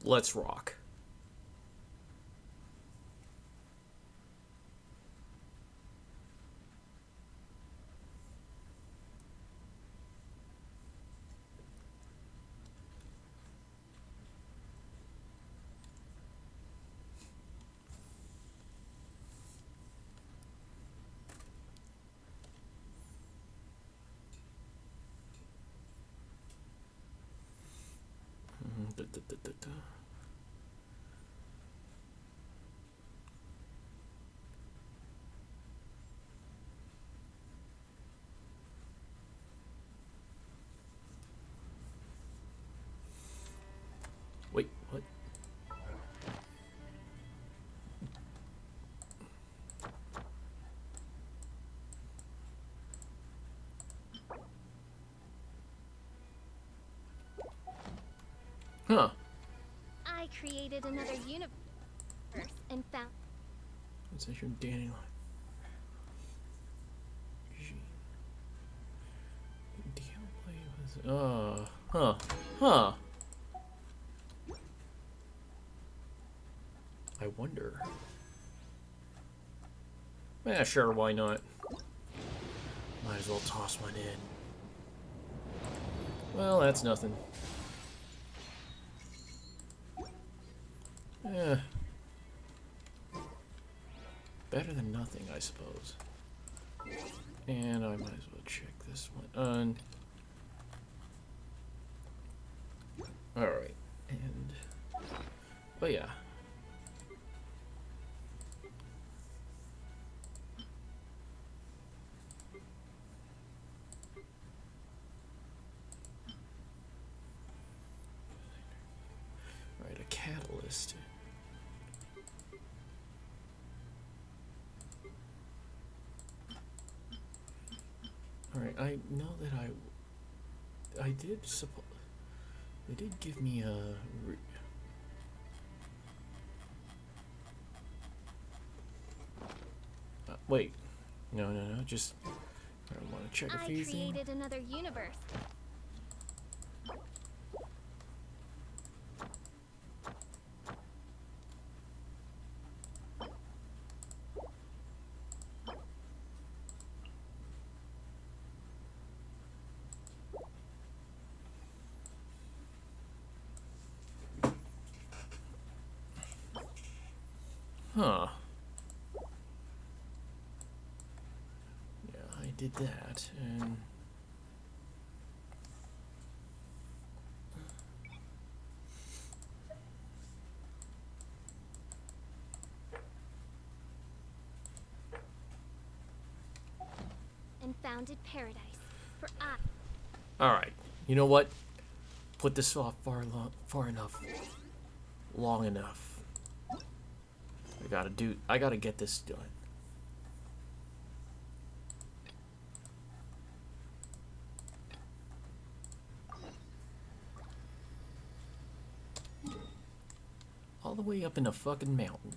Let's rock. Da, da, da, da, da. Wait, what? Huh. I created another universe and found. It's a your dandelion. Huh. Huh. I wonder. Yeah, sure, why not? Might as well toss one in. Well, that's nothing. Eh. Better than nothing, I suppose. And I might as well check this one on. Alright. And. Oh, yeah. Alright, a catalyst. Alright, I know that I did suppose. They did give me a. Wait. No, just. I want to check a few things. I created another universe. Huh. Yeah, I did that, and. And founded paradise for I. Alright, you know what? Put this off far enough. Long enough. I gotta get this done. All the way up in the fucking mountain.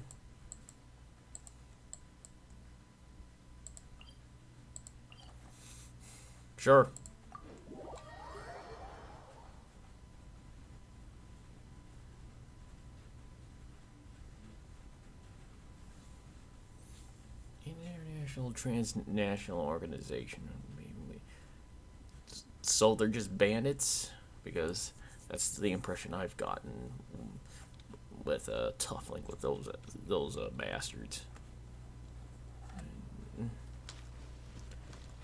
Sure. International transnational organization. So they're just bandits? Because that's the impression I've gotten with Tough Link with those bastards.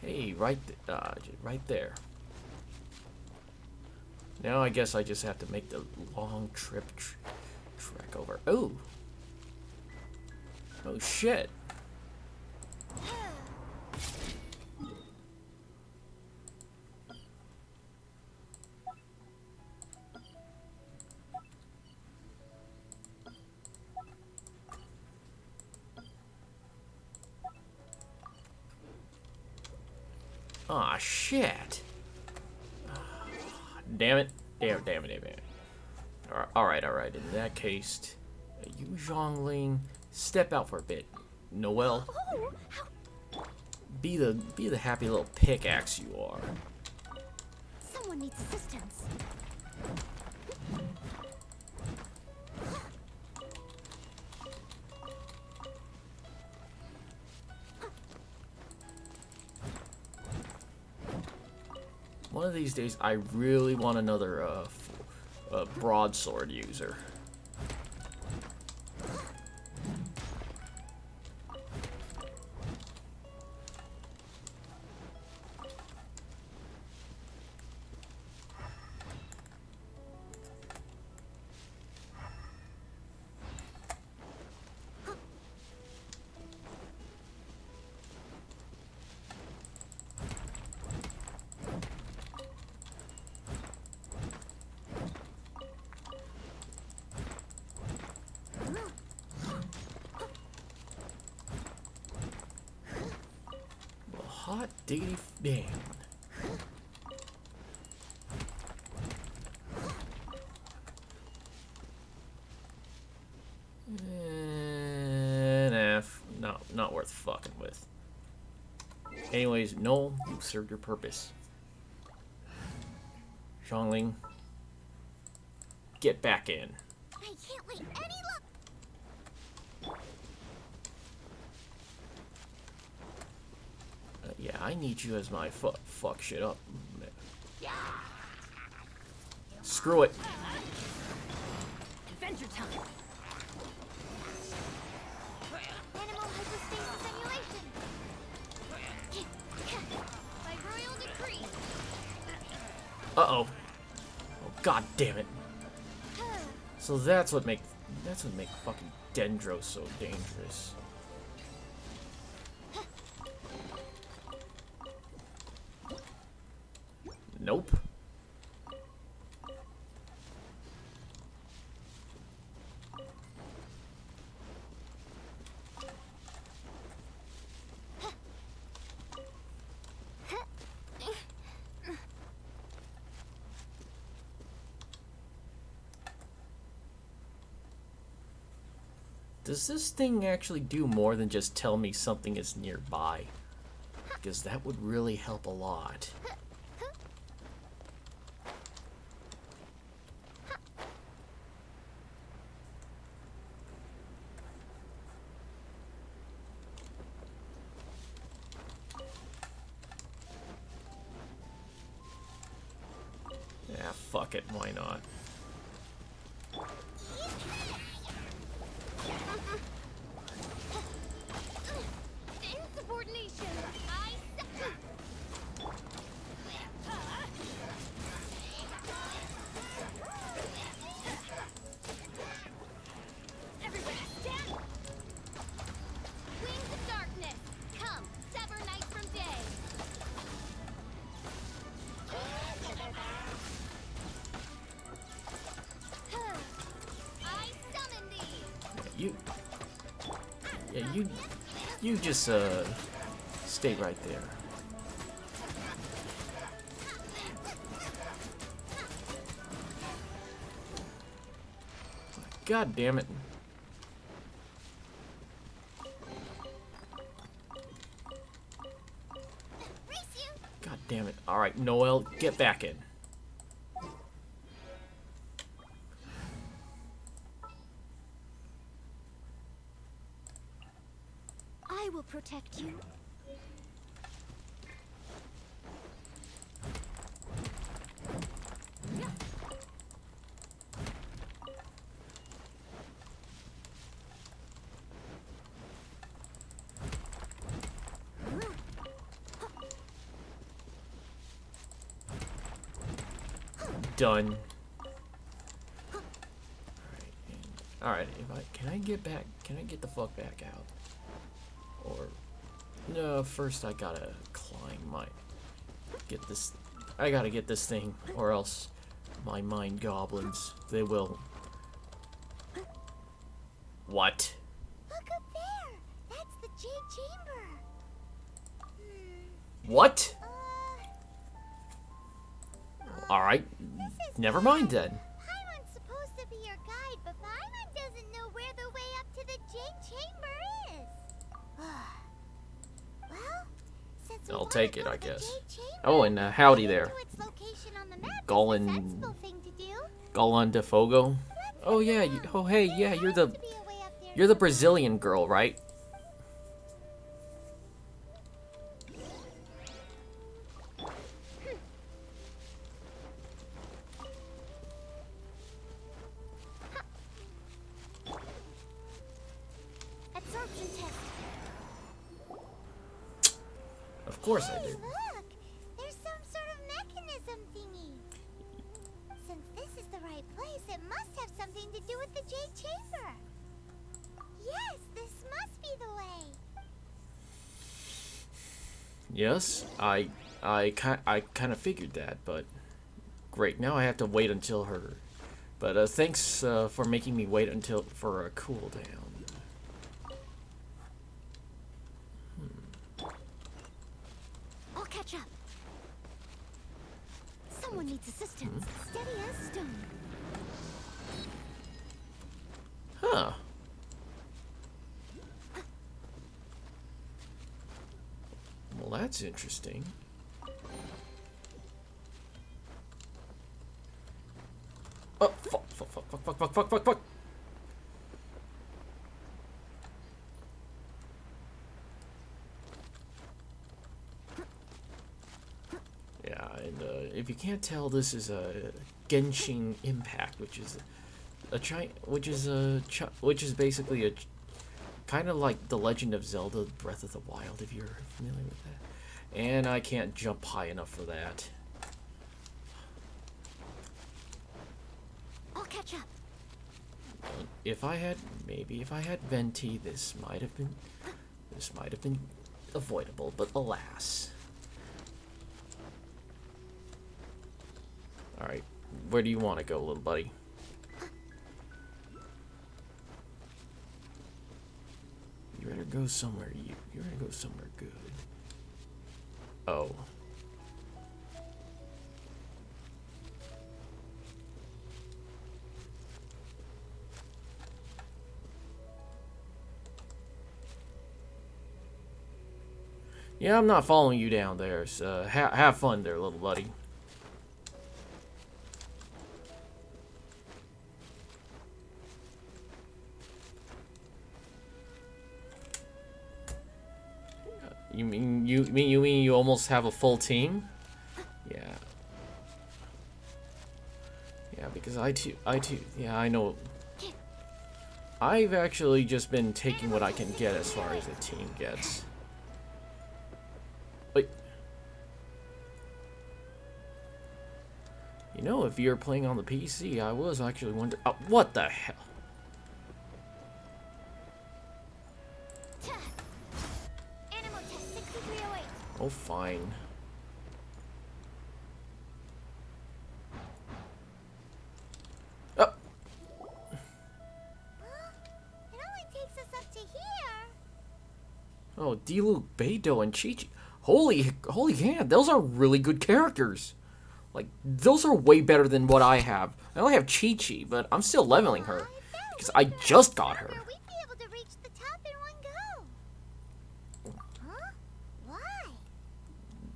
Hey, right there. Now I guess I just have to make the long trek over. Oh shit. Aw, shit. Damn it. Damn it. Alright. In that case, you, Zhongling, step out for a bit. Noelle, be the happy little pickaxe you are. Someone needs assistance. One of these days, I really want another broadsword user. Hot diggity damn. No, not worth fucking with. Anyways, no, you served your purpose. Xiangling, get back in. I can't wait any look. Yeah, I need you as my fuck shit up. Screw it. Adventure time. Animal hypostasis simulation. By royal decree. Uh-oh. Oh, god damn it. So that's what make fucking Dendro so dangerous. Nope. Does this thing actually do more than just tell me something is nearby? Because that would really help a lot. Yeah, fuck it, why not? Insubordination. Everybody stand. Wings of darkness. Come, sever night from day. I summon thee. You just stay right there. God damn it. God damn it. Alright, Noel, get back in. I will protect you. Done. Alright, can I get back? Can I get the fuck back out? Or no, first I gotta climb I gotta get this thing, or else my mind goblins, they will. What? Look up there. That's the Jade Chamber. What? Alright, never mind then. Paimon's supposed to be your guide, but Paimon doesn't know where the way up to the Jade Chamber is. Well, since I'll take it, I guess. Oh, and howdy there. Golan Defogo. Oh yeah, hey, yeah, you're the Brazilian girl, right? course I Hey, did. look! There's some sort of mechanism thingy. Since this is the right place, it must have something to do with the Jade Chamber. Yes, this must be the way. Yes, I kind of figured that, but great. Now I have to wait until her. But thanks for making me wait until for a cooldown. I'll catch up. Someone needs assistance. Steady as stone. Huh. Well, that's interesting. Oh, fuck, fuck, fuck, fuck, fuck, fuck, fuck, fuck, fuck. Yeah, and if you can't tell, this is a Genshin Impact, which is which is basically a kind of like The Legend of Zelda: Breath of the Wild, if you're familiar with that. And I can't jump high enough for that. I'll catch up. If I had Venti, this might have been avoidable, but alas. All right, where do you want to go, little buddy? You better go somewhere. You better go somewhere good. Oh. Yeah, I'm not following you down there, so have fun there, little buddy. You mean you almost have a full team? Yeah. Yeah, because I too, yeah, I know. I've actually just been taking what I can get as far as the team gets. Wait. You know, if you're playing on the PC, I was actually wondering. What the hell? Oh, fine. Oh. It only takes us up to here. Oh, Diluc, Beidou, and Chi-Chi. Holy hand, those are really good characters. Like, those are way better than what I have. I only have Chi-Chi, but I'm still leveling her. Because I just got her. We'd be able to reach the top in one go. Huh? Why?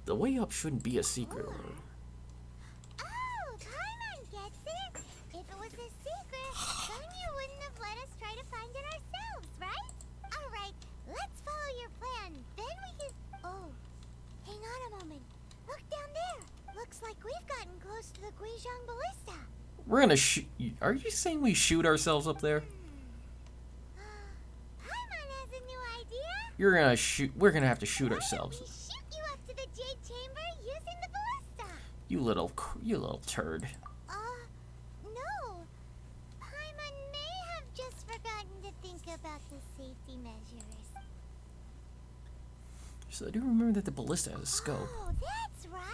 The way up shouldn't be a secret. Oh, Paimon gets it. If it was a secret, then you wouldn't have let us try to find it ourselves, right? All right, let's follow your plan. Then we can... Oh, hang on a moment. Look down there. Looks like we've gotten close to the Guizhong Ballista. We're gonna shoot. Are you saying we shoot ourselves up there? Paimon has a new idea. You're gonna shoot. We're gonna have to shoot ourselves. We shoot you up to the Jade Chamber using the ballista. You little turd. No. Paimon may have just forgotten to think about the safety measures. So I do remember that the ballista has a scope. Oh, that's right.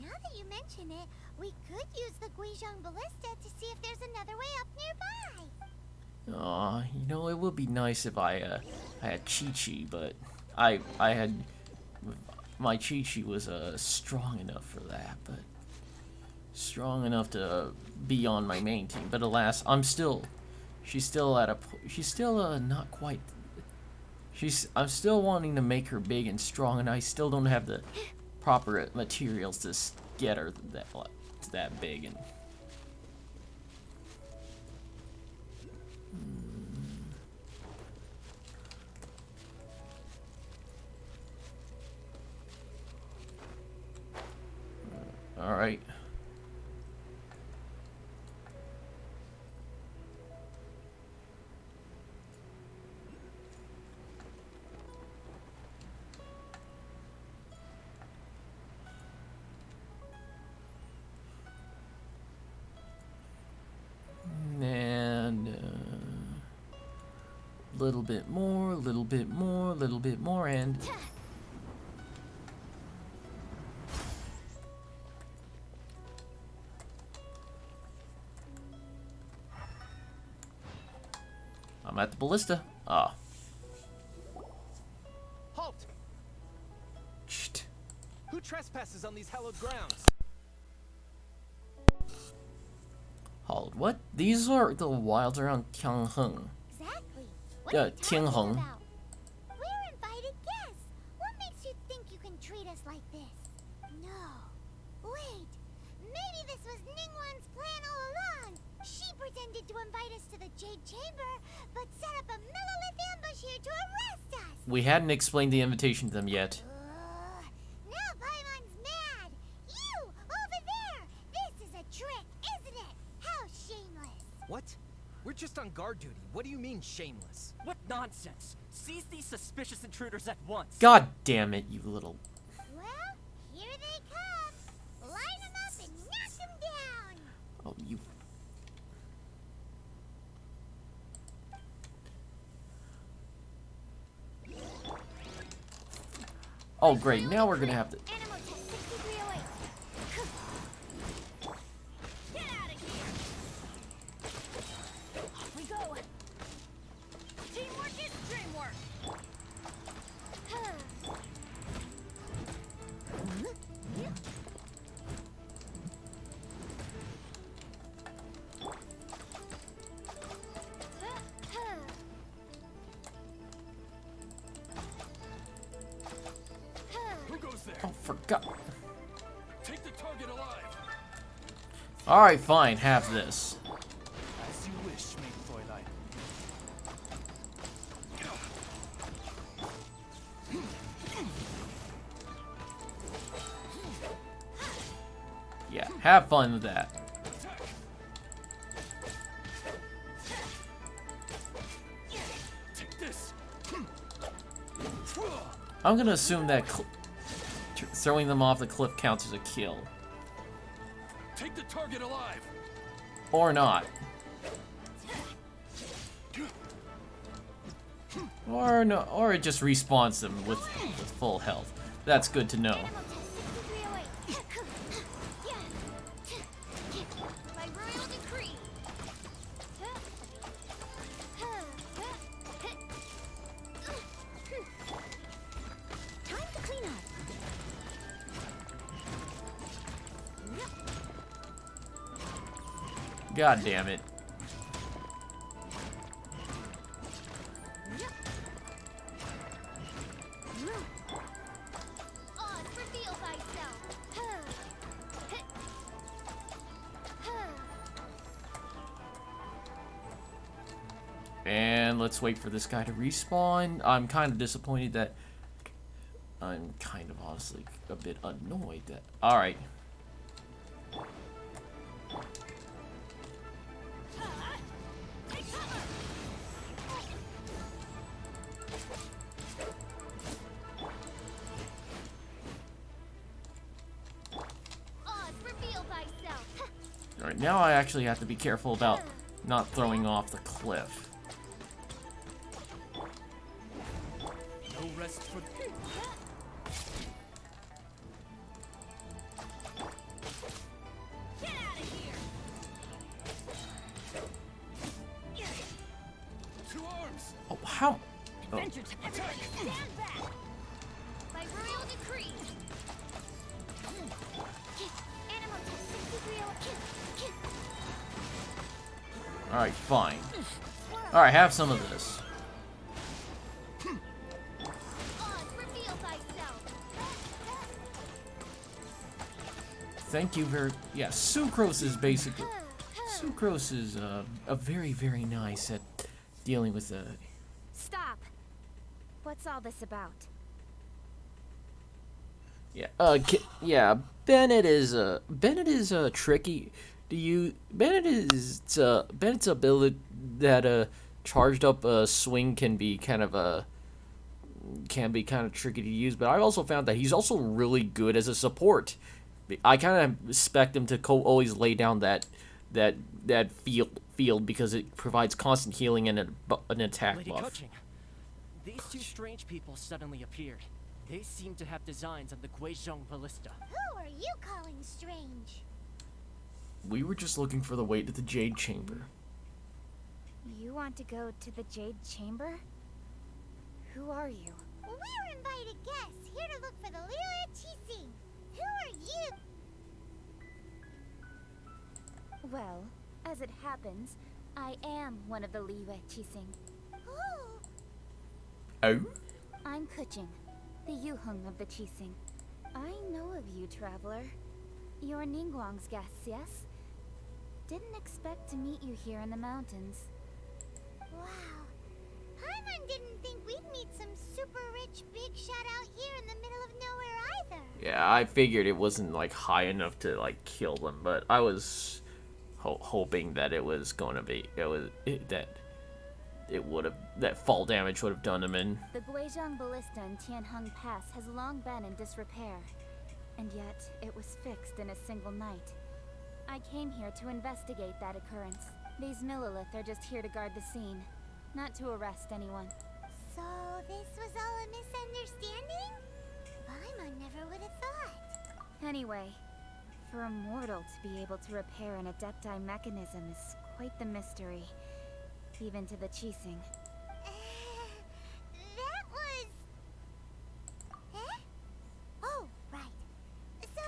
Now that you mention it, we could use the Guizhong Ballista to see if there's another way up nearby. Aw, you know, it would be nice if I had Chi-Chi, but I had... My Chi-Chi was strong enough for that, but... Strong enough to be on my main team, but alas, she's still not quite... I'm still wanting to make her big and strong, and I still don't have the proper materials to get her that big. And all right. Little bit more, little bit more, little bit more, and I'm at the ballista. Ah. Halt! Shh. Who trespasses on these hallowed grounds? Hold, what? These are the wilds around Tianheng. Exactly. What are you talking Tianheng. about? We're invited guests. What makes you think you can treat us like this? No. Wait. Maybe this was Ningguang's plan all along. She pretended to invite us to the Jade Chamber, but set up a Millilith ambush here to arrest us. We hadn't explained the invitation to them yet. Now Paimon's mad. You, over there. This is a trick, isn't it? How shameless. What? We're just on guard duty. What do you mean, shameless? What nonsense! Seize these suspicious intruders at once! God damn it, you little... Well, here they come. Line them up and knock them down. Oh, you... Oh, great. Now we're gonna have to... Animal test 6308. Get out of here! Off we go! Teamwork is dreamwork! Who goes there? Oh, forgot. Take the target alive. Alright, fine. Have this. As you wish, mein Fräulein. Yeah, have fun with that. Take this. I'm gonna assume that throwing them off the cliff counts as a kill. Take the target alive. Or not. Or no, or it just respawns them with full health. That's good to know. Animal test 6308. By royal decree. Time to clean up. God damn it. Oz, reveal thyself. And let's wait for this guy to respawn. I'm kind of disappointed that... I'm kind of honestly a bit annoyed that... Alright. Oz, reveal thyself. Alright, now I actually have to be careful about not throwing off the cliff. No rest for. Get out of here! To arms. Oh, how? Oh. Venture to everybody stand back! By royal decree. Animal test 6308. Alright, fine. Alright, have some of this. Oz, reveal thyself. Thank you very... Yeah, Sucrose is basically... Sucrose is a very, very nice at dealing with the... Stop. What's all this about? Yeah, Bennett is tricky. Bennett's ability that charged up swing can be kind of tricky to use, but I also found that he's also really good as a support. I kind of expect him to always lay down that that field because it provides constant healing and an attack Lady buff. Coaching, these two strange people suddenly appeared. They seem to have designs on the Guizhong Ballista. Who are you calling strange? We were just looking for the way to the Jade Chamber. You want to go to the Jade Chamber? Who are you? We're invited guests here to look for the Liyue Qixing. Who are you? Well, as it happens, I am one of the Liyue Qixing. Oh, Oh? I'm Kuching, the Yuheng of the Qixing. I know of you, traveler. You're Ningguang's guests, yes? Didn't expect to meet you here in the mountains. wow. Paimon didn't think we'd meet some super rich big shot out here in the middle of nowhere either. Yeah, I figured it wasn't like high enough to like kill them, but I was hoping that it was going to be that fall damage would have done him in. The Guizhong Ballista in Tianheng Pass has long been in disrepair, and yet it was fixed in a single night. I came here to investigate that occurrence. These Millilith are just here to guard the scene, not to arrest anyone. So this was all a misunderstanding? Paimon never would have thought. Anyway, for a mortal to be able to repair an Adepti mechanism is quite the mystery, even to the Qixing. That was... Eh? Oh, right. So,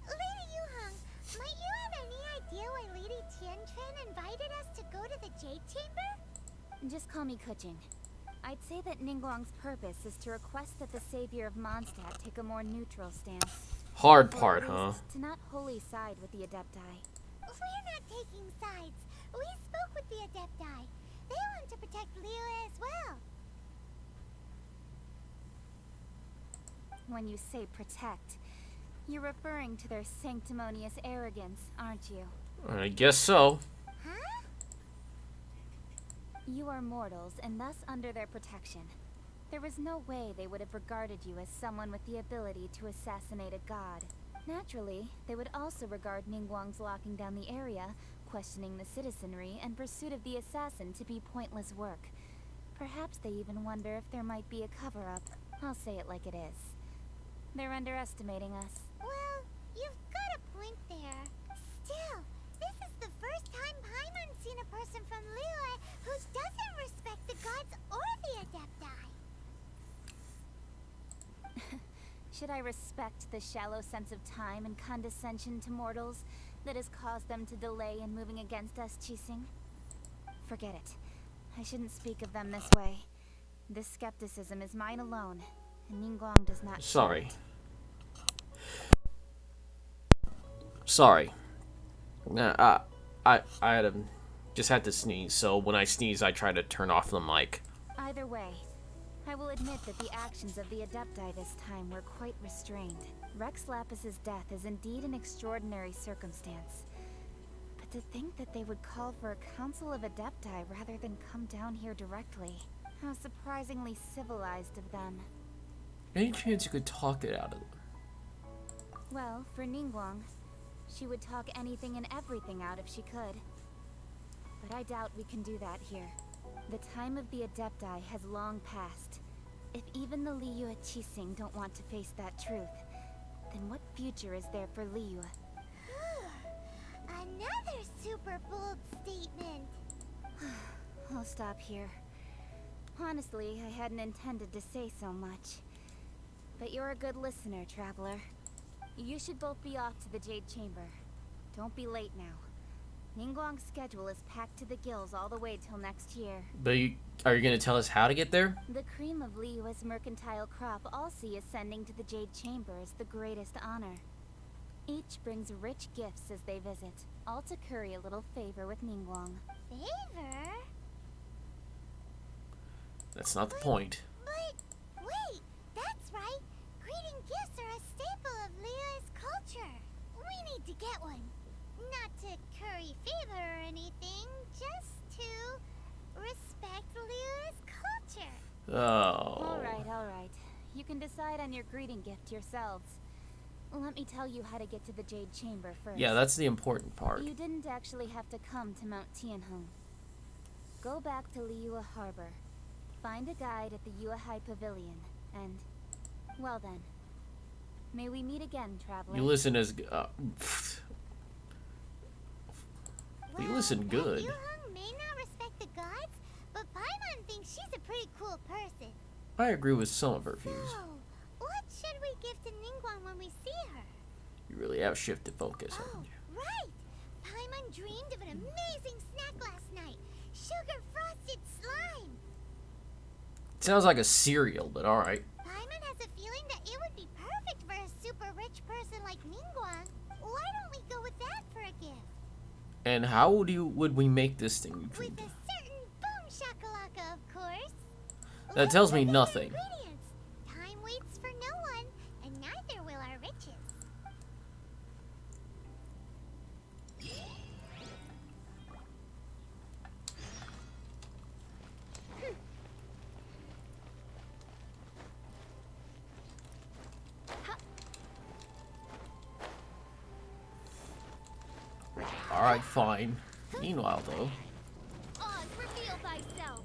Lady Yuheng, might you have any idea why Lady Tianquan invited us to go to the Jade Chamber? Just call me Kuching. I'd say that Ningguang's purpose is to request that the savior of Mondstadt take a more neutral stance. Hard Or part, at huh? least to not wholly side with the Adepti. We're not taking sides. We spoke with the Adepti. They want to protect Liyue as well. When you say protect, you're referring to their sanctimonious arrogance, aren't you? I guess so. Huh? You are mortals, and thus under their protection. There is no way they would have regarded you as someone with the ability to assassinate a god. Naturally, they would also regard Ningguang's locking down the area, questioning the citizenry, and pursuit of the assassin to be pointless work. Perhaps they even wonder if there might be a cover-up. I'll say it like it is. They're underestimating us. Well, you've got a point there. Still, this is the first time Paimon's seen a person from Liyue who doesn't respect the gods or the Adepti. Should I respect the shallow sense of time and condescension to mortals that has caused them to delay in moving against us, Qixing? Forget it. I shouldn't speak of them this way. This skepticism is mine alone, and Ningguang does not share Sorry. it. Sorry. I had just had to sneeze, so when I sneeze, I try to turn off the mic. Either way, I will admit that the actions of the Adepti this time were quite restrained. Rex Lapis's death is indeed an extraordinary circumstance. But to think that they would call for a council of Adepti rather than come down here directly. How surprisingly civilized of them. Any chance you could talk it out of them? Well, for Ningguang, she would talk anything and everything out if she could. But I doubt we can do that here. The time of the Adepti has long passed. If even the Liyue Qixing don't want to face that truth, then what future is there for Liyue? Another super bold statement. I'll stop here. Honestly, I hadn't intended to say so much. But you're a good listener, traveler. You should both be off to the Jade Chamber. Don't be late now. Ningguang's schedule is packed to the gills all the way till next year. But are you gonna tell us how to get there? The cream of Liyue's mercantile crop all see ascending to the Jade Chamber as the greatest honor. Each brings rich gifts as they visit, all to curry a little favor with Ningguang. Favor? That's not the point. But wait, that's right. Greeting gifts are a staple of Liyue's culture. We need to get one. Not to curry favor or anything, just to respect Liyue's culture. Oh. All right. You can decide on your greeting gift yourselves. Let me tell you how to get to the Jade Chamber first. Yeah, that's the important part. You didn't actually have to come to Mount Tianheng. Go back to Liyue Harbor. Find a guide at the Yuehai Pavilion, and... well then. May we meet again, traveler. You listen as... you listen good. Yueheng may not respect the gods, but Paimon thinks she's a pretty cool person. I agree with some of her views. So, what should we give to Ningguang when we see her? You really have shifted focus, Oh, haven't you? right! Paimon dreamed of an amazing snack last night. Sugar frosted slime. Sounds like a cereal, but alright. Paimon has a feeling that it would be perfect for a super rich person like Ningguang. Why don't we go with that for a gift? And how would we make this thing? With a certain boom shakalaka, of course. That tells me Let's look at the nothing. ingredients. Time waits for no one, and neither will our riches. Alright, fine. Meanwhile, though... Oz, reveal thyself.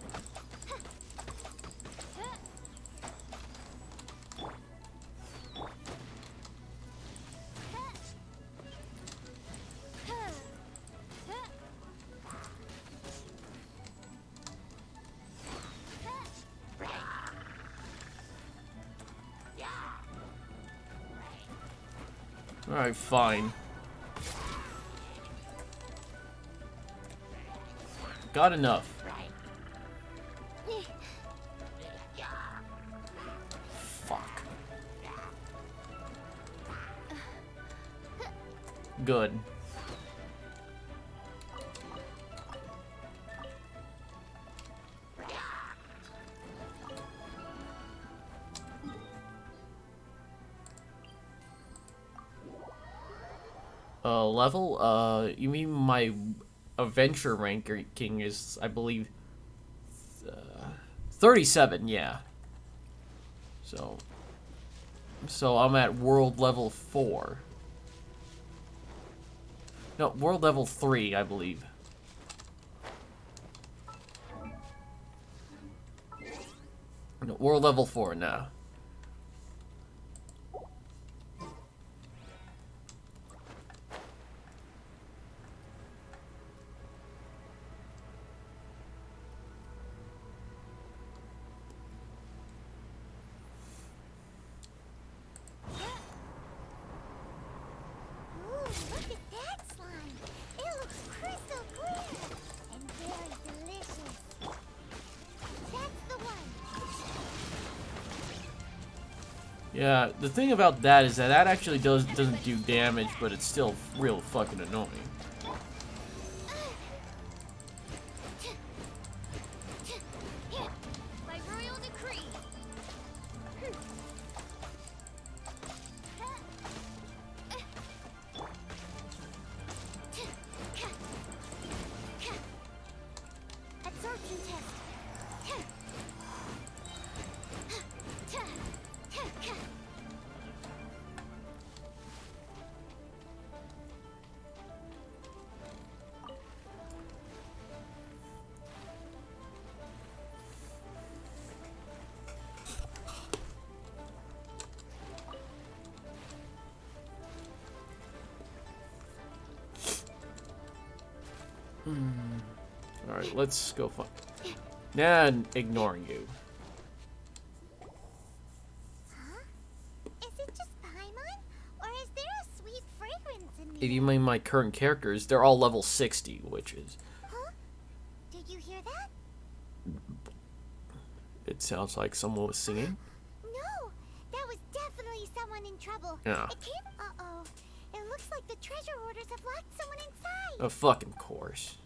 Alright, fine. Got enough. Fuck. Good. Level? You mean my adventure ranking is, I believe, 37, yeah. So I'm at world level 4. No, world level 3, I believe. No, world level 4 now. Ooh, look at that slime. It looks crystal clear and very delicious. That's the one. Yeah, the thing about that is that actually doesn't do damage, but it's still real fucking annoying. By royal decree. Absorption test. Alright, let's go fuck. Nah, ignoring you. Huh? Is it just Paimon? Or is there a sweet fragrance in the If you air? mean my current characters, they're all level 60, which is... Huh? Did you hear that? It sounds like someone was singing. No! That was definitely someone in trouble. Yeah. It came... Uh-oh. It looks like the treasure orders have locked someone inside. Of fucking course.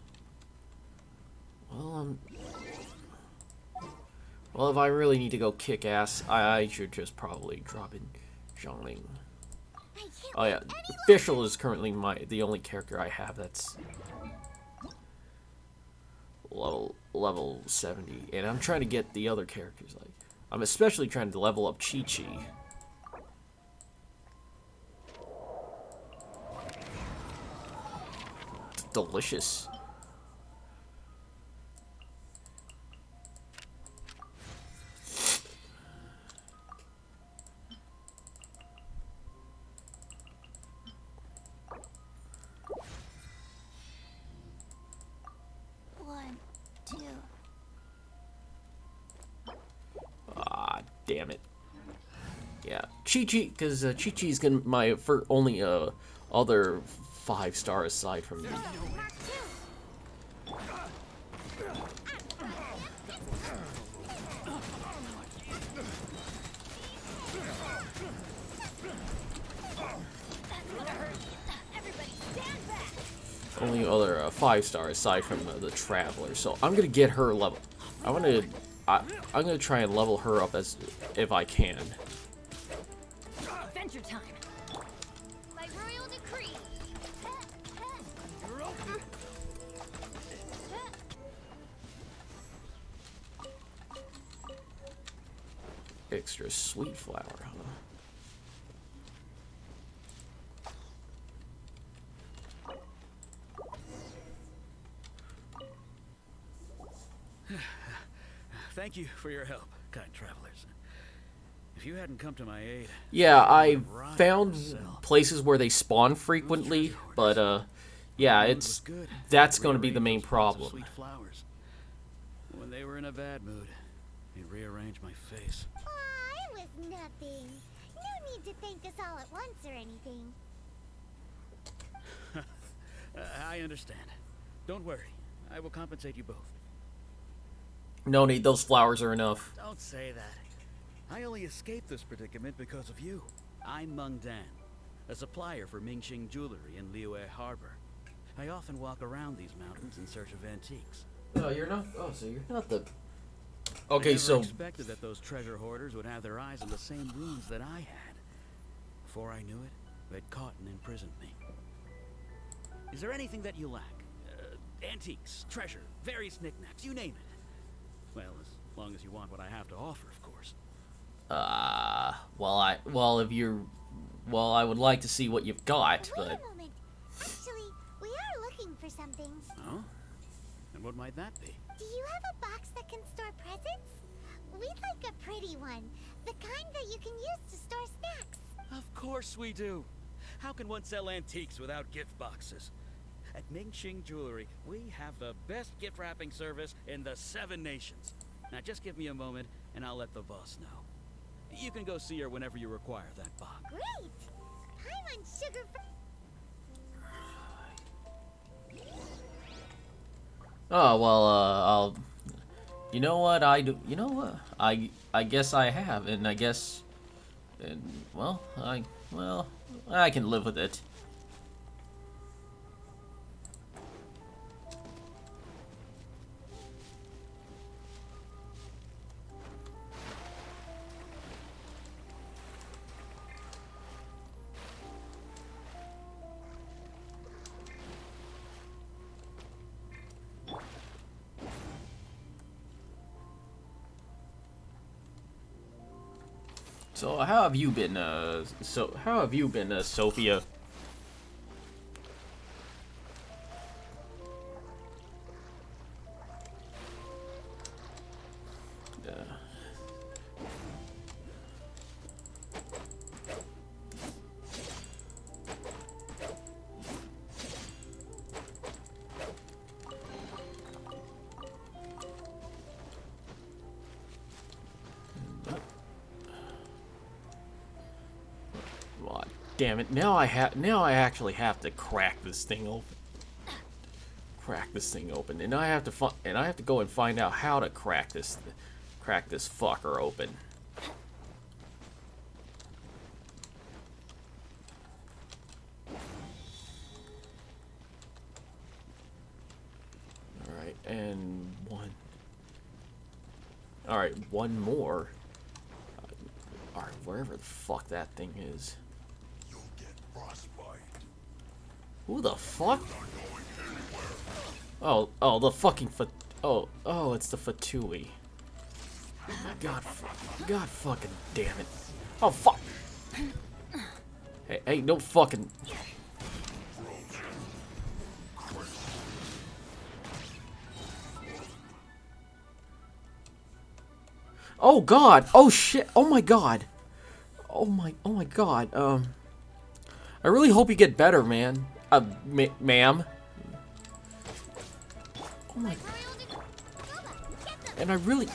Well, if I really need to go kick ass, I should just probably drop in Zhongling. I can't Oh yeah, wait any Official is currently the only character I have that's level 70, and I'm trying to get the other characters. Like, I'm especially trying to level up Chi-Chi. delicious. One, two. Ah, damn it. Yeah, Chi-Chi, because Chi-Chi's gonna my for only other 5-star aside from me. Mark two. That's gonna hurt. Everybody stand back. Only other 5-star aside from the Traveler. So I'm gonna get her level. I'm gonna try and level her up as if I can. Adventure time. By royal decree. Extra sweet flower, huh? Thank you for your help, kind travelers. If you hadn't come to my aid, Yeah, I Right, found Marcel. places where they spawn frequently, but yeah, mood it's was good. that's going to be the Rearranged main those pots of problem. Sweet flowers. When they were in a bad mood, they rearranged my face. Aw, it was nothing. No need to thank us all at once or anything. I understand. Don't worry. I will compensate you both. No need, those flowers are enough. Don't say that. I only escaped this predicament because of you. I'm Meng Dan, a supplier for Mingxing Jewelry in Liyue Harbor. I often walk around these mountains in search of antiques. No, you're not. Oh, so you're not the. I Okay, never so expected that those treasure hoarders would have their eyes on the same ruins that I had. Before I knew it, they'd caught and imprisoned me. Is there anything that you lack? Antiques, treasure, various knickknacks, you name it. Well, as long as you want what I have to offer, of course. well, I would like to see what you've got, Wait but a moment. Actually, we are looking for something. Oh? And what might that be? Do you have a box that can store presents? We'd like a pretty one. The kind that you can use to store snacks. Of course we do. How can one sell antiques without gift boxes? At Mingxing Jewelry, we have the best gift wrapping service in the 7 nations. Now just give me a moment, and I'll let the boss know. You can go see her whenever you require that box. Great! I'm on sugar free. oh well. I'll. You know what I do? You know what I guess I have, and I guess, and I can live with it. So how have you been? How have you been, Sophia? Damn it! Now I actually have to crack this thing open. Crack this thing open, and I have to go and find out how to crack this fucker open. All right, and one. All right, one more. All right, wherever the fuck that thing is. Who the fuck? Oh, the fucking oh, it's the Fatui. God fucking damn it. Oh, fuck. Hey, no fucking. Oh god. Oh shit. Oh my god. Oh my god. I really hope you get better, man. Ma'am. Oh my. And I really.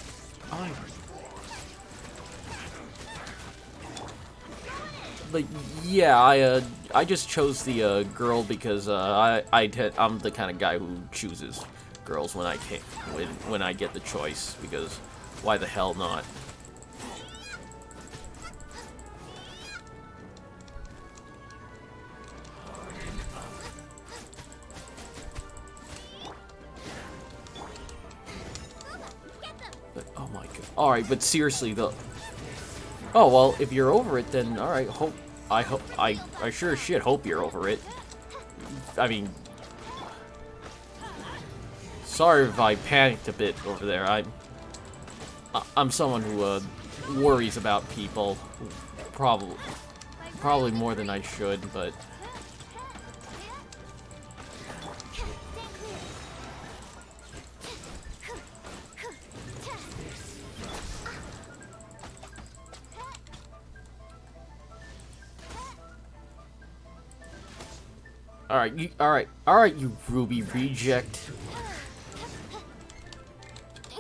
But yeah, I just chose the girl because I'm the kind of guy who chooses girls when when I get the choice, because why the hell not? But, oh my god. All right, but seriously though. Oh well, if you're over it, then all right. I sure as shit hope you're over it. I mean, sorry if I panicked a bit over there. I'm someone who worries about people, probably more than I should, but. Alright, you Ruby reject.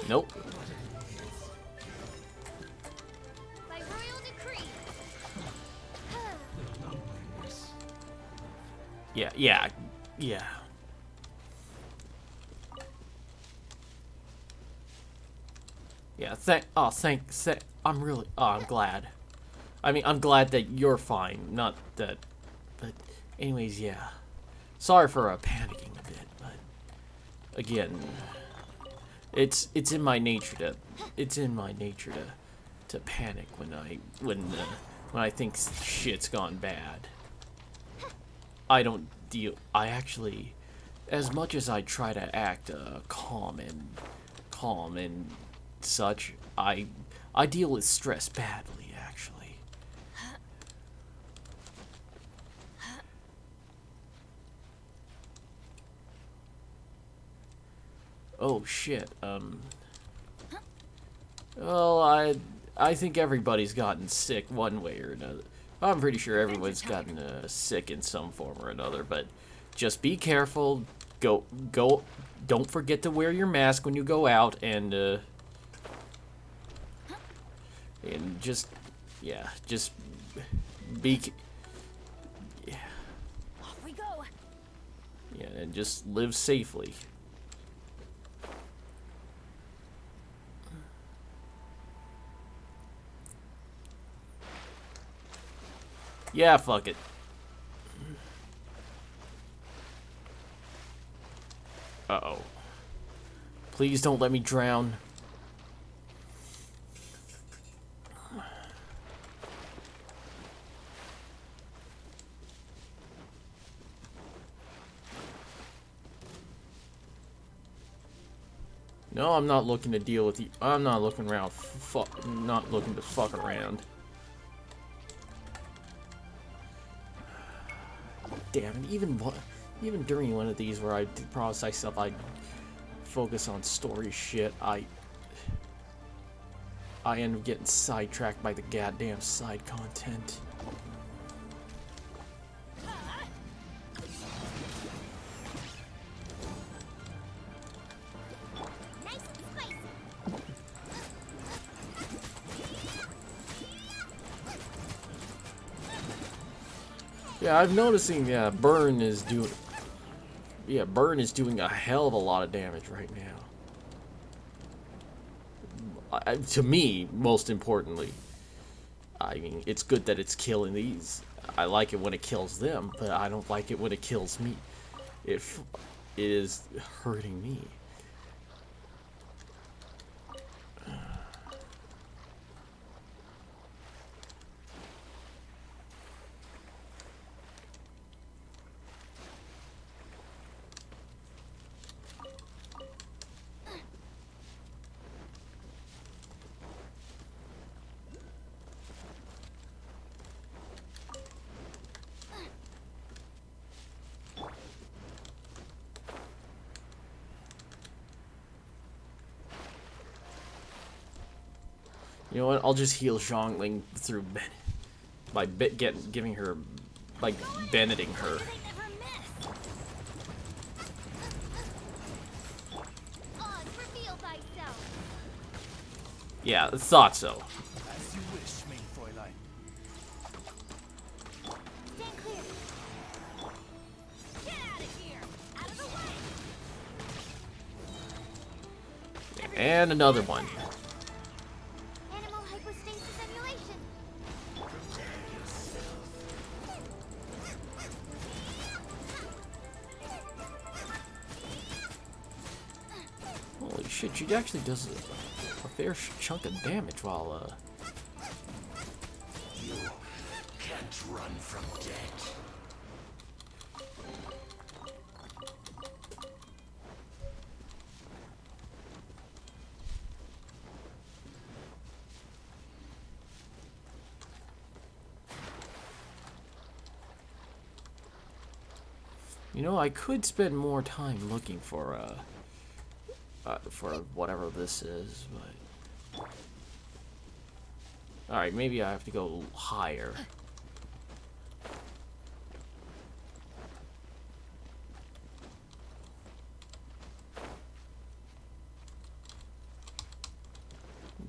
Nope. By royal decree. Yeah. Yeah, I'm glad. I mean, I'm glad that you're fine, not that, but anyways, yeah. Sorry for panicking a bit, but again, it's in my nature to panic when I think shit's gone bad. I actually, as much as I try to act calm and such, I deal with stress badly, actually. Oh shit. Well, I think everybody's gotten sick one way or another. I'm pretty sure everyone's gotten sick in some form or another, but just be careful. Go. Don't forget to wear your mask when you go out, and just, yeah, just be. Yeah. Off we go. Yeah, and just live safely. Yeah, fuck it. Uh-oh. Please don't let me drown. No, I'm not looking to deal with you. I'm not looking around. Not looking to fuck around. Damn it! Even during one of these where I promised myself I'd focus on story shit, I end up getting sidetracked by the goddamn side content. Yeah, I'm noticing. Burn is doing. Yeah, Burn is doing a hell of a lot of damage right now. To me, most importantly. I mean, it's good that it's killing these. I like it when it kills them, but I don't like it when it kills me. It is hurting me. You know what? I'll just heal Zhongling through by giving her, like, beneting her. They never miss. Oz, reveal thyself. Yeah, I thought so. As you wish, mein Fräulein. Stand clear. Get out of here. Out of the way. And another one. Animal hypostasis emulation. Holy shit, she actually does a fair chunk of damage while, You can't run from death. You know, I could spend more time looking for whatever this is, but... Alright, maybe I have to go higher.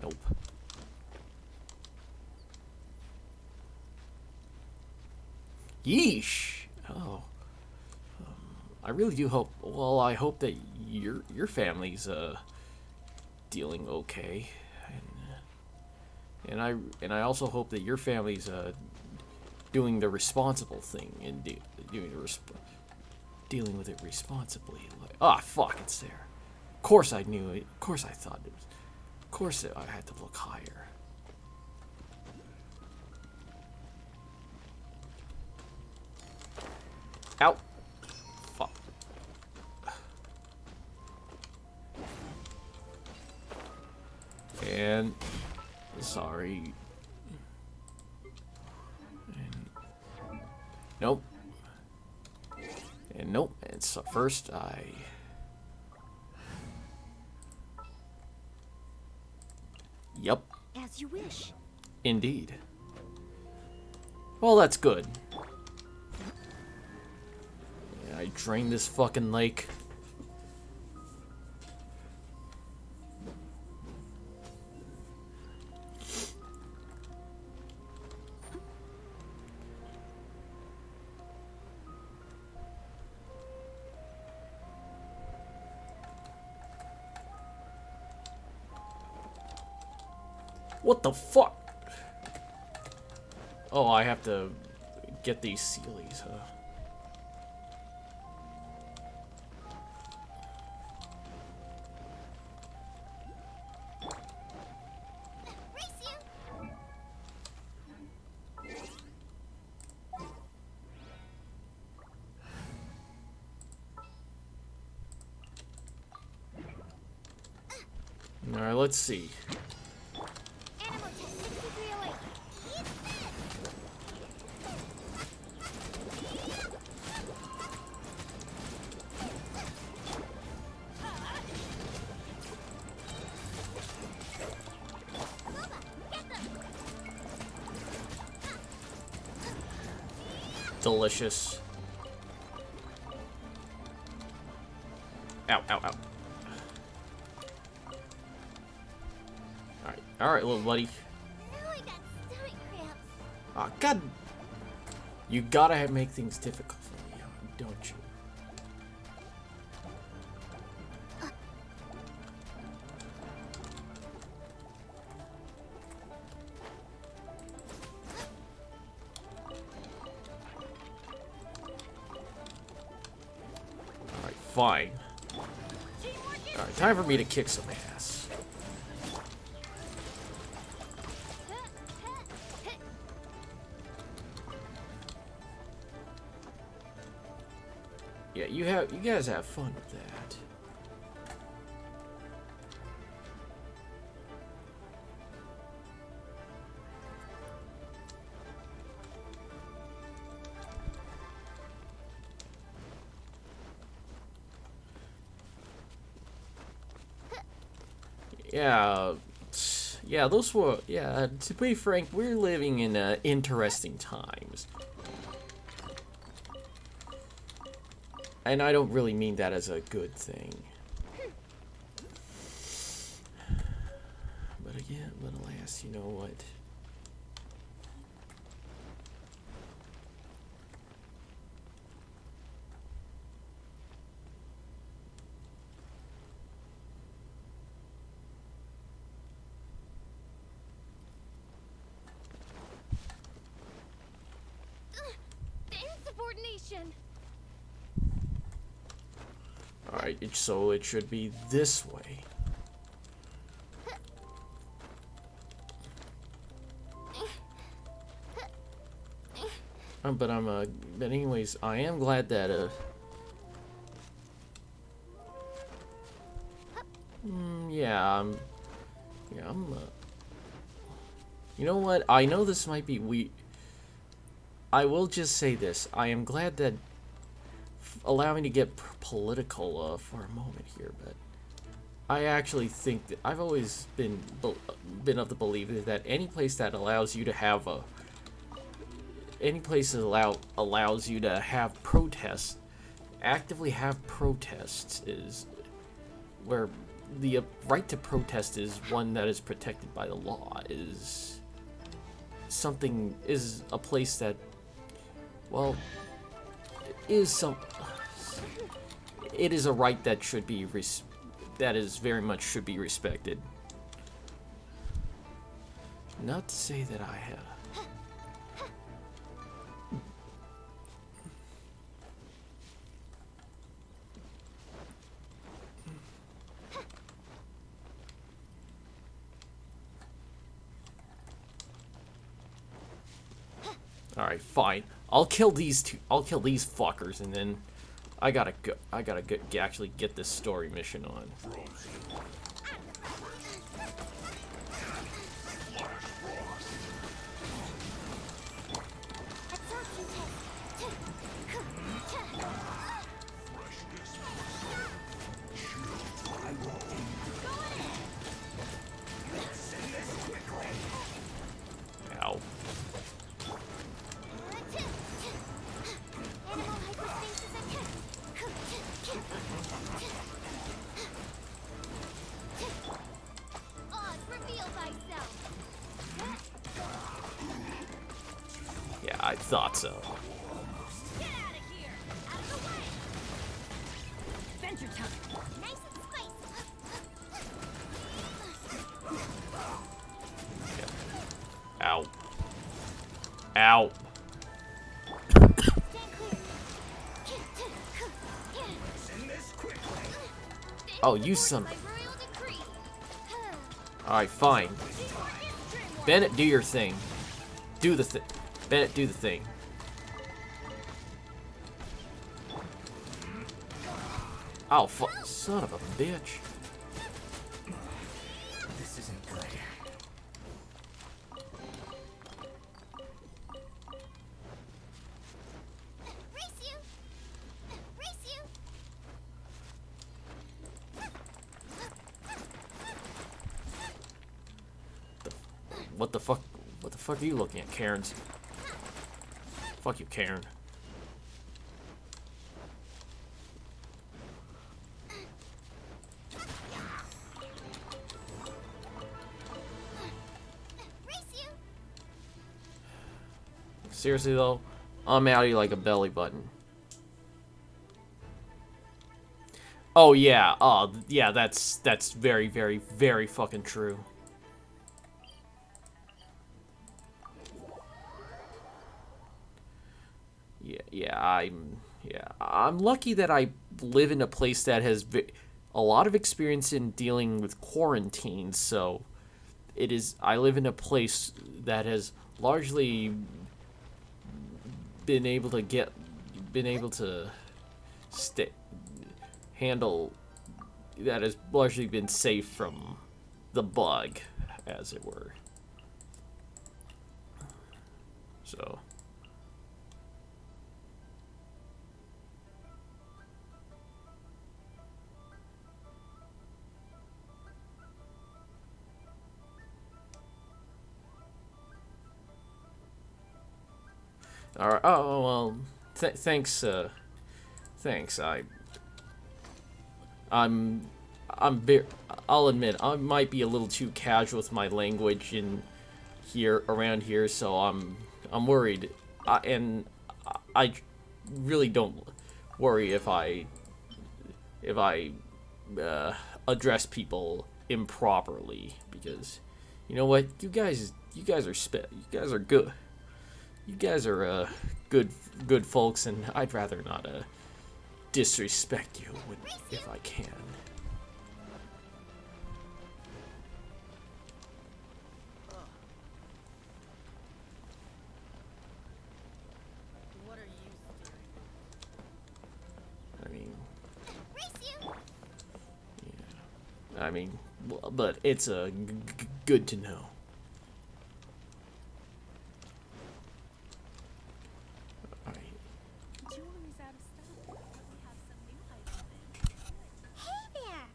Nope. Yeesh! Oh. I really do hope. Well, I hope that your family's dealing okay, and I also hope that your family's doing the responsible thing and dealing with it responsibly. Like, ah, fuck, it's there. Of course I knew it. Of course I thought it was. Of course I had to look higher. Ow. Fuck. And sorry. And nope. And nope. And so first I Yep. As you wish. Indeed. Well, that's good. Yeah, I drained this fucking lake. What the fuck? Oh, I have to get these sealies, huh? Race you. Alright, let's see. Animal test 6308. Eat this. Delicious. Ow, ow, ow. Alright, little buddy. Now I got stomach cramps. Aw, God. You gotta make things difficult for me, don't you? Alright, fine. Alright, time for me to kick some ass. Yeah, you guys have fun with that. Yeah, Yeah, those were, yeah, to be frank, we're living in interesting times. And I don't really mean that as a good thing. But again, but alas, you know what? The insubordination. Alright, so it should be this way. But anyways, I am glad that, yeah, you know what? I know this might be I will just say this. I am glad that, allow me to get political, for a moment here, but I actually think that I've always been of the belief that any place that allows you to have allows you to have protests, actively have protests, is where the right to protest is one that is protected by the law, is a place that, well, it is a right that should be that is very much should be respected. Not to say that I have. Alright, fine. I'll kill these fuckers, and then I gotta go. Actually get this story mission on. Ow. Yeah, I thought so. Get out of here! Out of the way! Adventure time! Nice and spicy. Ow. Ow. Oh, you son. Alright, fine. Bennett, do your thing. Do the thing. Bennett, do the thing. Oh, fuck. Son of a bitch. This isn't good. Race you! Race you! What the fuck? What the fuck are you looking at, Karen's? Fuck you, Karen. Race you! Seriously though, I'm outie like a belly button. Oh yeah, yeah, that's very, very, very fucking true. I'm lucky that I live in a place that has a lot of experience in dealing with quarantine, so I live in a place that has largely been able to handle, that has largely been safe from the bug, as it were. So All right. Oh well. Thanks. Thanks. I'm. I'll admit I might be a little too casual with my language in here around here, so I'm worried. And I really don't worry if I address people improperly, because you know what, you guys are good. You guys are good folks, and I'd rather not disrespect you if I can. What are you staring I mean, Race you! yeah. I mean, but it's good to know. Alright. Jewelry's out of stock, but we have some new items in. Hey there!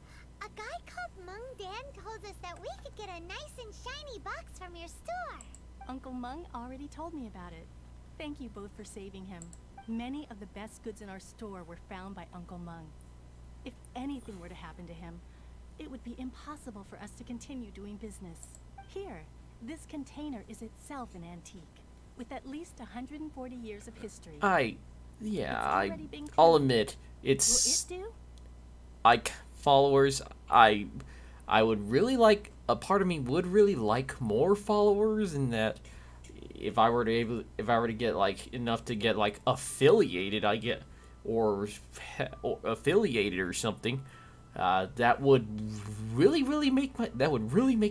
A guy called Mung Dan told us that we could get a nice and shiny box from your store. Uncle Mung already told me about it. Thank you both for saving him. Many of the best goods in our store were found by Uncle Mung. If anything were to happen to him, it would be impossible for us to continue doing business. Here, this container is itself an antique, with at least 140 years of history. I'll admit, Will it's it do? followers. I would really like, a part of me would really like more followers, in that if I were to get like enough to get like affiliated, or affiliated or something, that would really make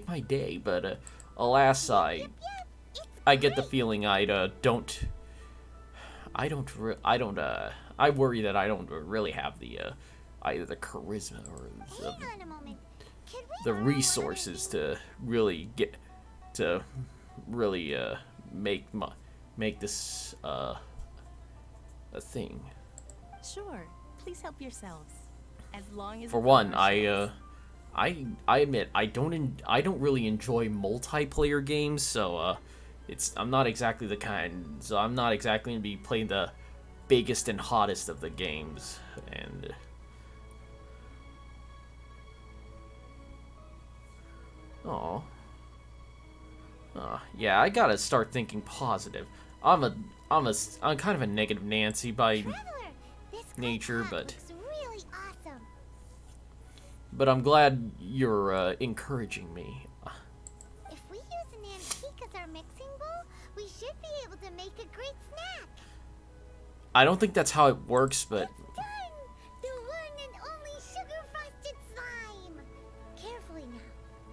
my day. But alas, I get the feeling I worry that I don't really have the either the charisma or Hang on a moment. Could we the borrow resources to really make this a thing. Sure. Please help yourselves. As long as For it's one, on our shelves. I admit I don't really enjoy multiplayer games, so I'm not exactly gonna be playing the biggest and hottest of the games. And yeah, I gotta start thinking positive. I'm kind of a negative Nancy by Traveler, this nature, clock but looks really awesome. I'm glad you're encouraging me. If we use an antique as our mixing bowl, we should be able to make a great snack. I don't think that's how it works, but Done! The one and only sugar-frosted slime! Carefully now.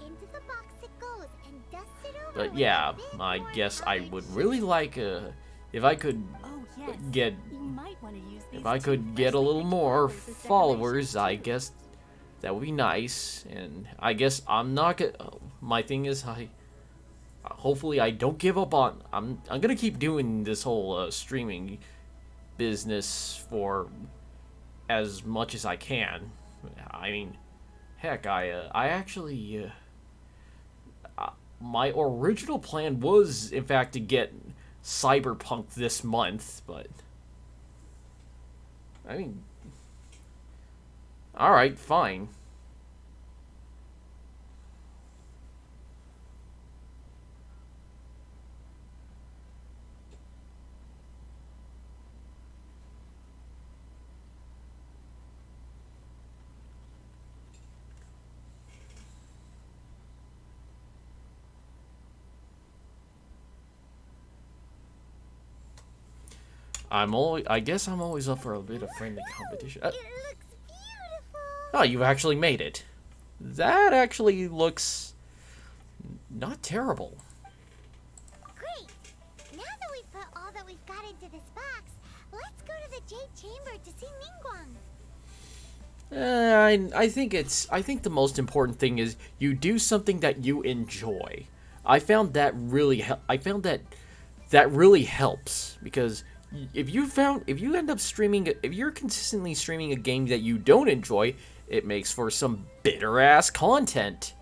Into the box it goes, and dust it over but with yeah, a bit I more guess I colored would sugar. really like if I could Oh yes. get You might want to use these if I two could get a freshly little picked more flowers as followers, decorations, I too. guess that would be nice. And I guess I'm not gonna. My thing is, hopefully I don't give up on. I'm gonna keep doing this whole streaming business for as much as I can. I mean, heck, I actually my original plan was, in fact, to get Cyberpunk this month, but I mean, all right, fine. I guess I'm always up for a bit of friendly competition. It looks beautiful! Oh, you actually made it. That actually looks not terrible. Great! Now that we've put all that we've got into this box, let's go to the Jade Chamber to see Ningguang. I think the most important thing is you do something that you enjoy. I found that really that really helps, because if you end up streaming, if you're consistently streaming a game that you don't enjoy, it makes for some bitter ass content.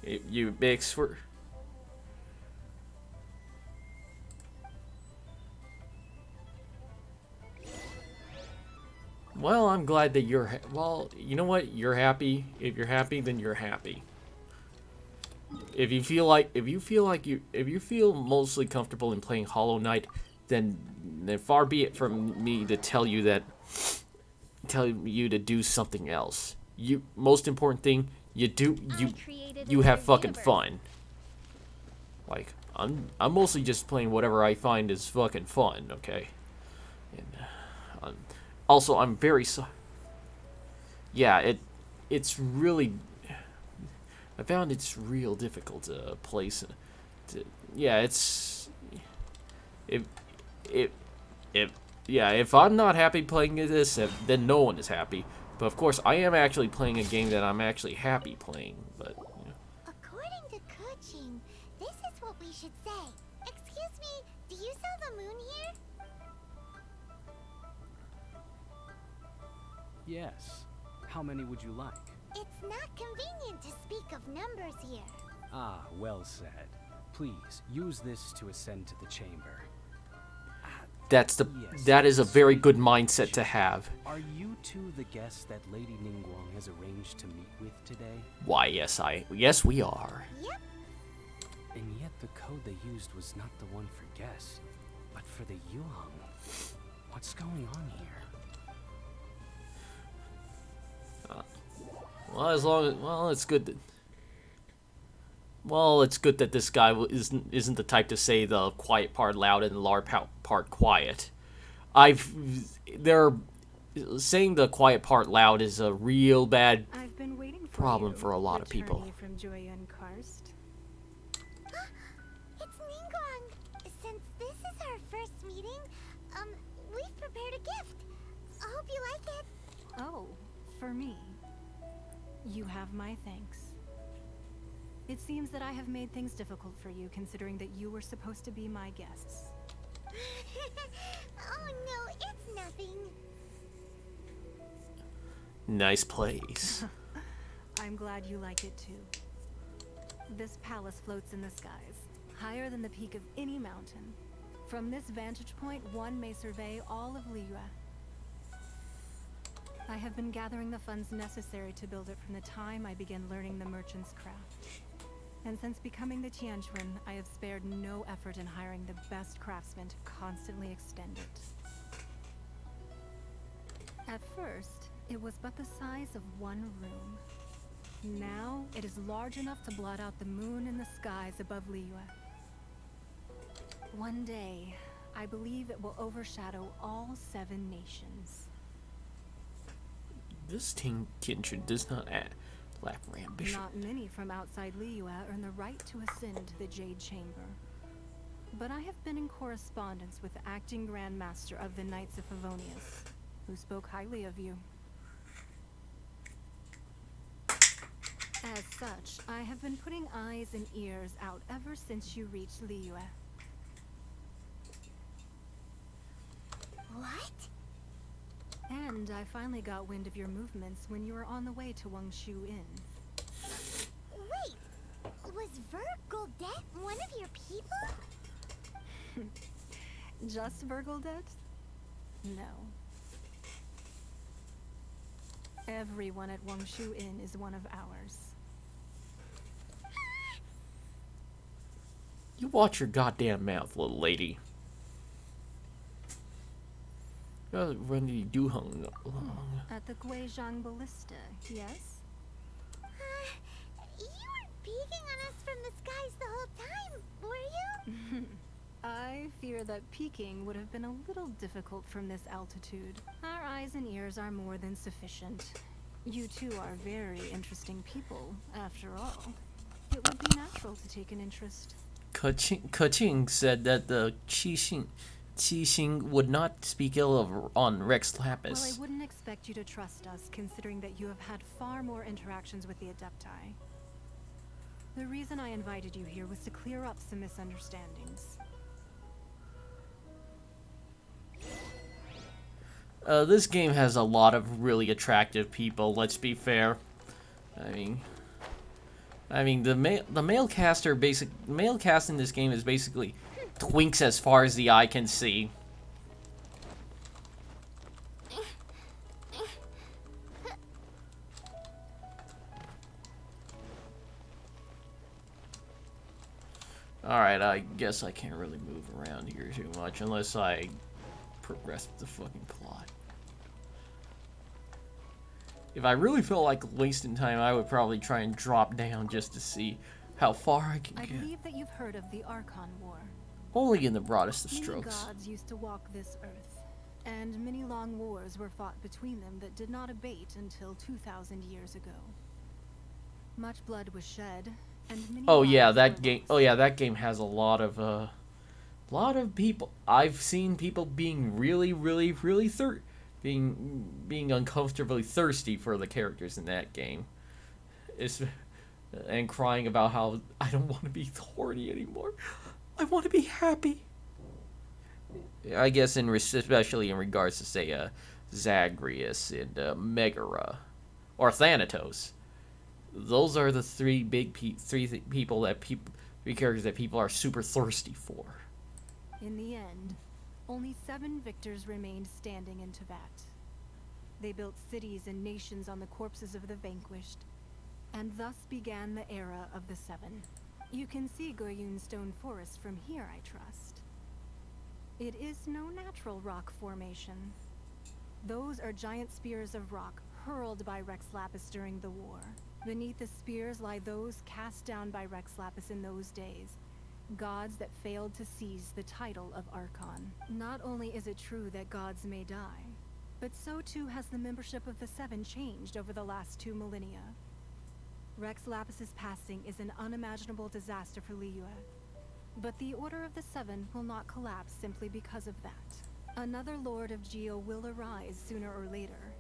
You makes for Well, I'm glad that you're... well, you know what? You're happy. If you're happy, then you're happy. If you feel mostly comfortable in playing Hollow Knight, then far be it from me to tell you to do something else. Most important thing, you have fucking fun. Like, I'm mostly just playing whatever I find is fucking fun, okay? And also, I'm very yeah, it's really... I found it's real difficult to place. Yeah, it's... If I'm not happy playing this, then no one is happy. But of course, I am actually playing a game that I'm actually happy playing, but... According to Kuching, this is what we should say. Excuse me, do you sell the moon here? Yes. How many would you like? It's not convenient to speak of numbers here. Ah, well said. Please, use this to ascend to the chamber. That is a very good mindset to have. Are you two the guests that Lady Ningguang has arranged to meet with today? Why, yes, we are. Yep. And yet the code they used was not the one for guests, but for the Yuhang. What's going on here? Well, it's good that... well, it's good that this guy isn't the type to say the quiet part loud and the loud part quiet. Saying the quiet part loud is a real bad problem for a lot of people. From Joyun Karst. It's Ningguang. Since this is our first meeting, we've prepared a gift. I hope you like it. Oh, for me. You have my thanks. It seems that I have made things difficult for you, considering that you were supposed to be my guests. Oh no, it's nothing. Nice place. I'm glad you like it too. This palace floats in the skies, higher than the peak of any mountain. From this vantage point, one may survey all of Liyue. I have been gathering the funds necessary to build it from the time I began learning the merchant's craft. And since becoming the Tianquan, I have spared no effort in hiring the best craftsmen to constantly extend it. At first, it was but the size of one room. Now, it is large enough to blot out the moon in the skies above Liyue. One day, I believe it will overshadow all 7 nations. This Genshin does not lack ambition. Not many from outside Liyue earn the right to ascend to the Jade Chamber. But I have been in correspondence with the acting Grand Master of the Knights of Favonius, who spoke highly of you. As such, I have been putting eyes and ears out ever since you reached Liyue. What? And I finally got wind of your movements when you were on the way to Wangshu Inn. Wait, was Vergoldet one of your people? Just Vergoldet? No. Everyone at Wangshu Inn is one of ours. You watch your goddamn mouth, little lady. When did you do hung along? At the Guizhang Ballista, yes? You weren't peeking on us from the skies the whole time, were you? I fear that peeking would have been a little difficult from this altitude. Our eyes and ears are more than sufficient. You two are very interesting people, after all. It would be natural to take an interest. Kuching said that the Qixing would not speak ill of on Rex Lapis. Well, I wouldn't expect you to trust us, considering that you have had far more interactions with the Adepti. The reason I invited you here was to clear up some misunderstandings. This game has a lot of really attractive people, let's be fair. I mean the male cast in this game is basically twinks as far as the eye can see. Alright, I guess I can't really move around here too much unless I progress the fucking plot. If I really felt like wasting time, I would probably try and drop down just to see how far I can I get. believe that you've heard of the Archon War. Only in the broadest of Many strokes. gods used to walk this earth, and many long wars were fought between them that did not abate until 2,000 years ago. Much blood was shed, and many Oh yeah, lives that were game. lost. Oh yeah, that game has a lot of people. I've seen people being really being uncomfortably thirsty for the characters in that game. It's and crying about how I don't want to be horny anymore. I want to be happy. I guess especially in regards to say Zagreus and Megara or Thanatos. Those are the three people that three characters that people are super thirsty for. In the end, only 7 victors remained standing in Teyvat. They built cities and nations on the corpses of the vanquished, and thus began the era of the 7. You can see Goyun Stone Forest from here, I trust. It is no natural rock formation. Those are giant spears of rock hurled by Rex Lapis during the war. Beneath the spears lie those cast down by Rex Lapis in those days, gods that failed to seize the title of Archon. Not only is it true that gods may die, but so too has the membership of the 7 changed over the last 2 millennia. Rex Lapis's passing is an unimaginable disaster for Liyue, but the Order of the 7 will not collapse simply because of that. Another Lord of Geo will arise sooner or later.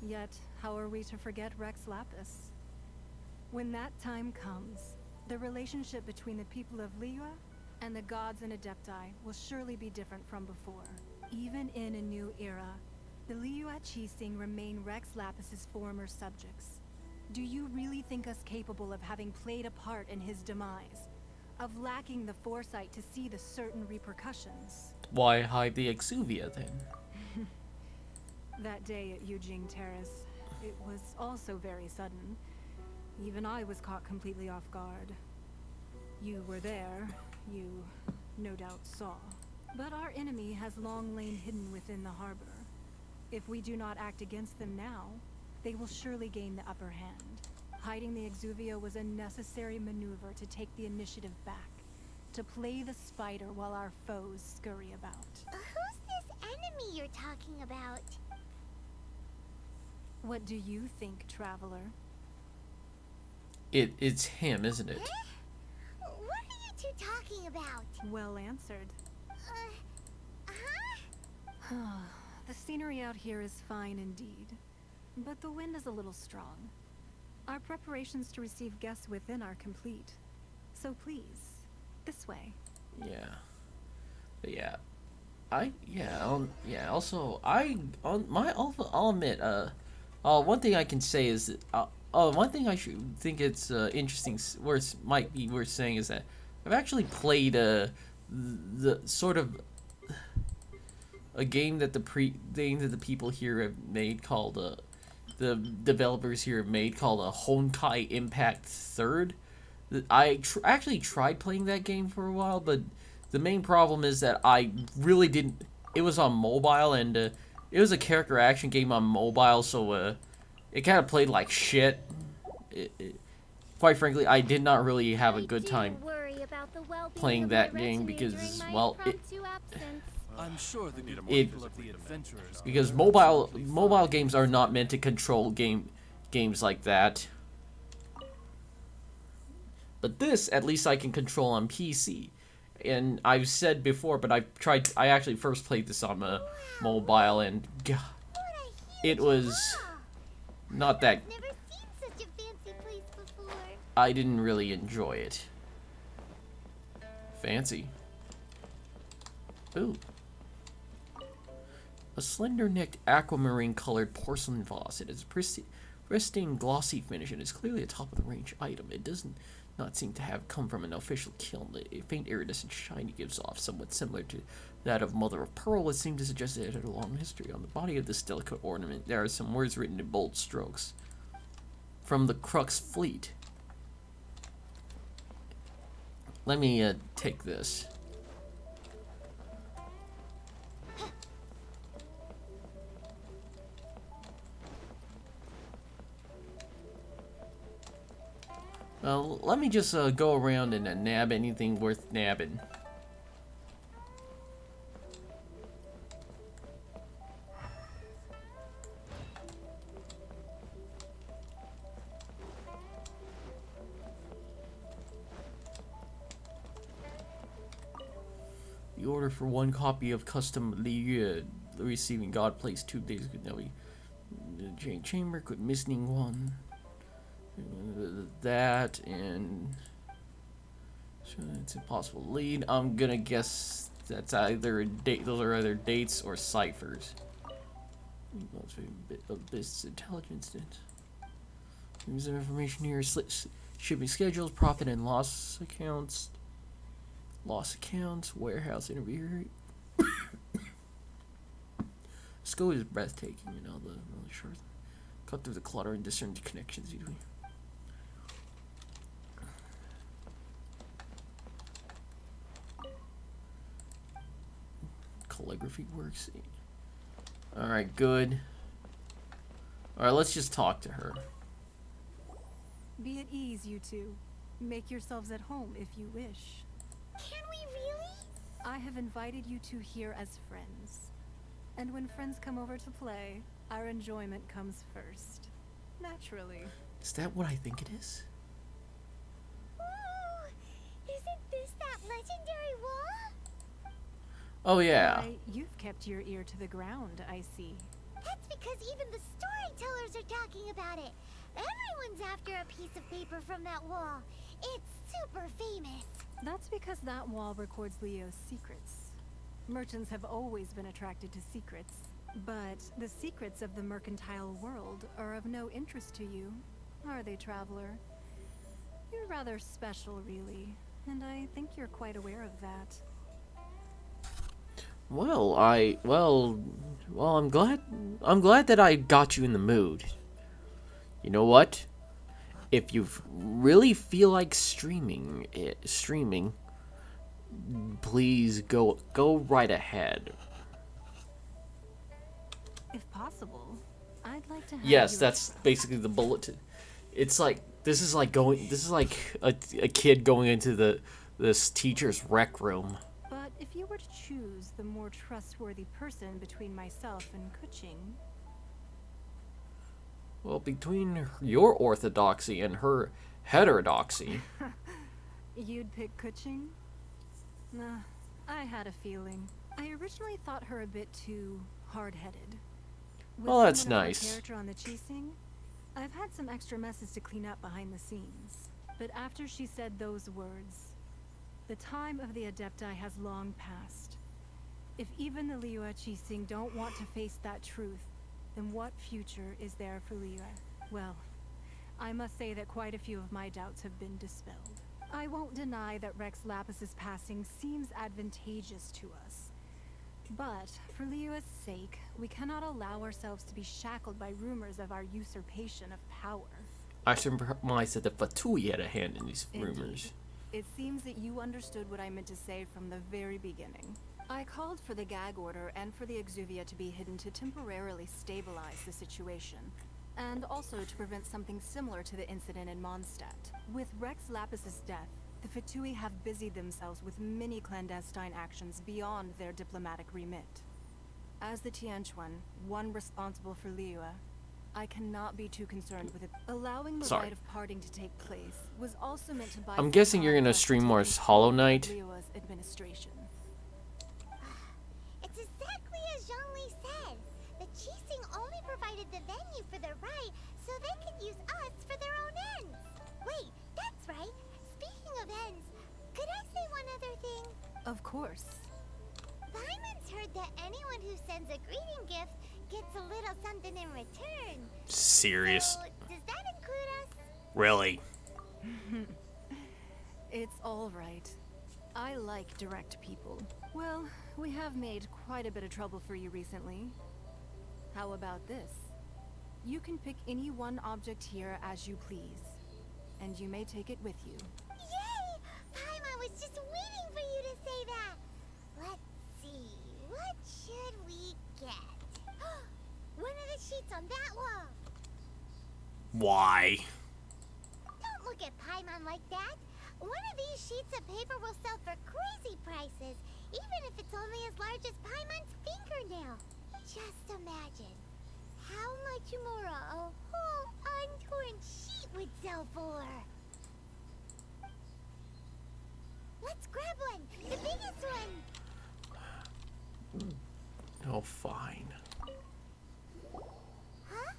Yet, how are we to forget Rex Lapis? When that time comes, the relationship between the people of Liyue and the gods and Adepti will surely be different from before. Even in a new era, the Liyue Qixing remain Rex Lapis's former subjects. Do you really think us capable of having played a part in his demise? Of lacking the foresight to see the certain repercussions? Why hide the Exuvia then? That day at Yujing Terrace, it was also very sudden. Even I was caught completely off guard. You were there, you no doubt saw. But our enemy has long lain hidden within the harbor. If we do not act against them now, they will surely gain the upper hand. Hiding the Exuvia was a necessary maneuver to take the initiative back, to play the spider while our foes scurry about. Who's this enemy you're talking about? What do you think, Traveler? It's him, isn't it? Huh? What are you two talking about? Well answered. The scenery out here is fine indeed, but the wind is a little strong. Our preparations to receive guests within are complete. So please, this way. Yeah. But yeah. Also, I'll admit, one thing I can say is that, one thing I should think it's interesting, might be worth saying is that I've actually played the sort of a game that the people here have made called the developers here have made called Honkai Impact Third. I actually tried playing that game for a while, but the main problem is that I really didn't. It was on mobile, and it was a character action game on mobile, so it kind of played like shit. Quite frankly, I did not really have a good time playing that game because, well, I'm sure the good people of the adventurers. because mobile games are not meant to control games like that. But this, at least I can control on PC. And I've said before, but I actually first played this on mobile, and God, it was not that. I've never seen such a fancy place before. I didn't really enjoy it. Fancy. Ooh. A slender-necked aquamarine-colored porcelain vase. It has a pristine, glossy finish, and is clearly a top-of-the-range item. It does not seem to have come from an official kiln. A faint iridescent shine it gives off, somewhat similar to that of Mother of Pearl, would seem to suggest it had a long history. On the body of this delicate ornament, there are some words written in bold strokes. From the Crux Fleet. let me take this. Let me just go around and nab anything worth nabbing. The order for 1 copy of custom Liyue receiving God place 2 days ago. Now we the chamber could missing one. That and so it's impossible to lead. I'm gonna guess that's either a date. Those are either dates or ciphers. Bit of business intelligence. Use of information here: shipping schedules, profit and loss accounts, warehouse interview. Scope is breathtaking, you know, the really short. Cut through the clutter and discern the connections between. Calligraphy works. Alright, good. Alright, let's just talk to her. Be at ease, you two. Make yourselves at home if you wish. Can we really? I have invited you two here as friends. And when friends come over to play, our enjoyment comes first. Naturally. Is that what I think it is? Ooh, isn't this that legendary wall? Oh yeah. Why, you've kept your ear to the ground, I see. That's because even the storytellers are talking about it. Everyone's after a piece of paper from that wall. It's super famous. That's because that wall records Leo's secrets. Merchants have always been attracted to secrets, but the secrets of the mercantile world are of no interest to you, are they, traveler? You're rather special, really, and I think you're quite aware of that. Well, I'm glad that I got you in the mood. You know what? If you really feel like streaming, please go right ahead. If possible, I'd like to have Yes, that's basically the bulletin. It's like this is like a kid going into this teacher's rec room. But if you were to choose the more trustworthy person between myself and Kuching... Well, between your orthodoxy and her heterodoxy... You'd pick Kuching? Nah, I had a feeling. I originally thought her a bit too hard-headed. Well, that's nice. Character on the Qixing, I've had some extra messes to clean up behind the scenes. But after she said those words, the time of the Adepti has long passed. If even the Liyue Qixing don't want to face that truth, then what future is there for Liyue? Well, I must say that quite a few of my doubts have been dispelled. I won't deny that Rex Lapis's passing seems advantageous to us. But, for Liyue's sake, we cannot allow ourselves to be shackled by rumors of our usurpation of power. I surmise that the Fatui had a hand in these rumors. It seems that you understood what I meant to say from the very beginning. I called for the gag order and for the Exuvia to be hidden to temporarily stabilize the situation, and also to prevent something similar to the incident in Mondstadt. With Rex Lapis's death, the Fatui have busied themselves with many clandestine actions beyond their diplomatic remit. As the Tianquan, one responsible for Liyue, I cannot be too concerned with it. Allowing the rite of parting to take place was also meant to buy... I'm guessing you're gonna stream more Hollow Knight. Liyue's administration. It's exactly as Zhongli said. The Qixing only provided the venue for their rite so they could use us for their own ends. Wait, that's right. Speaking of ends, could I say one other thing? Of course. Lyman's heard that anyone who sends a greeting gift gets a little something in return. Serious? So, does that include us? Really? It's all right. I like direct people. Well, we have made quite a bit of trouble for you recently. How about this? You can pick any one object here as you please, and you may take it with you. Yay! Paimon was should we get? One of the sheets on that wall. Why? Don't look at Paimon like that. One of these sheets of paper will sell for crazy prices, even if it's only as large as Paimon's fingernail. Just imagine how much more a whole untorn sheet would sell for. Let's grab one, the biggest one. Oh, fine. Huh?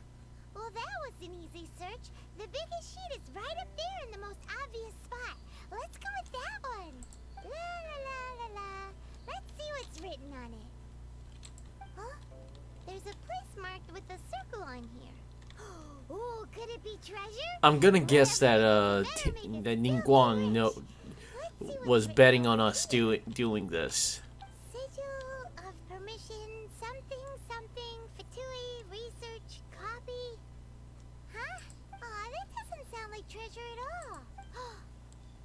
Well, that was an easy search. The biggest sheet is right up there in the most obvious spot. Let's go with that one. La la la la la. Let's see what's written on it. Huh? There's a place marked with a circle on here. Oh, could it be treasure? I'm gonna guess that that Ningguang was betting on us doing this. Sigil of permission, something, something, Fatui, research, copy. Huh? Aw, that doesn't sound like treasure at all.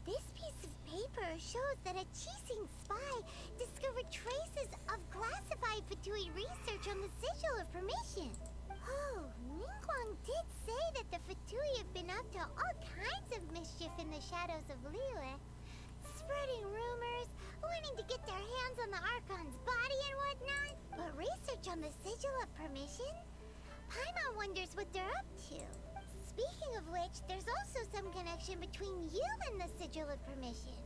This piece of paper shows that a Chising spy discovered traces of classified Fatui research on the Sigil of permission. Oh, Ningguang did say that the Fatui have been up to all kinds of mischief in the shadows of Liyue. Spreading rumors, wanting to get their hands on the Archon's body and whatnot. But research on the Sigil of permission? Paimon wonders what they're up to. Speaking of which, there's also some connection between you and the Sigil of permission.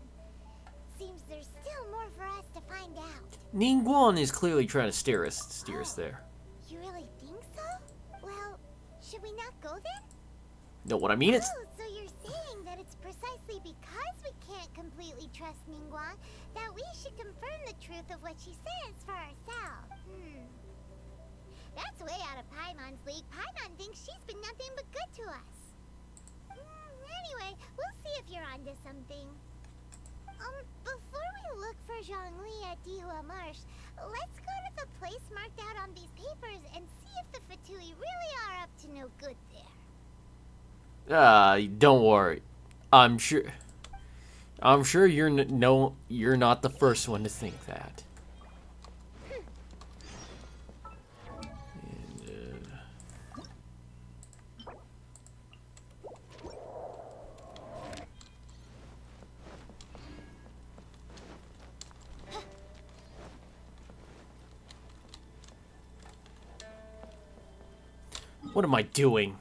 Seems there's still more for us to find out. Ningguang is clearly trying to steer us there. You really think so? Well, should we not go then? Know what I mean? It's Oh, so you're saying that it's precisely because we can't completely trust Ningguang that we should confirm the truth of what she says for ourselves. That's way out of Paimon's league. Paimon thinks she's been nothing but good to us. Anyway, we'll see if you're onto something. Before we look for Zhongli at Dihua Marsh, let's go to the place marked out on these papers and see if the Fatui really are up to no good there. Don't worry. I'm sure you're you're not the first one to think that. What am I doing?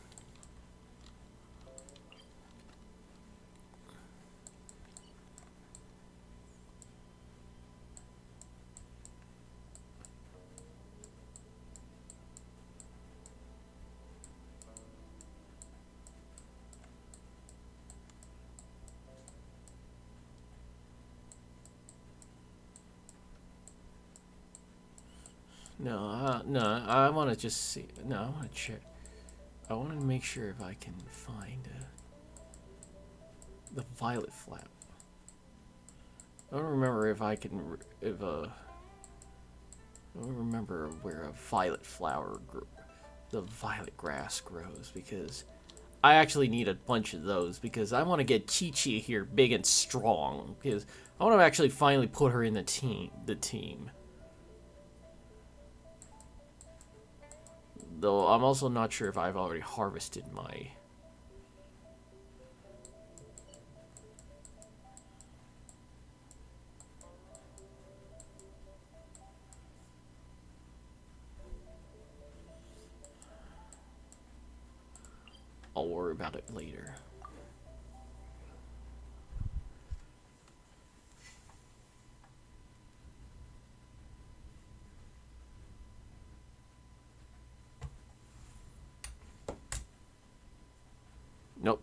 No, I want to just see. No, I want to check. I want to make sure if I can find the violet flap. I don't remember if I can, I don't remember where a violet flower, the violet grass grows, because I actually need a bunch of those, because I want to get Chi-Chi here big and strong, because I want to actually finally put her in the team. Though I'm also not sure if I've already harvested my... I'll worry about it later. Nope.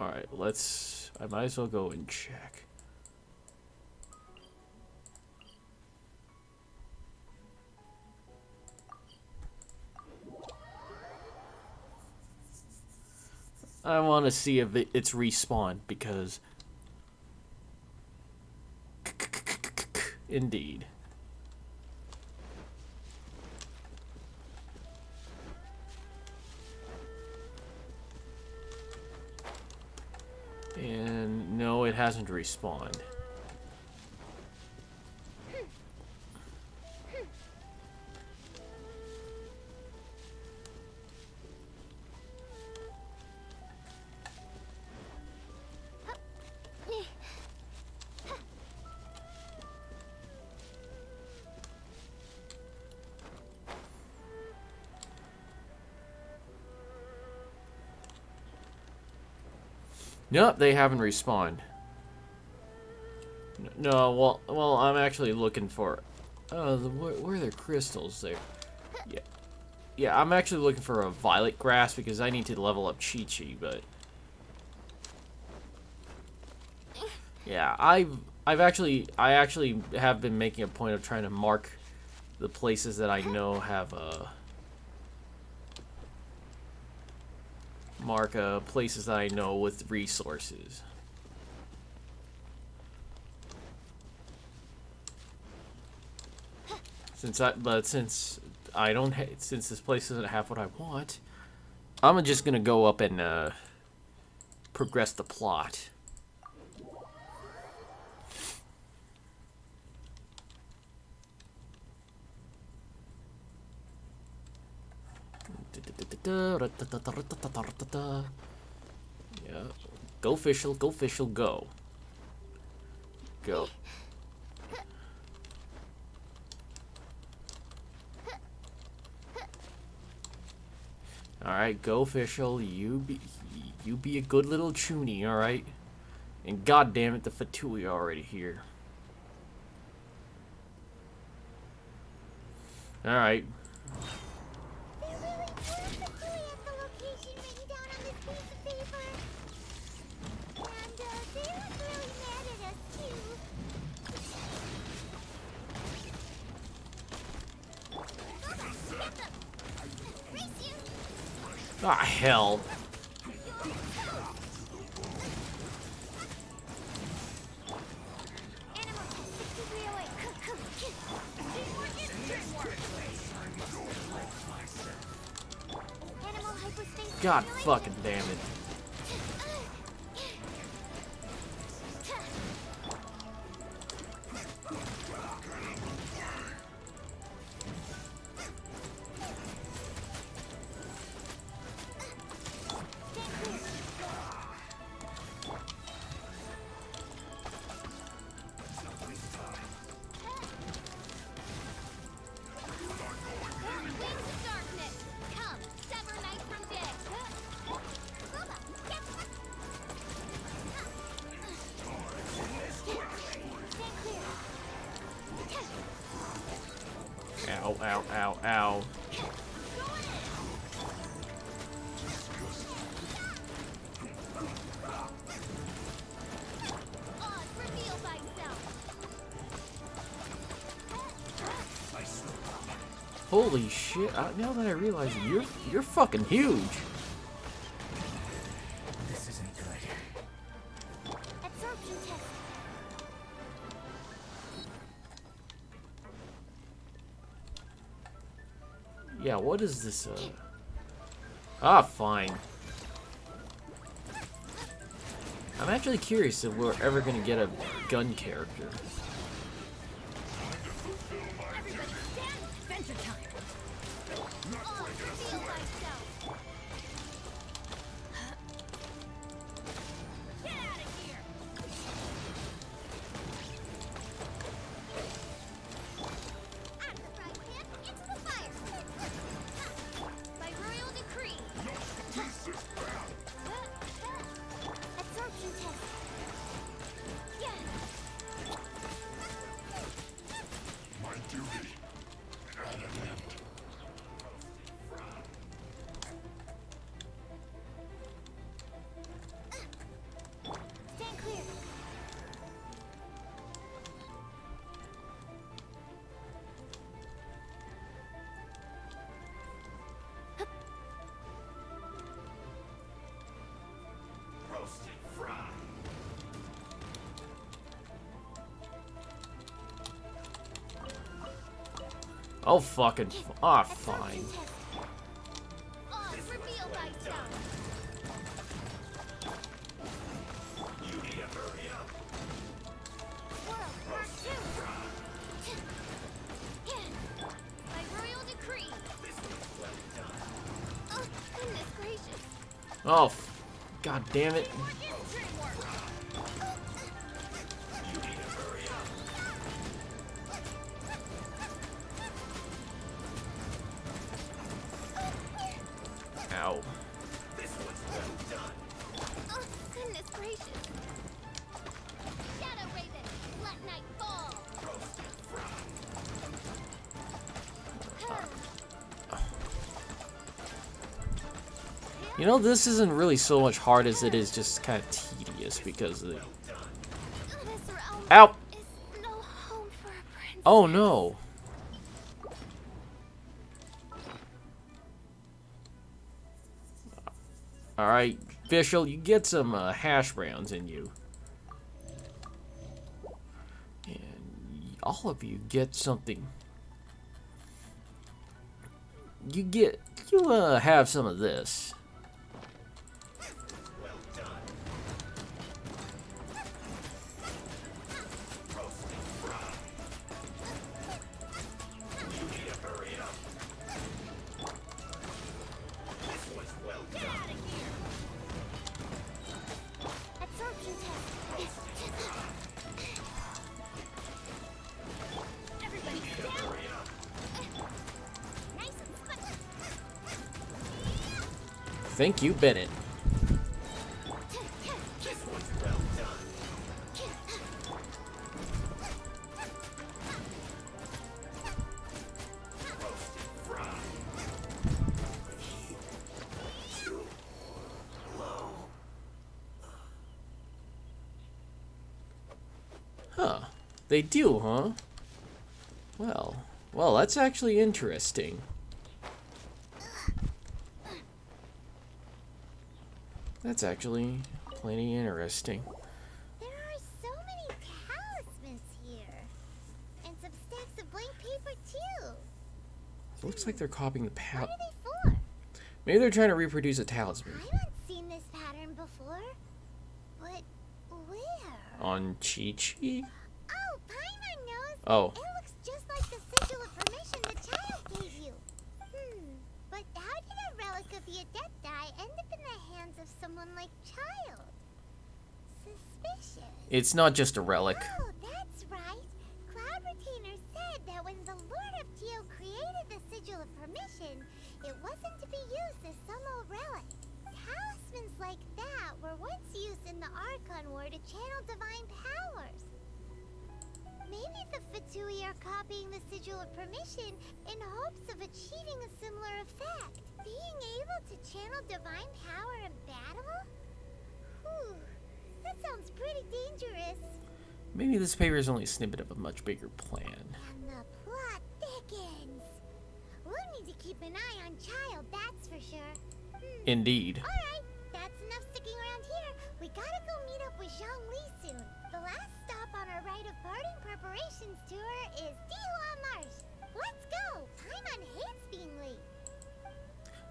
Alright, let's... I might as well go and check. I want to see if it's respawned because indeed. And no, it hasn't respawned. Nope, they haven't respawned. No, well, I'm actually looking for. Where are their crystals there? Yeah, I'm actually looking for a violet grass because I need to level up Chi-Chi, but yeah, I actually have been making a point of trying to mark the places that I know have places that I know with resources. Since this place doesn't have what I want, I'm just gonna go up and progress the plot. Yeah. Go official, go. Go. Alright, go official. You be a good little chuny, alright? And god damn it, the Fatui are already here. Alright. Ah, hell. God fucking damn it. Ow, ow, ow, ow. Holy shit, now that I realize it, you're fucking huge. This isn't good. Absorption test. Yeah, what is this, Ah, fine. I'm actually curious if we're ever gonna get a gun character. Oh, fucking. Ah, fine. Oh, reveal thyself. World War II. By royal decree. Oh, goodness gracious. Oh, god damn it. More infantry work. Ow. Oh, goodness gracious. Shadow Raven, let night fall. You know, this isn't really so much hard as it is just kind of tedious because of the... This realm Ow! is no home for a prince. Oh no! Alright, Fischl, you get some hash browns in you. And all of you get something. You have some of this. Absorption test. Everybody down. Nice and squish. Thank you, Bennett. Huh. They do, huh? Well, that's actually interesting. That's actually plenty interesting. There are so many talismans here. And some stacks of blank paper, too. Looks like they're copying the What are pattern. they for? Maybe they're trying to reproduce a talisman. I haven't seen this pattern before. But where? On Chi-Chi? Oh, Paimon knows. Oh. It looks just like the sigil of permission the child gave you. But how did a relic of the Adepti end up in the hands of someone like Child? Suspicious. It's not just a relic. Oh, that's right. Cloud Retainer said that when the Lord of Geo created the sigil of permission, it wasn't to be used as some old relic. Talismans like that were once used in the Archon War to channel divine powers. Maybe the Fatui are copying the sigil of permission in hopes of achieving a similar effect. Being able to channel divine power in battle? Whew, that sounds pretty dangerous. Maybe this paper is only a snippet of a much bigger plan. And the plot thickens. We'll need to keep an eye on Child, that's for sure. Indeed. Alright, that's enough sticking around here. We gotta go meet up with Zhongli soon. The last stop on our rite of parting preparations tour is Dihua Marsh. Let's go! Paimon hates being late.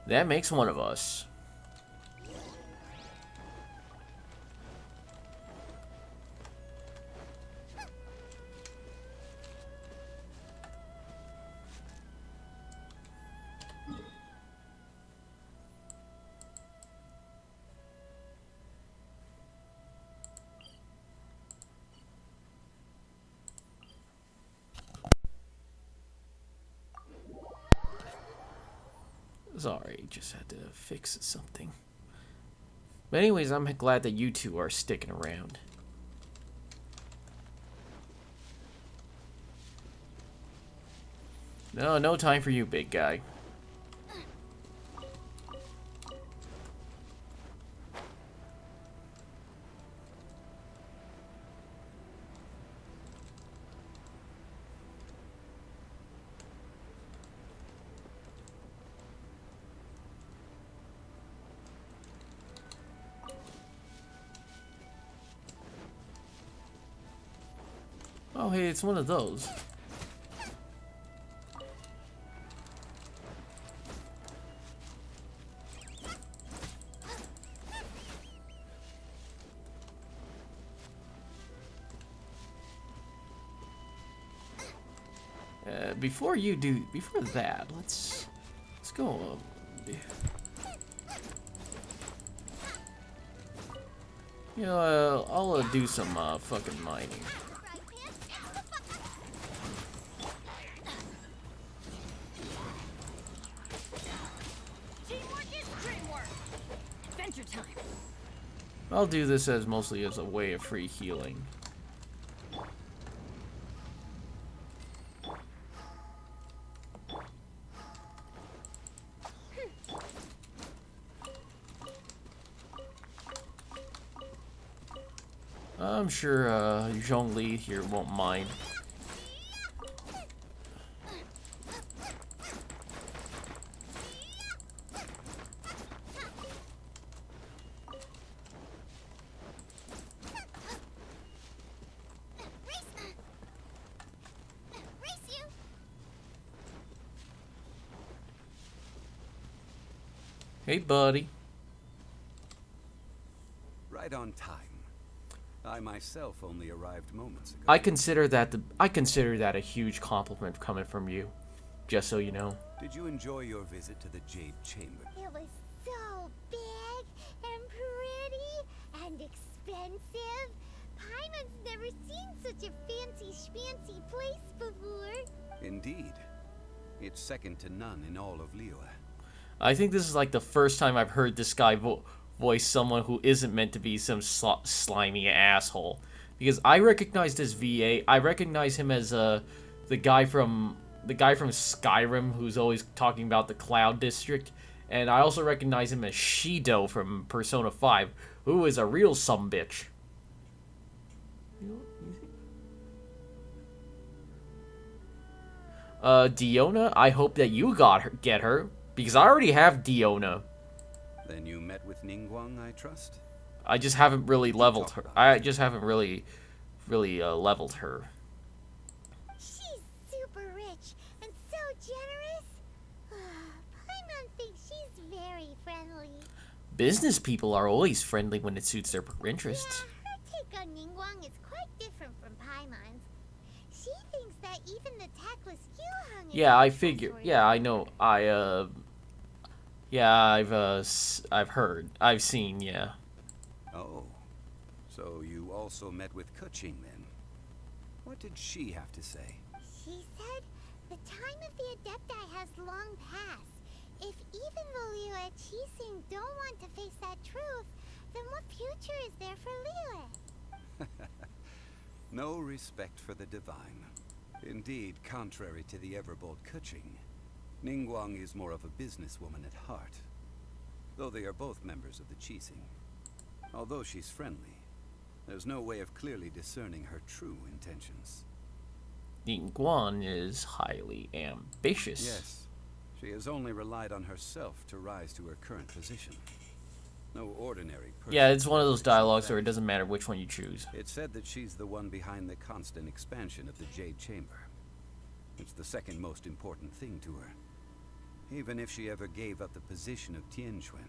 That makes one of us. Sorry, just had to fix something. But anyways, I'm glad that you two are sticking around. No time for you, big guy. Oh, hey, it's one of those. Before that, let's go. You know, I'll do some fucking mining. Teamwork is dreamwork. Adventure time. I'll do this as mostly as a way of free healing. I'm sure Zhongli here won't mind. Hey, buddy. Right on time. I myself only arrived moments ago. I consider that a huge compliment coming from you. Just so you know. Did you enjoy your visit to the Jade Chamber? It was so big and pretty and expensive. Paimon's never seen such a fancy schmancy place before. Indeed. It's second to none in all of Liyue. I think this is like the first time I've heard this guy voice someone who isn't meant to be some slimy asshole. Because I recognize this VA. I recognize him as the guy from Skyrim who's always talking about the Cloud District, and I also recognize him as Shido from Persona 5, who is a real sumbitch. Diona, I hope that you get her, because I already have Diona. Then you met with Ningguang, I trust? I just haven't really leveled her. I just haven't really leveled her. She's super rich and so generous. Paimon thinks she's very friendly. Business people are always friendly when it suits their interests. Yeah, her take on Ningguang is quite different from Paimon's. She thinks that even the tactless Yuhang is Yeah, I figure. Yeah, I know. Yeah, I've heard. I've seen, yeah. Oh. So you also met with Keqing then? What did she have to say? She said the time of the Adepti has long passed. If even the Liyue Qixing don't want to face that truth, then what future is there for Liyue? No respect for the divine. Indeed, contrary to the ever-bold Keqing, Ningguang is more of a businesswoman at heart, though they are both members of the Qixing. Although she's friendly, there's no way of clearly discerning her true intentions. Ningguang is highly ambitious. Yes, she has only relied on herself to rise to her current position. No ordinary person. Yeah, it's one of those dialogues where it doesn't matter which one you choose. It's said that she's the one behind the constant expansion of the Jade Chamber. It's the second most important thing to her. Even if she ever gave up the position of Tianquan,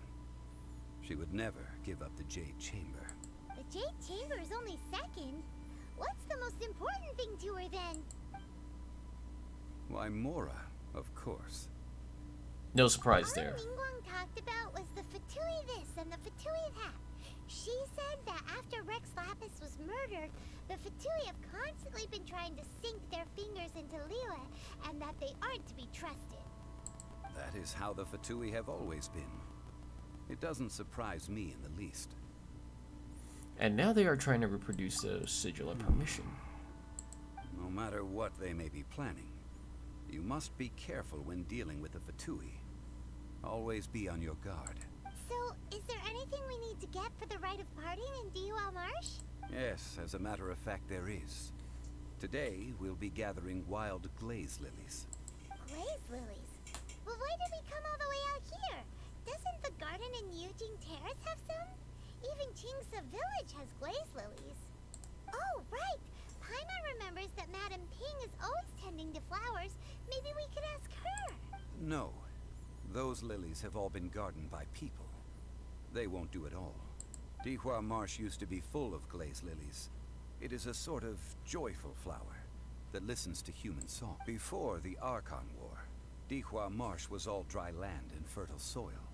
she would never give up the Jade Chamber. The Jade Chamber is only second. What's the most important thing to her then? Why, Mora, of course. No surprise there. All Ningguang talked about was the Fatui this and the Fatui that. She said that after Rex Lapis was murdered, the Fatui have constantly been trying to sink their fingers into Liyue, and that they aren't to be trusted. That is how the Fatui have always been. It doesn't surprise me in the least. And now they are trying to reproduce the sigil of permission. No matter what they may be planning, you must be careful when dealing with the Fatui. Always be on your guard. So, is there anything we need to get for the rite of parting in Dihua Marsh? Yes, as a matter of fact, there is. Today, we'll be gathering wild glaze lilies. Glaze lilies? Well, why did we come all the way out here? Doesn't the garden in Yujing Terrace have some? Even Qingsa Village has glaze lilies. Oh, right! Paimon remembers that Madame Ping is always tending to flowers. Maybe we could ask her. No. Those lilies have all been gardened by people. They won't do it all. Dihua Marsh used to be full of glaze lilies. It is a sort of joyful flower. that listens to human song. Before the Archon War, Dihua Marsh was all dry land and fertile soil.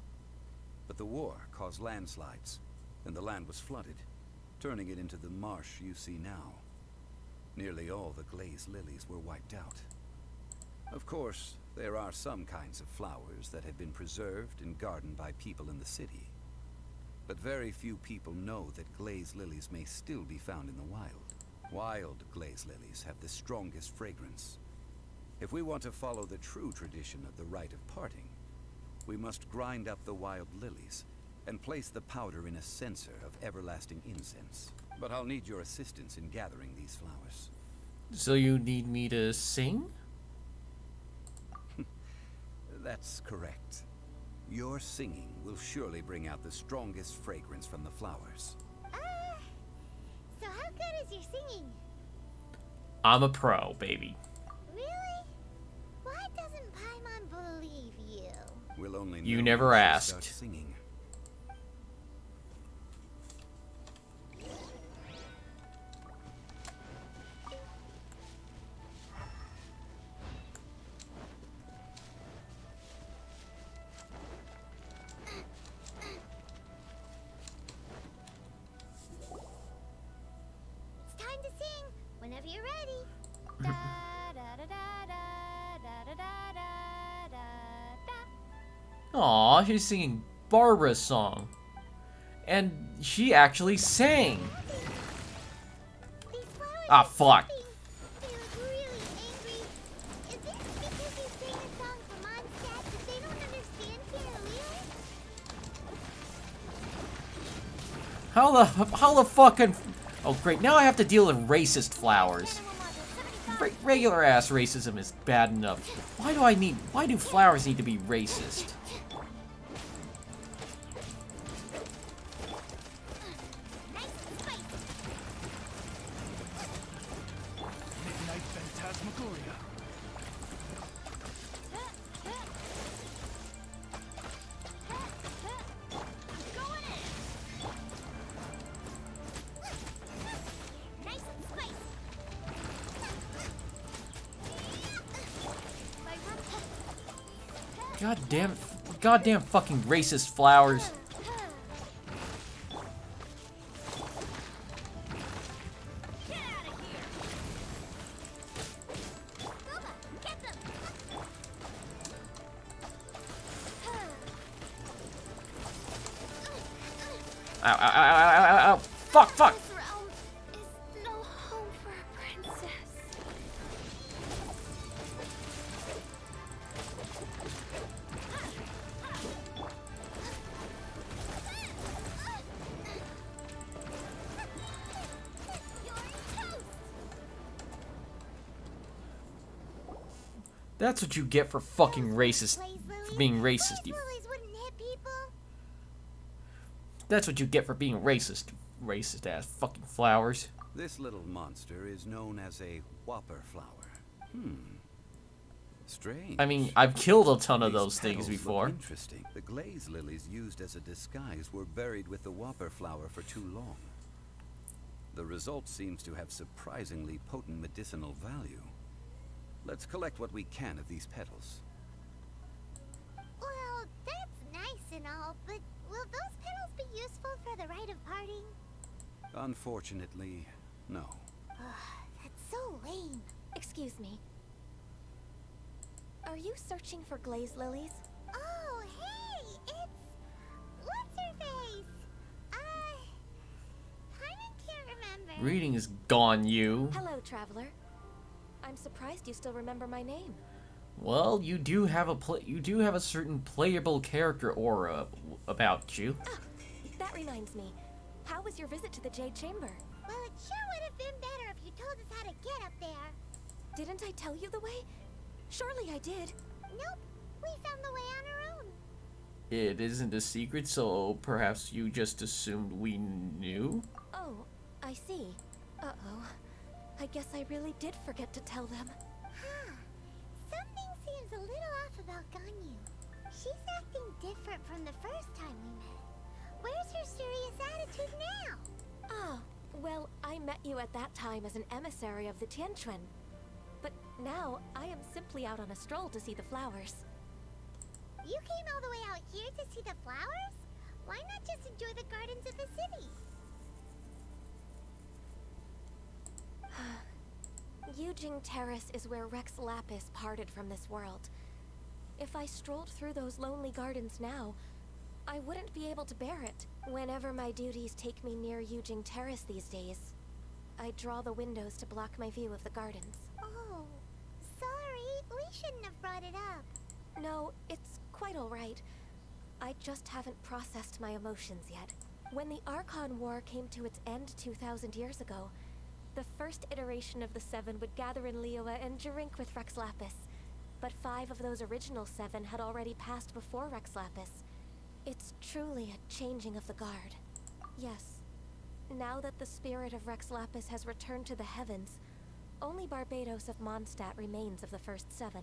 But the war caused landslides, and the land was flooded, turning it into the marsh you see now. Nearly all the glazed lilies were wiped out. Of course, there are some kinds of flowers that have been preserved and gardened by people in the city. But very few people know that glazed lilies may still be found in the wild. Wild glazed lilies have the strongest fragrance. If we want to follow the true tradition of the rite of parting, we must grind up the wild lilies and place the powder in a censer of everlasting incense. But I'll need your assistance in gathering these flowers. So you need me to sing? That's correct. Your singing will surely bring out the strongest fragrance from the flowers. So how good is your singing? I'm a pro, baby. Really? Why doesn't Paimon believe you? We'll only You know never when she asked. starts singing. It's time to sing. Whenever you're ready. Da da da da da da da da da da. Aw, she's singing Barbara's song. And she actually sang. These flowers Ah, are fuck. sleeping. They look really angry. Is it because you sing a song for Mondstadt that they don't understand Canaleo? How the fucking... Oh, great. Now I have to deal with racist flowers. Regular ass racism is bad enough. Why do flowers need to be racist? Midnight Phantasmagoria. Nice and spicy. Goddamn fucking racist flowers. Get out of here! Boba, get them. Ow, ow, ow, ow, ow, ow. Fuck. This realm is no home for a princess. That's what you get for fucking racist. Blaze lilies. For being racist. Blaze lilies wouldn't hit people. That's what you get for being racist. Racist ass fucking flowers. This little monster is known as a whopper flower. Strange. I mean, I've killed a ton of These those things petals look before. Interesting. The glaze lilies used as a disguise were buried with the whopper flower for too long. The result seems to have surprisingly potent medicinal value. Let's collect what we can of these petals. Well, that's nice and all, but will those petals be useful for the rite of parting? Unfortunately, no. That's so lame. Excuse me. Are you searching for glazed lilies? Oh, hey, it's... What's her face? Paimon can't remember. Reading is gone, you. Hello, traveler. I'm surprised you still remember my name. Well, you do have a certain playable character aura about you. Ah, that reminds me. How was your visit to the Jade Chamber? Well, it sure would have been better if you told us how to get up there. Didn't I tell you the way? Surely I did. Nope, we found the way on our own. It isn't a secret, so perhaps you just assumed we knew? Oh, I see. Uh-oh. I guess I really did forget to tell them. Huh. Something seems a little off about Ganyu. She's acting different from the first time we met. Where's her serious attitude now? Ah, well, I met you at that time as an emissary of the Tianquan. Now, I am simply out on a stroll to see the flowers. You came all the way out here to see the flowers? Why not just enjoy the gardens of the city? Yujing Terrace is where Rex Lapis parted from this world. If I strolled through those lonely gardens now, I wouldn't be able to bear it. Whenever my duties take me near Yujing Terrace these days, I draw the windows to block my view of the gardens. Oh, sorry. We shouldn't have brought it up. No, it's quite alright. I just haven't processed my emotions yet. When the Archon War came to its end 2,000 years ago, the first iteration of the Seven would gather in Liyue and drink with Rex Lapis. But 5 of those original 7 had already passed before Rex Lapis. It's truly a changing of the guard. Yes. Now that the spirit of Rex Lapis has returned to the heavens, only Barbados of Mondstadt remains of the first 7.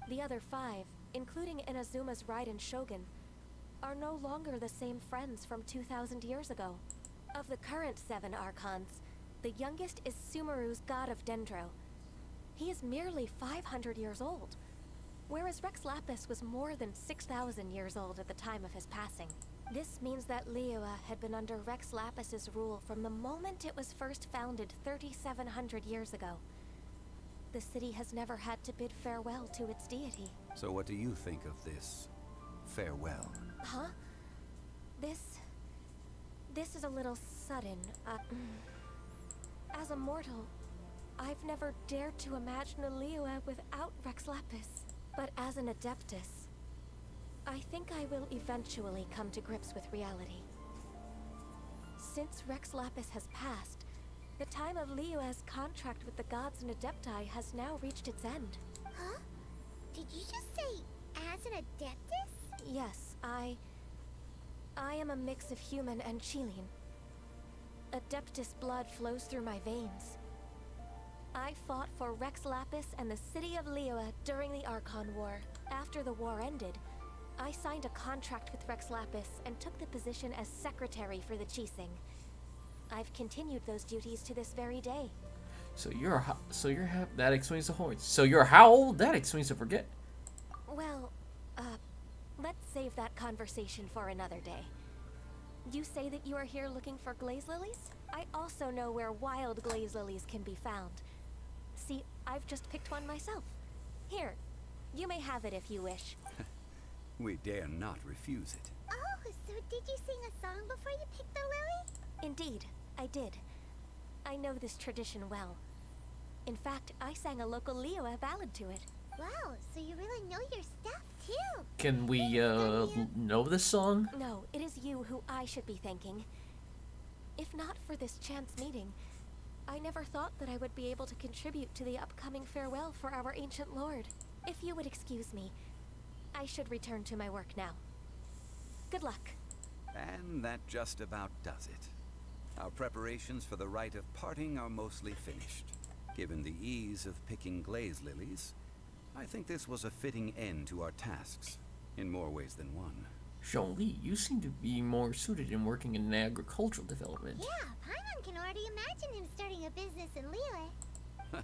The other 5, including Inazuma's Raiden Shogun, are no longer the same friends from 2,000 years ago. Of the current 7 Archons, the youngest is Sumeru's god of Dendro. He is merely 500 years old, whereas Rex Lapis was more than 6,000 years old at the time of his passing. This means that Liyue had been under Rex Lapis's rule from the moment it was first founded 3,700 years ago. The city has never had to bid farewell to its deity. So what do you think of this farewell? Huh? This is a little sudden. As a mortal, I've never dared to imagine a Liyue without Rex Lapis. But as an Adeptus, I think I will eventually come to grips with reality. Since Rex Lapis has passed, the time of Liyue's contract with the gods and Adepti has now reached its end. Huh? Did you just say, as an Adeptus? Yes, I am a mix of human and Chilean. Adeptus blood flows through my veins. I fought for Rex Lapis and the city of Liyue during the Archon War. After the war ended, I signed a contract with Rex Lapis and took the position as secretary for the Qixing. I've continued those duties to this very day. That explains the horns. So you're how old? That explains the forget. Well, let's save that conversation for another day. You say that you are here looking for glaze lilies? I also know where wild glaze lilies can be found. See, I've just picked one myself. Here, you may have it if you wish. We dare not refuse it. Oh, so did you sing a song before you picked the lily? Indeed, I did. I know this tradition well. In fact, I sang a local Liyue ballad to it. Wow, so you really know your stuff, too. Can we, know this song? No, it is you who I should be thanking. If not for this chance meeting, I never thought that I would be able to contribute to the upcoming farewell for our ancient lord. If you would excuse me, I should return to my work now. Good luck. And that just about does it. Our preparations for the rite of parting are mostly finished. Given the ease of picking glaze lilies, I think this was a fitting end to our tasks, in more ways than one. Zhongli, you seem to be more suited in working in agricultural development. Yeah, Paimon can already imagine him starting a business in Liyue.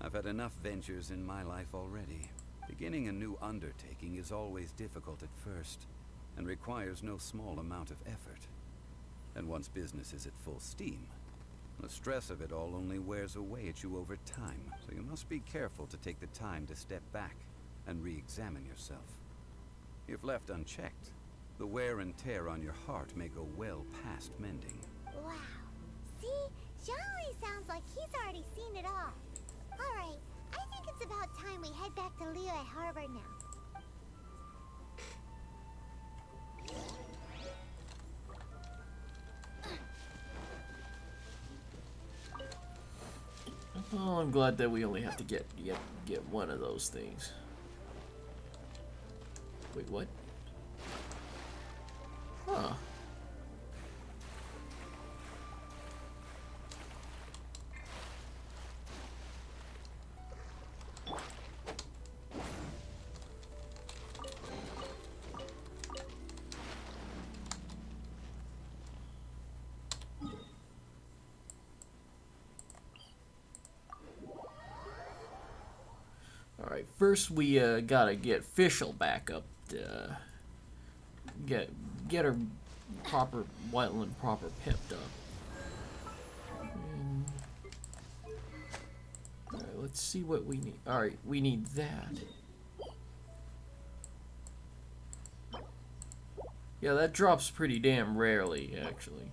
I've had enough ventures in my life already. Beginning a new undertaking is always difficult at first, and requires no small amount of effort. And once business is at full steam, the stress of it all only wears away at you over time, so you must be careful to take the time to step back and re-examine yourself. If left unchecked, the wear and tear on your heart may go well past mending. Wow. See? Zhongli sounds like he's already seen it all. Alright, I think it's about time we head back to Liyue Harbor now. Oh, I'm glad that we only have to get one of those things. Wait, what? Huh. Alright, first we gotta get Fischl back up to get her proper Whiteland proper pimped up. Alright, let's see what we need. Alright, we need that. Yeah, that drops pretty damn rarely, actually.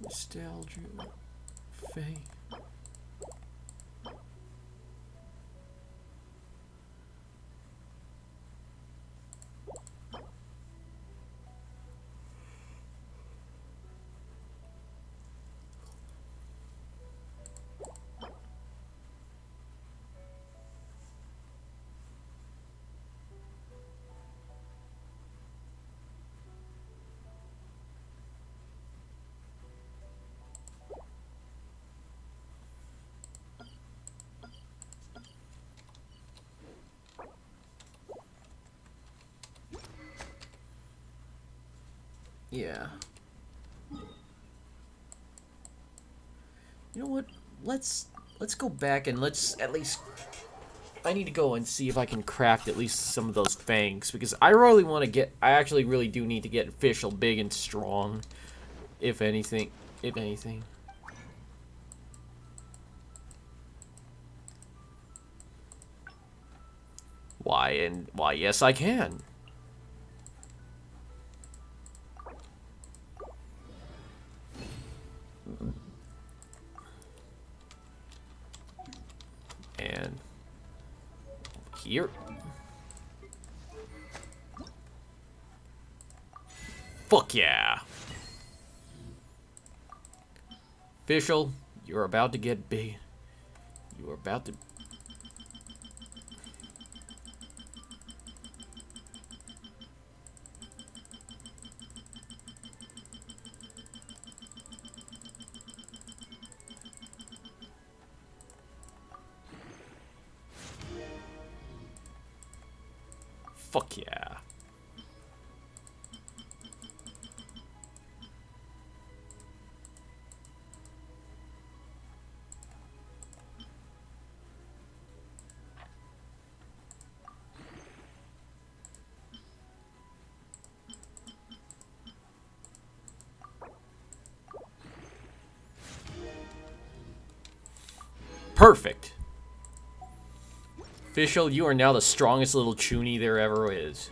Nostalgia. Faye. Yeah. You know what? Let's go back and let's at least. I need to go and see if I can craft at least some of those fangs because I really want to get. I actually really do need to get Fischl big and strong, if anything. If anything. Why? Yes, I can. And here. Fuck yeah. Fischl, you're about to get big. You are about to. Fuck yeah. Perfect. Fischl, you are now the strongest little chuny there ever is.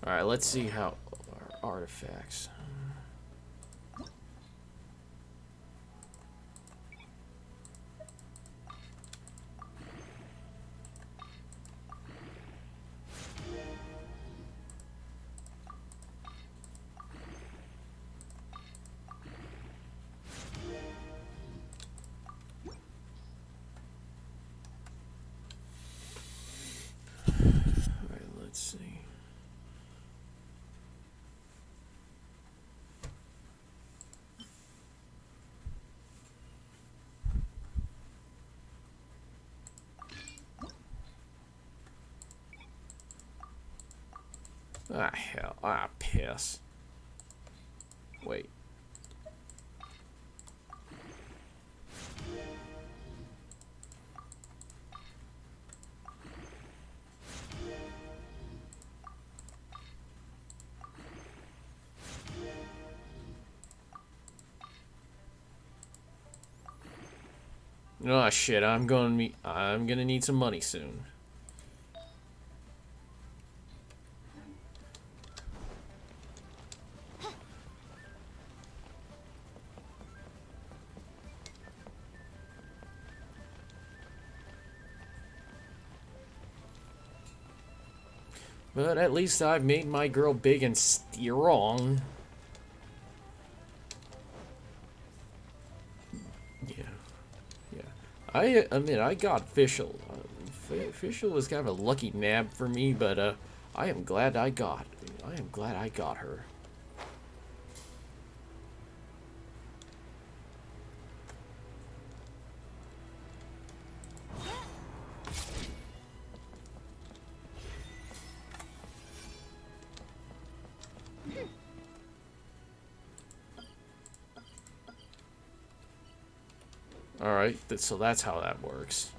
Alright, let's see how our artifacts. Alright, let's see. Ah, hell. Ah, piss. Wait. Oh shit, I'm gonna need some money soon. But at least I've made my girl big and strong. Yeah. Yeah. I admit, I got Fischl. Fischl was kind of a lucky nab for me, but I am glad I got her. Alright, so that's how that works.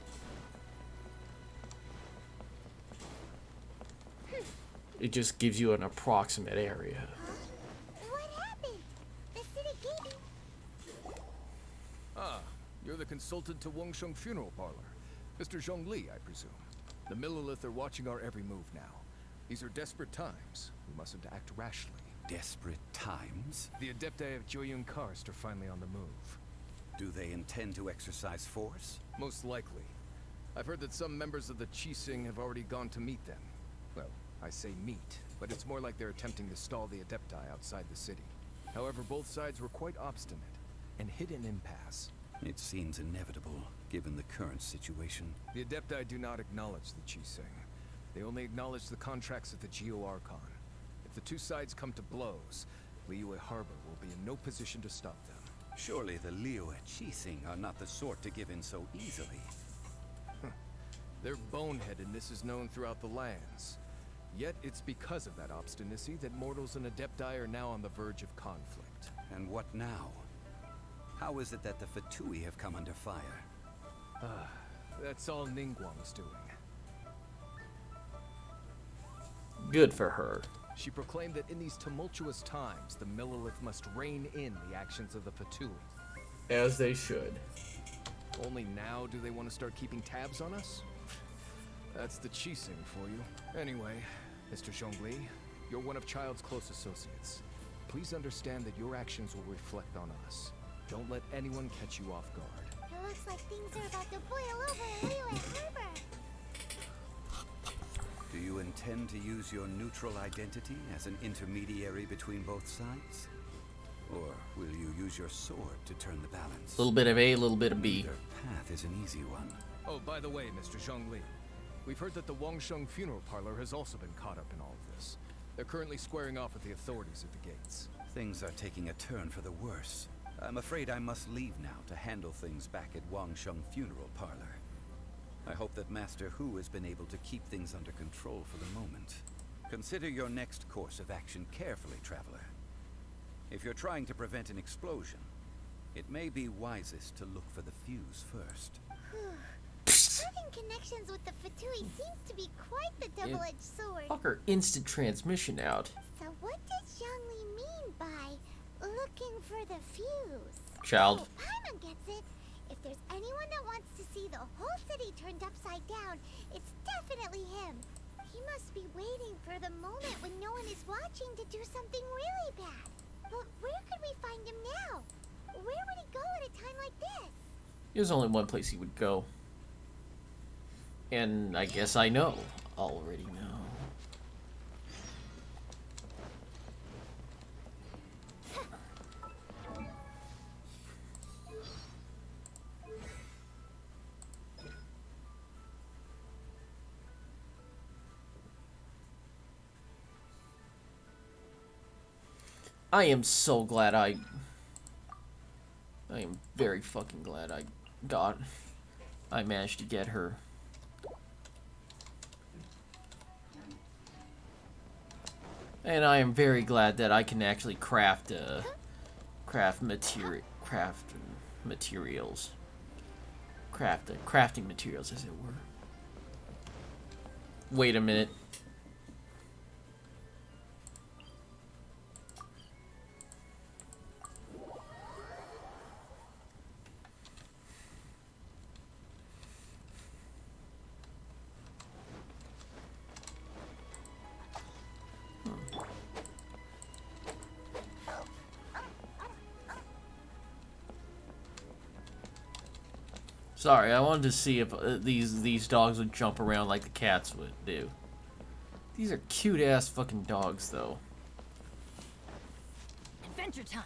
It just gives you an approximate area. What happened? The city gate. Ah, you're the consultant to Wangsheng Funeral Parlor. Mr. Zhongli, I presume. The Millilith are watching our every move now. These are desperate times. We mustn't act rashly. Desperate times? The Adepti of Joyun Karst are finally on the move. Do they intend to exercise force? Most likely. I've heard that some members of the Qixing have already gone to meet them. Well, I say meet, but it's more like they're attempting to stall the Adepti outside the city. However, both sides were quite obstinate and hit an impasse. It seems inevitable, given the current situation. The Adepti do not acknowledge the Qixing. They only acknowledge the contracts of the Geo Archon. If the two sides come to blows, Liyue Harbor will be in no position to stop them. Surely the Liyue Qixing are not the sort to give in so easily. Their boneheadedness is known throughout the lands. Yet it's because of that obstinacy that mortals and Adepti are now on the verge of conflict. And what now? How is it that the Fatui have come under fire? That's all Ningguang's doing. Good for her. She proclaimed that in these tumultuous times, the Millilith must rein in the actions of the Fatui. As they should. Only now do they want to start keeping tabs on us? That's the Qixing for you. Anyway, Mr. Zhongli, you're one of Child's close associates. Please understand that your actions will reflect on us. Don't let anyone catch you off guard. It looks like things are about to boil over in Liyue Harbor. Do you intend to use your neutral identity as an intermediary between both sides? Or will you use your sword to turn the balance? A little bit of A, a little bit of B. Either path is an easy one. Oh, by the way, Mr. Zhongli, we've heard that the Wangsheng Funeral Parlor has also been caught up in all of this. They're currently squaring off with the authorities at the gates. Things are taking a turn for the worse. I'm afraid I must leave now to handle things back at Wangsheng Funeral Parlor. I hope that Master Hu has been able to keep things under control for the moment. Consider your next course of action carefully, Traveler. If you're trying to prevent an explosion, it may be wisest to look for the fuse first. Having connections with the Fatui seems to be quite the double-edged sword. Fucker, instant transmission out. So what does Zhongli mean by looking for the fuse? Child. Oh, Paimon gets it. If there's anyone that wants to see the whole city turned upside down, it's definitely him. He must be waiting for the moment when no one is watching to do something really bad. But where could we find him now? Where would he go at a time like this? There's only one place he would go. And I guess I know. Already know. I am so glad I am very fucking glad I managed to get her. And I am very glad that I can actually craft materials. Crafting materials, as it were. Wait a minute. Sorry, I wanted to see if these dogs would jump around like the cats would do. These are cute ass fucking dogs, though. Adventure time.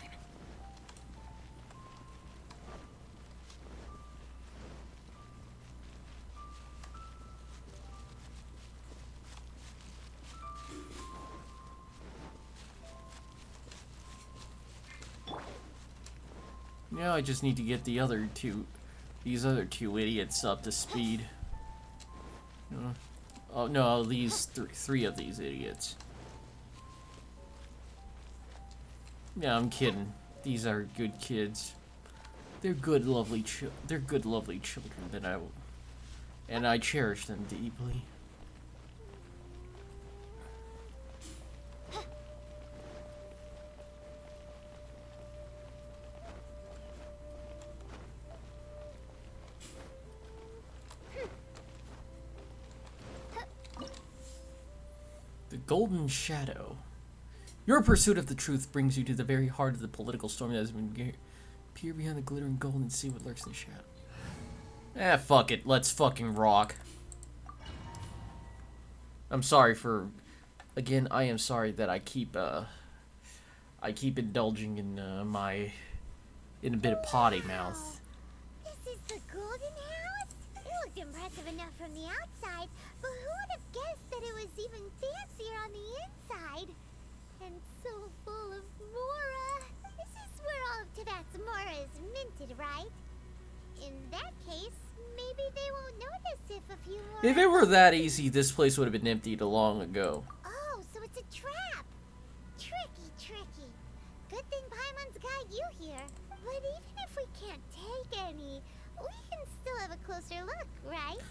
Now I just need to get these other two idiots up to speed. Oh no, these three of these idiots. Yeah, I'm kidding. These are good kids. They're good, lovely children, and I cherish them deeply. The Golden Shadow. Your pursuit of the truth brings you to the very heart of the political storm that has been. Peer behind the glittering gold and see what lurks in the shadow. Eh, fuck it. Let's fucking rock. I'm sorry for... Again, I am sorry that I keep indulging in in a bit of potty mouth. This is the Golden House? It looked impressive enough from the outside, but who would have guessed that it was even fancier on the inside? And so full of Mora. This is where all of Tibet's Mora is minted, right? In that case, maybe they won't notice if a few more... If it were that easy, this place would have been emptied long ago. Oh, so it's a trap. Tricky. Good thing Paimon's got you here. But even if we can't take any, we can still have a closer look, right?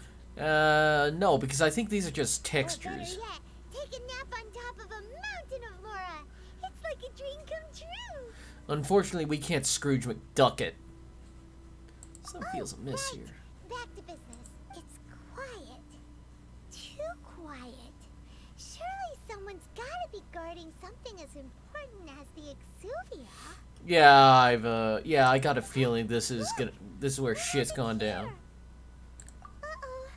No, because I think these are just Or better textures. yet, take a nap on top of a mountain of Mora. It's like a dream come true. Unfortunately, we can't Scrooge McDuck it. Some feels amiss here. Back to business. It's quiet. Too quiet. Surely someone's gotta be guarding something as important as the Exuvia. Yeah, I got a feeling this is where shit's gone down. Uh-oh.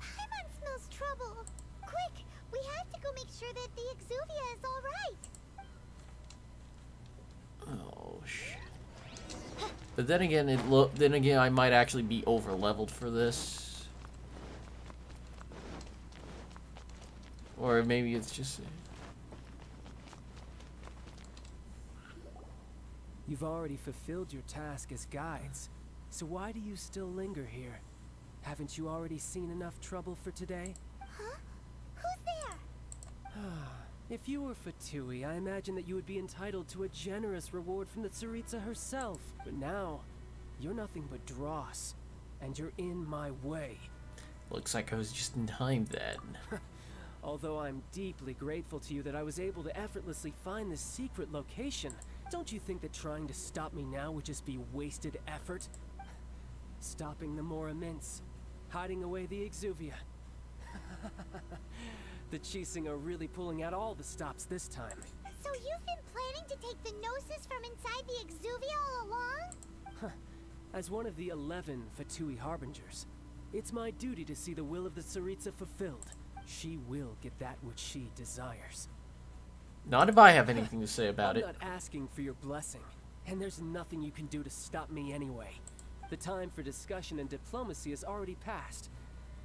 Paimon smells trouble. Quick, we have to go make sure that the Exuvia is all right. Oh shit. But then again, I might actually be over leveled for this. Or maybe it's just You've already fulfilled your task as guides, so why do you still linger here? Haven't you already seen enough trouble for today? Huh? Who's there? If you were Fatui, I imagine that you would be entitled to a generous reward from the Tsaritsa herself. But now, you're nothing but dross, and you're in my way. looks like I was just in time then. Although I'm deeply grateful to you that I was able to effortlessly find this secret location, don't you think that trying to stop me now would just be wasted effort? Stopping the Mora Mints, hiding away the Exuvia. The Chising are really pulling out all the stops this time. So you've been planning to take the Gnosis from inside the Exuvia all along? As one of the 11 Fatui Harbingers, it's my duty to see the will of the Tsaritsa fulfilled. She will get that which she desires. Not if I have anything to say about it. I'm not asking for your blessing, and there's nothing you can do to stop me anyway. The time for discussion and diplomacy has already passed.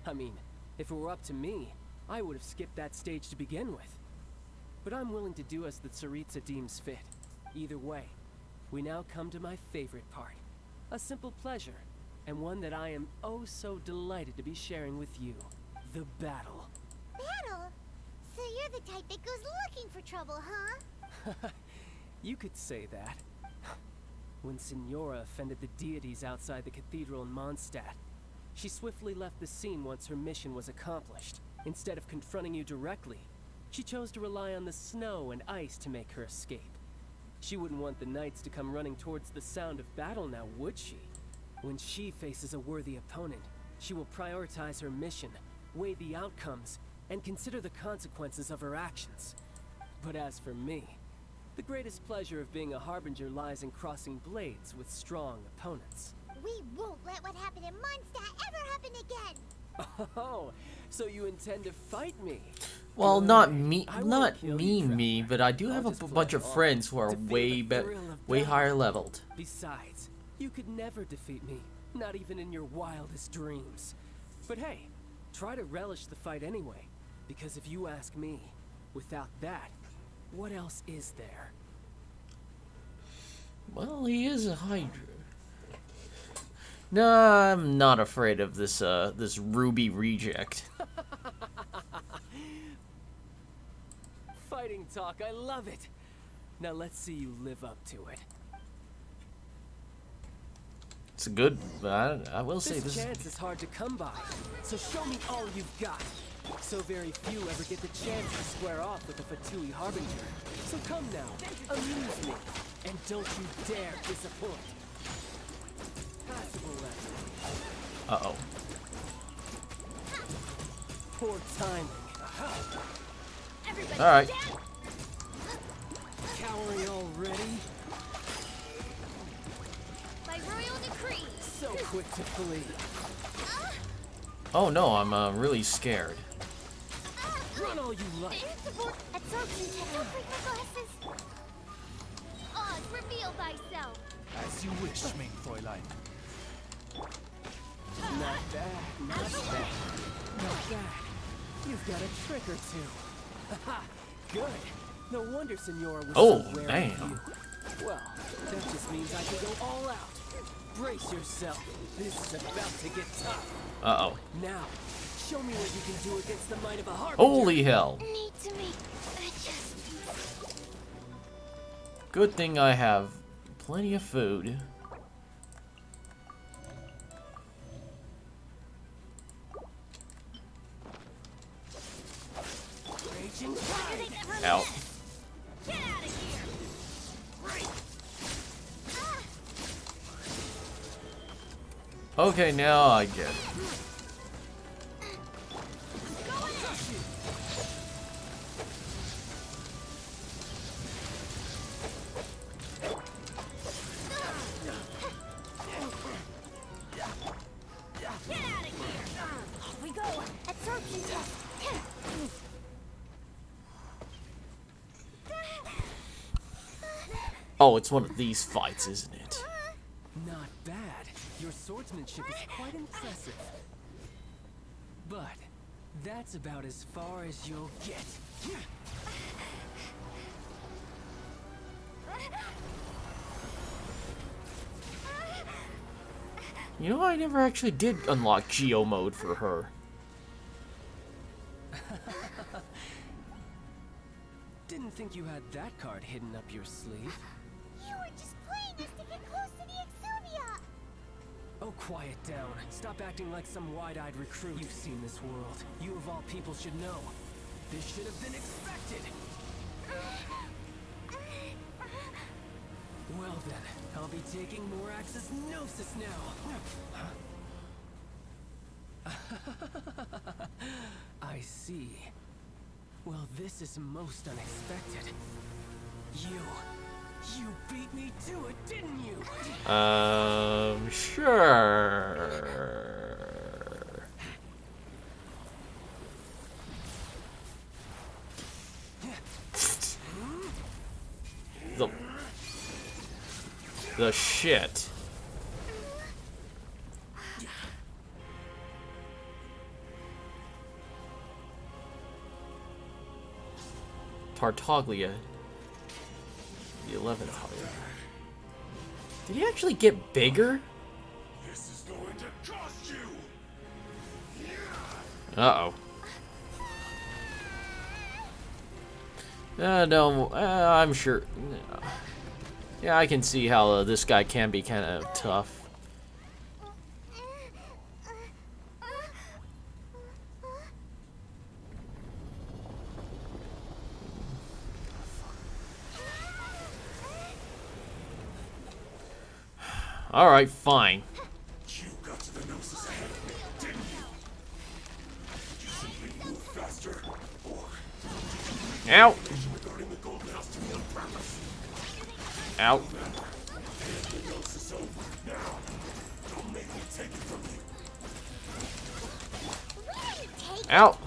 I mean, if it were up to me, I would have skipped that stage to begin with. But I'm willing to do as the Tsaritsa deems fit. Either way, we now come to my favorite part. A simple pleasure, and one that I am oh so delighted to be sharing with you. The battle. Battle? So you're the type that goes looking for trouble, huh? You could say that. When Signora offended the deities outside the cathedral in Mondstadt, she swiftly left the scene once her mission was accomplished. Instead of confronting you directly, she chose to rely on the snow and ice to make her escape. She wouldn't want the knights to come running towards the sound of battle now, would she? When she faces a worthy opponent, she will prioritize her mission, weigh the outcomes, and consider the consequences of her actions. But as for me, the greatest pleasure of being a Harbinger lies in crossing blades with strong opponents. We won't let what happened in Mondstadt ever happen again! Oh, so you intend to fight me? Well, Good. not me, I won't not kill me, you, me, Traveler. but I do I'll have a just bunch play of along friends who are to feel way the thrill of way battle. higher leveled. Besides, you could never defeat me, not even in your wildest dreams. But hey, try to relish the fight anyway, because if you ask me, without that, what else is there? Well, he is a Hydra. No, I'm not afraid of this this Ruby reject. Fighting talk, I love it. Now let's see you live up to it. It's good, but I will say This this. chance is hard to come by, so show me all you've got. So very few ever get the chance to square off with the Fatui Harbinger. So come now, amuse me, and don't you dare disappoint. Passable left. Uh-oh. Poor timing. All right. Cowering already? By royal decree. So quick to flee. Oh no, I'm really scared. Run all you like. Absorption check. Don't break my glasses. Oz, reveal thyself. As you wish, mein Fräulein. Not bad, not bad, not bad. You've got a trick or two. Haha, good. No wonder Senora was Oh, so wary damn. of you. Well, that just means I can go all out. Brace yourself. This is about to get tough. Uh-oh. Now, show me what you can do against the might of a harbinger. Holy hell. Need to make adjustments. Good thing I have plenty of food. Raging tide. Out. Get out of here. Okay, now I get it. Here we go. Absorption test. Oh, it's one of these fights, isn't it? Not bad. Your swordsmanship is quite impressive. But that's about as far as you'll get. You know, I never actually did unlock Geo mode for her. Didn't think you had that card hidden up your sleeve. You were just playing us to get close to the Exuvia. Oh, quiet down. Stop acting like some wide-eyed recruit. You've seen this world. You of all people should know. This should have been expected. Well then, I'll be taking Morax's Gnosis now. I see. Well, this is most unexpected. You beat me to it, didn't you? Sure. The shit. Tartaglia. The 11th heart. Did he actually get bigger? This is going to cost you. Uh-oh. No, I'm sure. Yeah, I can see how this guy can be kind of tough. All right, fine. You got to the Gnosis ahead of me, didn't you? Did you simply move faster, or Ow! regarding the golden house to me on purpose? Ow! The Gnosis over now. Don't make me take it from you. Ow!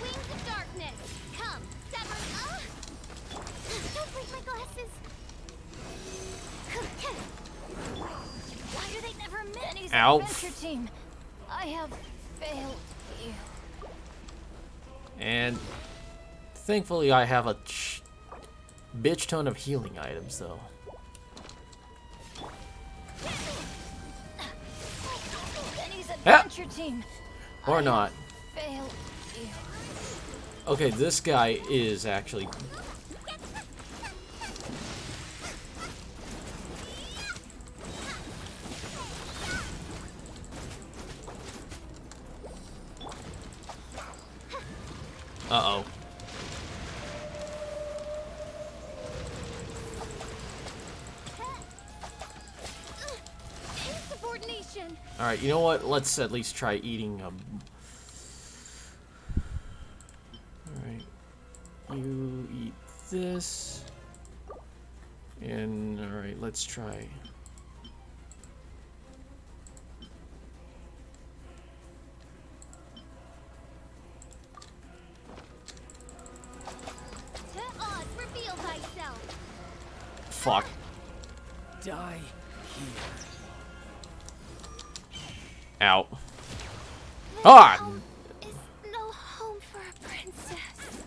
Wings of darkness. Come, sever. Don't break my glasses. Why do they never miss? Ow. Adventure team, I have failed you. And thankfully, I have a bitch ton of healing items, though. Benny's adventure team. Or not. Failed you. Okay, this guy is actually. Uh-oh. Insubordination. Alright, you know what? Let's at least try eating Alright. You eat this. And alright, let's try. To Oz, reveal thyself. Fuck. Die here. Ow. Ah! Is no home for a princess.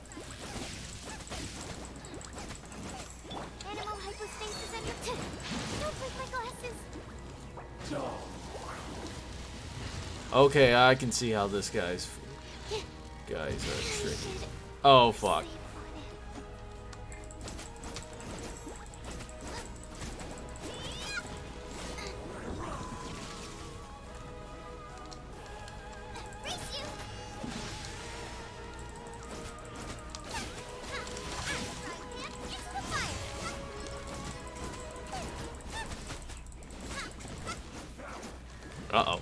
Animal hypostasis on your tip. Don't break my glasses. Okay, I can see how this guy's tricky. Oh fuck. Uh-oh.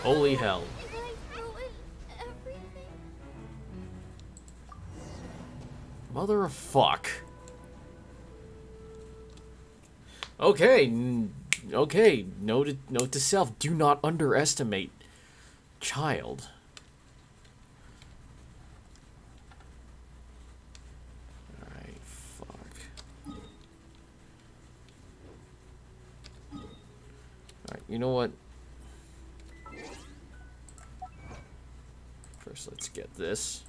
Holy hell. Mother of fuck. Okay, okay. Note to self: do not underestimate child. All right, fuck. All right, you know what? First, let's get this.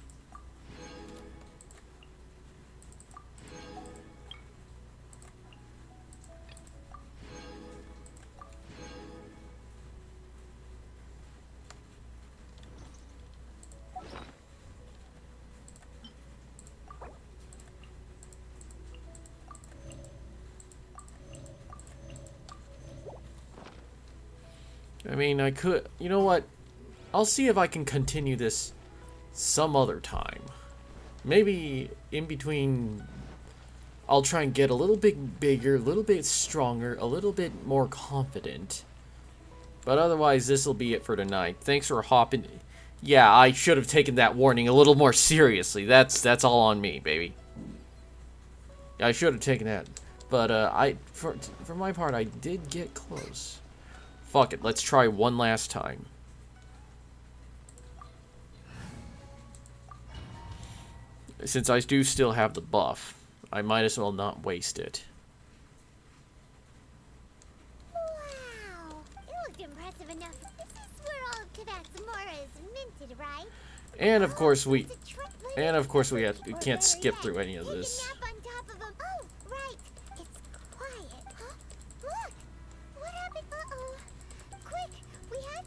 I mean, I could... You know what? I'll see if I can continue this some other time. Maybe in between... I'll try and get a little bit bigger, a little bit stronger, a little bit more confident. But otherwise, this will be it for tonight. Thanks for hopping... Yeah, I should have taken that warning a little more seriously. That's all on me, baby. I should have taken that. But, for my part, I did get close. Fuck it, let's try one last time. Since I do still have the buff, I might as well not waste it. Wow, it looked impressive enough. This is where all of Kavatsumora is minted, right? And of course we can't skip through any of this. Oh, right. It's quiet, huh? Look! What happened? Uh-oh. Quick, we had...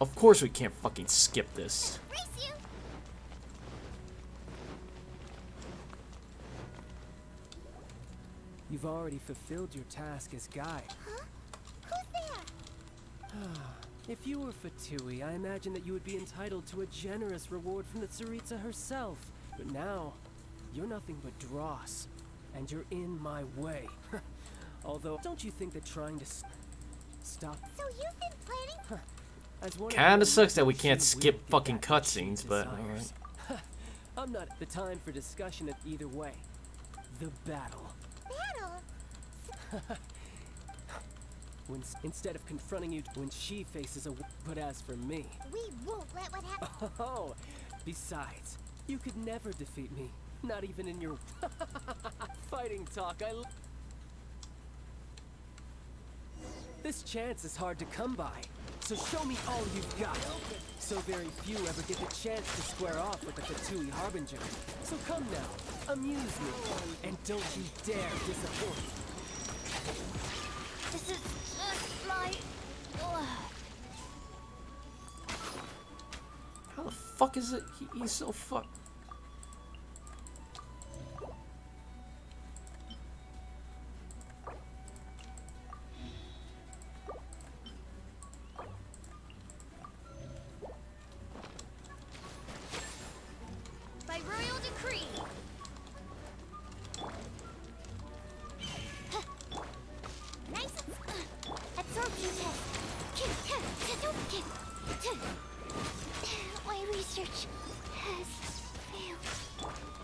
Of course we can't fucking skip this. Race you! You've already fulfilled your task as guide. Huh? Who's there? If you were Fatui, I imagine that you would be entitled to a generous reward from the Tsaritsa herself. But now, you're nothing but dross, and you're in my way. Although, don't you think that trying to stop... So you've been planning... As one of Kinda your sucks that we legends, can't you skip will get fucking that which she cutscenes, but desires. I'm not the time for discussion of either way. The battle. Battle? Instead of confronting you when she faces a but as for me... We won't let what happen... Oh, besides, you could never defeat me. Not even in your fighting talk. This chance is hard to come by. So show me all you've got. So very few ever get the chance to square off with the Fatui Harbinger. So come now, amuse me, and don't you dare disappoint. This is just my blood. how the fuck is it? He's so fuck.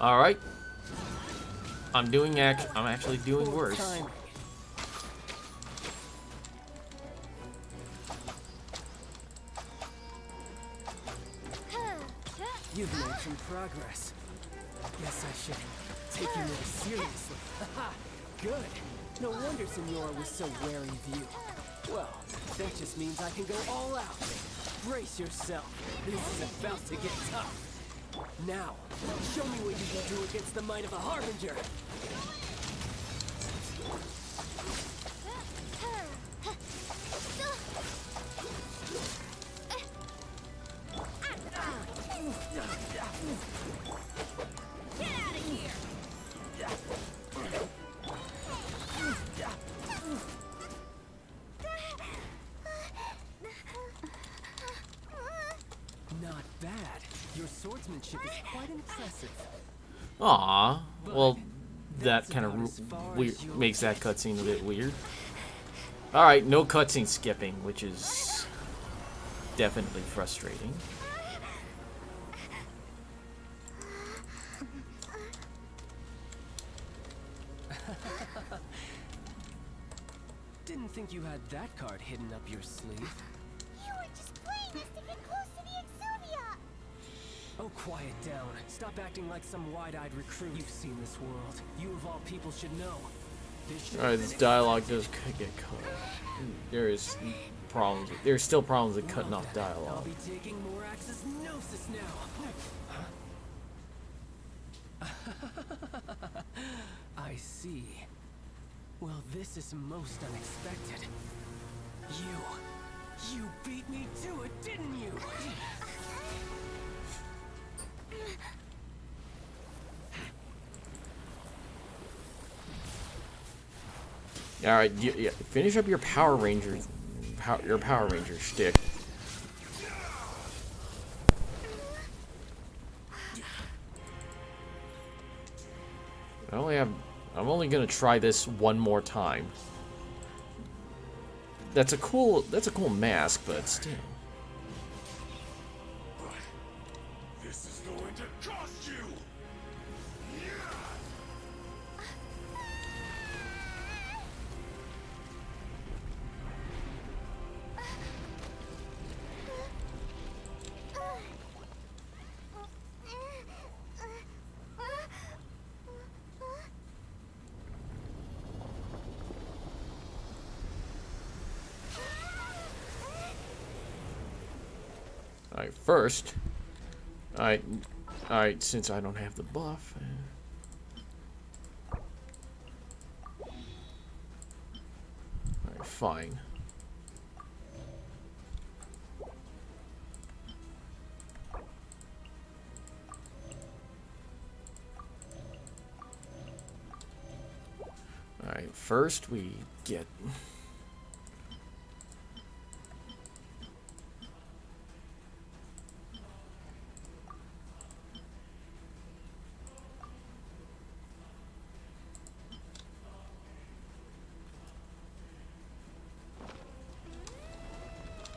All right. I'm actually doing worse. You've made some progress. Guess I should take you more seriously. Haha, good. No wonder Senora was so wary of you. Well, that just means I can go all out. Brace yourself. This is about to get tough. Now, show me what you can do against the might of a Harbinger. Get out of here! Not bad. Your swordsmanship is quite impressive. Aw, well, that kind of makes that cutscene a bit weird. Alright, no cutscene skipping, which is definitely frustrating. Didn't think you had that card hidden up your sleeve. You were just playing us to get close to the Exuvia! Oh, quiet down. Stop acting like some wide-eyed recruit. You've seen this world. You of all people should know. Alright, this dialogue does get cut. There is problems. There's still problems with cutting off I'll dialogue. be taking more Axis Gnosis now. I see. Well, this is most unexpected. You beat me to it, didn't you? Alright, yeah, finish up your Power Ranger, your Power Ranger shtick. I'm only gonna try this one more time. That's a cool mask, but still. This is going to cost you! Alright, first. Alright, since I don't have the buff. Alright, fine. Alright, first we get...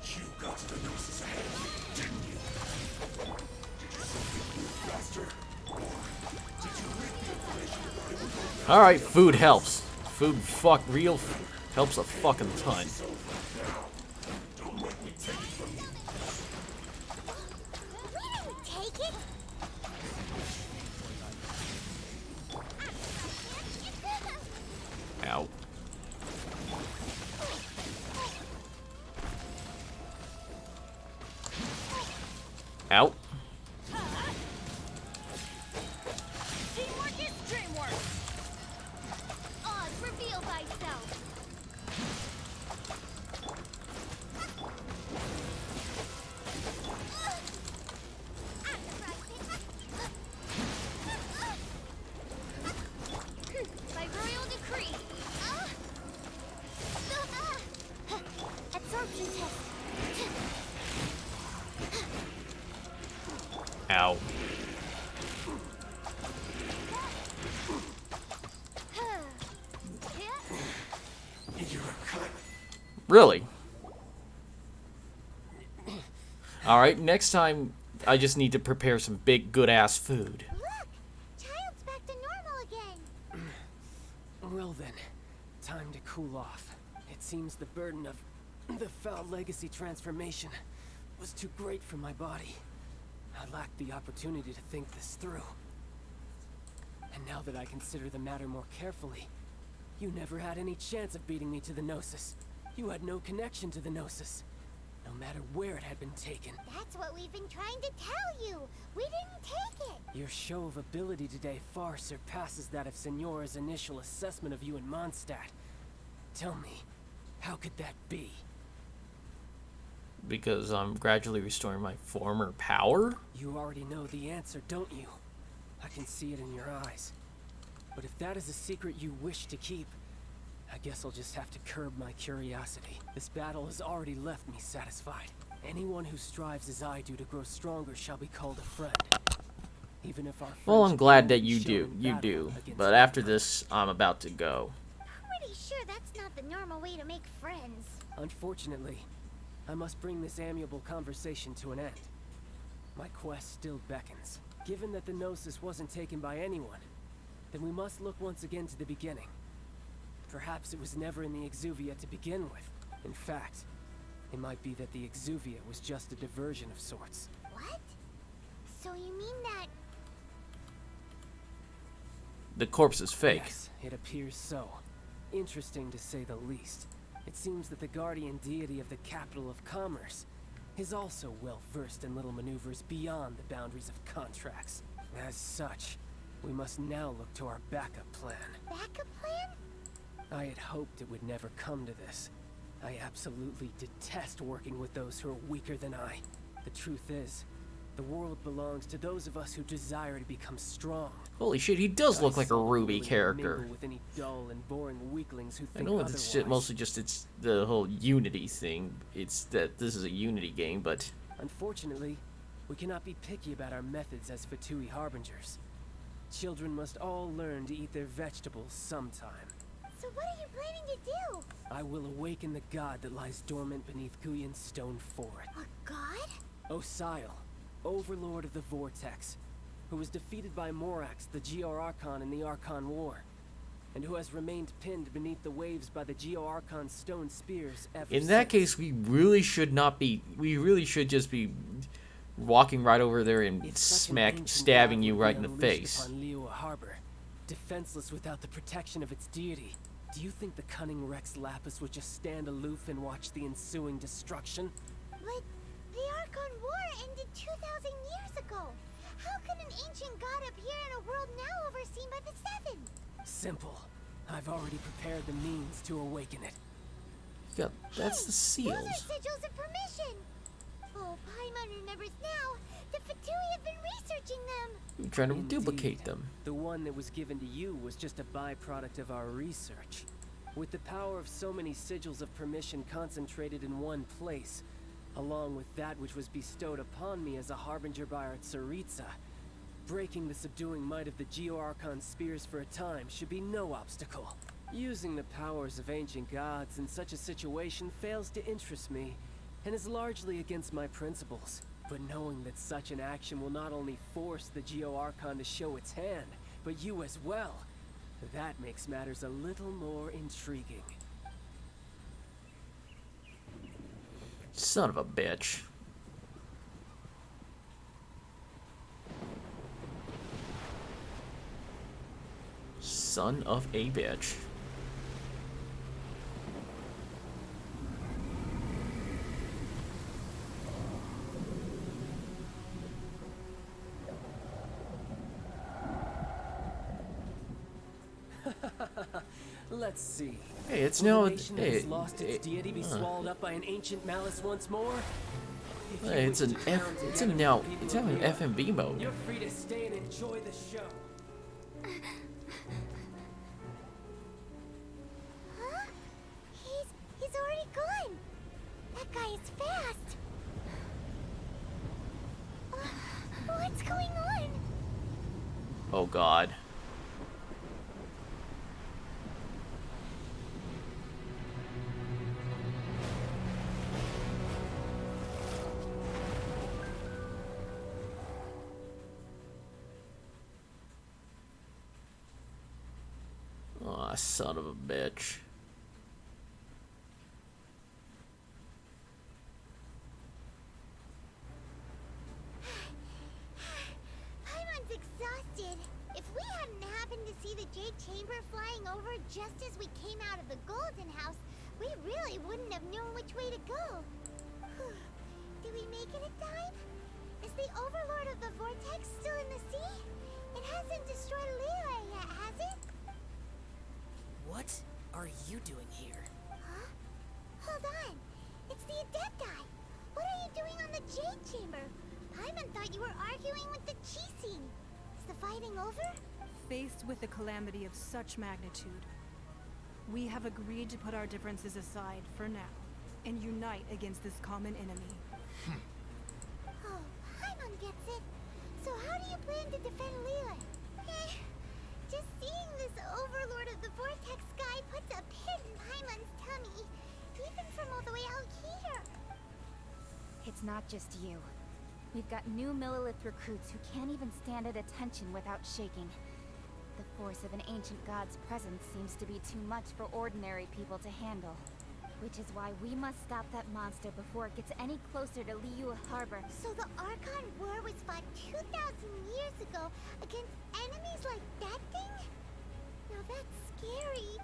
You got the Gnosis ahead of me, didn't you? Did you simply move faster? Or did you read the information about it was going Alright, food helps. Food helps a fucking ton. Don't make me take it from you. We didn't take it! Ow. Out. Teamwork is dreamwork! Oz, reveal thyself! By royal decree! Absorption test. Ow. You're a cut. Really? Alright, next time I just need to prepare some big good ass food. Look! China Well then, time to cool off. It seems the burden of the foul legacy transformation was too great for my body. I lacked the opportunity to think this through. And now that I consider the matter more carefully, you never had any chance of beating me to the Gnosis. You had no connection to the Gnosis, no matter where it had been taken. That's what we've been trying to tell you. We didn't take it. Your show of ability today far surpasses that of Signora's initial assessment of you in Mondstadt. Tell me, how could that be? Because I'm gradually restoring my former power? You already know the answer, don't you? I can see it in your eyes. But if that is a secret you wish to keep, I guess I'll just have to curb my curiosity. This battle has already left me satisfied. Anyone who strives as I do to grow stronger shall be called a friend. Even if our Well, I'm friendship glad will that be you shown do. in You battle do. against But after mankind. this, I'm about to go. Pretty sure that's not the normal way to make friends. Unfortunately, I must bring this amiable conversation to an end. My quest still beckons. Given that the Gnosis wasn't taken by anyone, then we must look once again to the beginning. Perhaps it was never in the Exuvia to begin with. In fact, it might be that the Exuvia was just a diversion of sorts. What? So you mean that... The corpse is fake. Yes, it appears so. Interesting to say the least. It seems that the guardian deity of the capital of commerce is also well versed in little maneuvers beyond the boundaries of contracts. As such, we must now look to our backup plan. backup plan? I had hoped it would never come to this. I absolutely detest working with those who are weaker than I. The truth is, the world belongs to those of us who desire to become strong. Holy shit, he does look I like a seldom Ruby willingly character. mingle with any dull and boring weaklings who I think know it's shit otherwise. mostly just it's the whole Unity thing. It's that this is a Unity game, but Unfortunately, we cannot be picky about our methods as Fatui Harbingers. Children must all learn to eat their vegetables sometime. So what are you planning to do? I will awaken the god that lies dormant beneath Guyon's stone fort. A god? Osial, overlord of the Vortex, who was defeated by Morax, the Geo-Archon in the Archon War, and who has remained pinned beneath the waves by the Geo-Archon stone spears ever in that since. case, we really should not be. We really should just be walking right over there and If such an ancient stabbing god you would right be in the unleashed face. upon Liyue Harbor, defenseless without the protection of its deity, do you think the cunning Rex Lapis would just stand aloof and watch the ensuing destruction? But the Archon War ended 2,000 years ago. How can an ancient god appear in a world now overseen by the Seven? Simple. I've already prepared the means to awaken it. Yeah, that's the Those are seals. sigils of permission. Oh, Paimon remembers now. The Fatui have been researching them. We're trying to Indeed. duplicate them. The one that was given to you was just a byproduct of our research. With the power of so many sigils of permission concentrated in one place, along with that which was bestowed upon me as a harbinger by our Tsaritsa, breaking the subduing might of the Geo-Archon spears for a time should be no obstacle. Using the powers of ancient gods in such a situation fails to interest me, and is largely against my principles. But knowing that such an action will not only force the Geo-Archon to show its hand, but you as well, that makes matters a little more intriguing. Son of a bitch. Son of a bitch. Let's see. Hey, it's Will now. the nation that Hey, has lost its deity be swallowed up by an ancient malice once more? If you hey, it's wish an to F. crown It's together in now. the people It's of now in Liyue, FMV mode. You're free to stay and enjoy the show. Huh? He's already gone. That guy is fast. What's going on? Oh God. Oh, Ah, son of a bitch. Paimon's exhausted. If we hadn't happened to see the Jade Chamber flying over just as we came out of the Golden House, we really wouldn't have known which way to go. Did we make it in time? Is the Overlord of the Vortex still in the sea? It hasn't destroyed Liyue yet, has it? What are you doing here? Huh? Hold on. It's the Adepti. What are you doing on the Jade Chamber? Paimon thought you were arguing with the Chising. Is the fighting over? Faced with a calamity of such magnitude, we have agreed to put our differences aside for now and unite against this common enemy. Oh, Paimon gets it. So how do you plan to defend Liyue? Just seeing this Overlord of the Vortex guy puts a pit in Paimon's tummy, even from all the way out here. It's not just you. We've got new Millilith recruits who can't even stand at attention without shaking. The force of an ancient god's presence seems to be too much for ordinary people to handle. Which is why we must stop that monster before it gets any closer to Liyue Harbor. So the Archon War was fought 2,000 years ago against enemies like that thing? Now that's scary.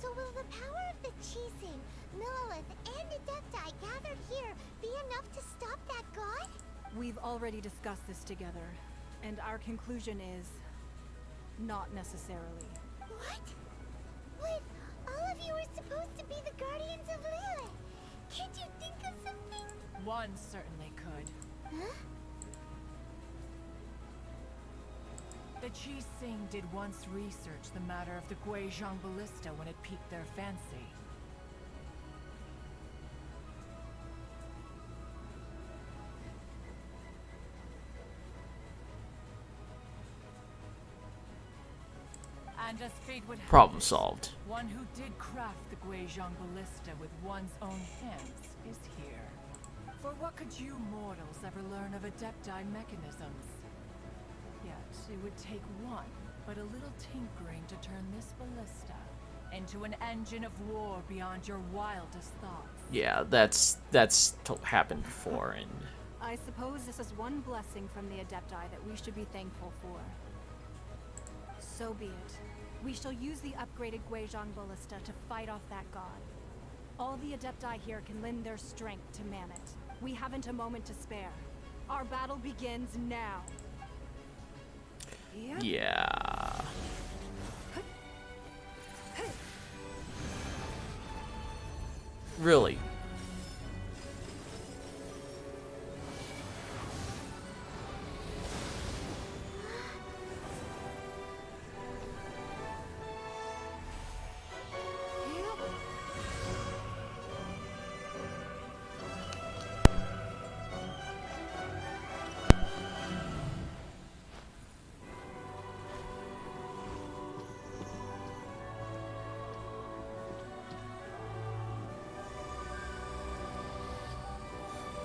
So will the power of the Chising, Millilith, and Adepti gathered here be enough to stop that god? We've already discussed this together, and our conclusion is not necessarily. What? But all of you are supposed to be the guardians of Liyue. Can't you think of something? One certainly could. Huh? The Chising did once research the matter of the Guizhong Ballista when it piqued their fancy. And as fate would have Problem it, solved. one who did craft the Guizhong Ballista with one's own hands is here. For what could you mortals ever learn of Adepti mechanisms? Yet, it would take one, but a little tinkering to turn this ballista into an engine of war beyond your wildest thoughts. Yeah, that's happened before, and I suppose this is one blessing from the Adepti that we should be thankful for. So be it. We shall use the upgraded Guizhong Ballista to fight off that god. All the Adepti here can lend their strength to man it. We haven't a moment to spare. Our battle begins now. Yep. yeah. Really?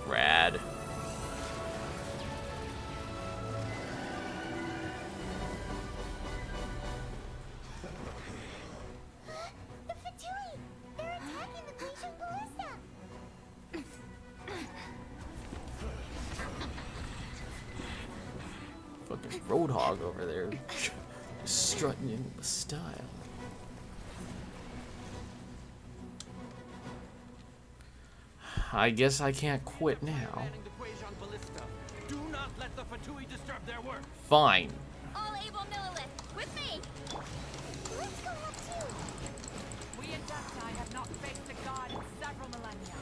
Rad. The Fatui! They're attacking the Guizhong Ballista! Fucking Roadhog over there. Strutting in with style. I guess I can't quit now. Do not let the Fatui disturb their work. Fine. All able Millilith, with me! Let's go help too! We Adepti have not faced a god in several millennia.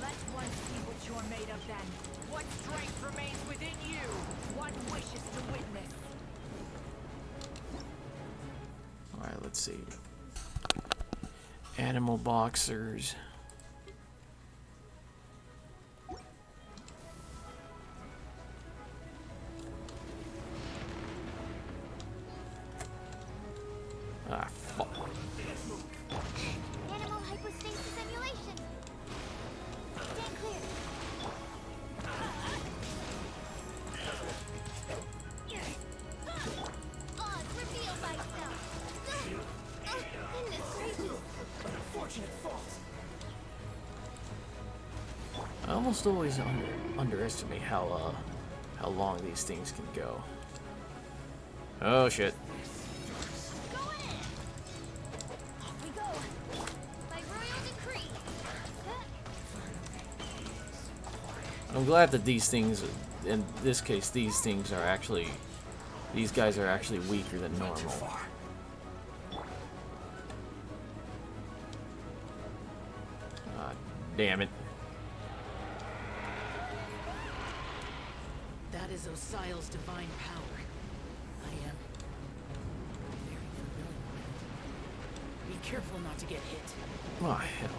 Let one see what you're made of then. What strength remains within you? What wishes to witness? Alright, let's see. Animal boxers. Ah, fuck. Animal hypostasis emulation! Stand clear! Odds almost always underestimate how long these things can go. Oh shit. I'm glad that these things, in this case, these guys are actually weaker than normal. Ah, damn it. That is Osial's divine power. I am very familiar with it. Be careful not to get hit. Oh, hell.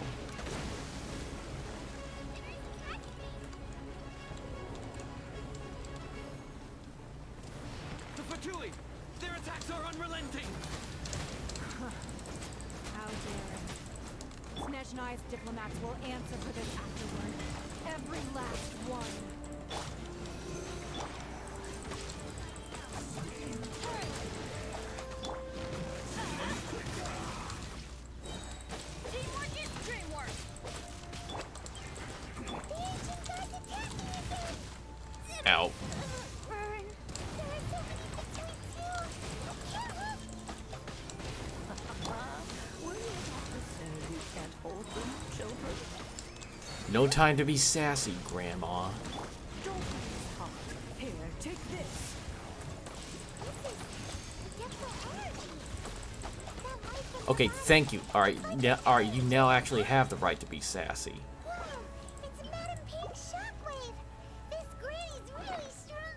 The Fatui! Their attacks are unrelenting! How daring. Snezhnai's diplomats will answer for this afterward. Every last one. Teamwork is dreamwork! Ow. No time to be sassy, Grandma. Don't be hot. Here, take this. Okay, thank you. Alright, you now actually have the right to be sassy. It's Madam Pink Shockwave! This granny's really strong!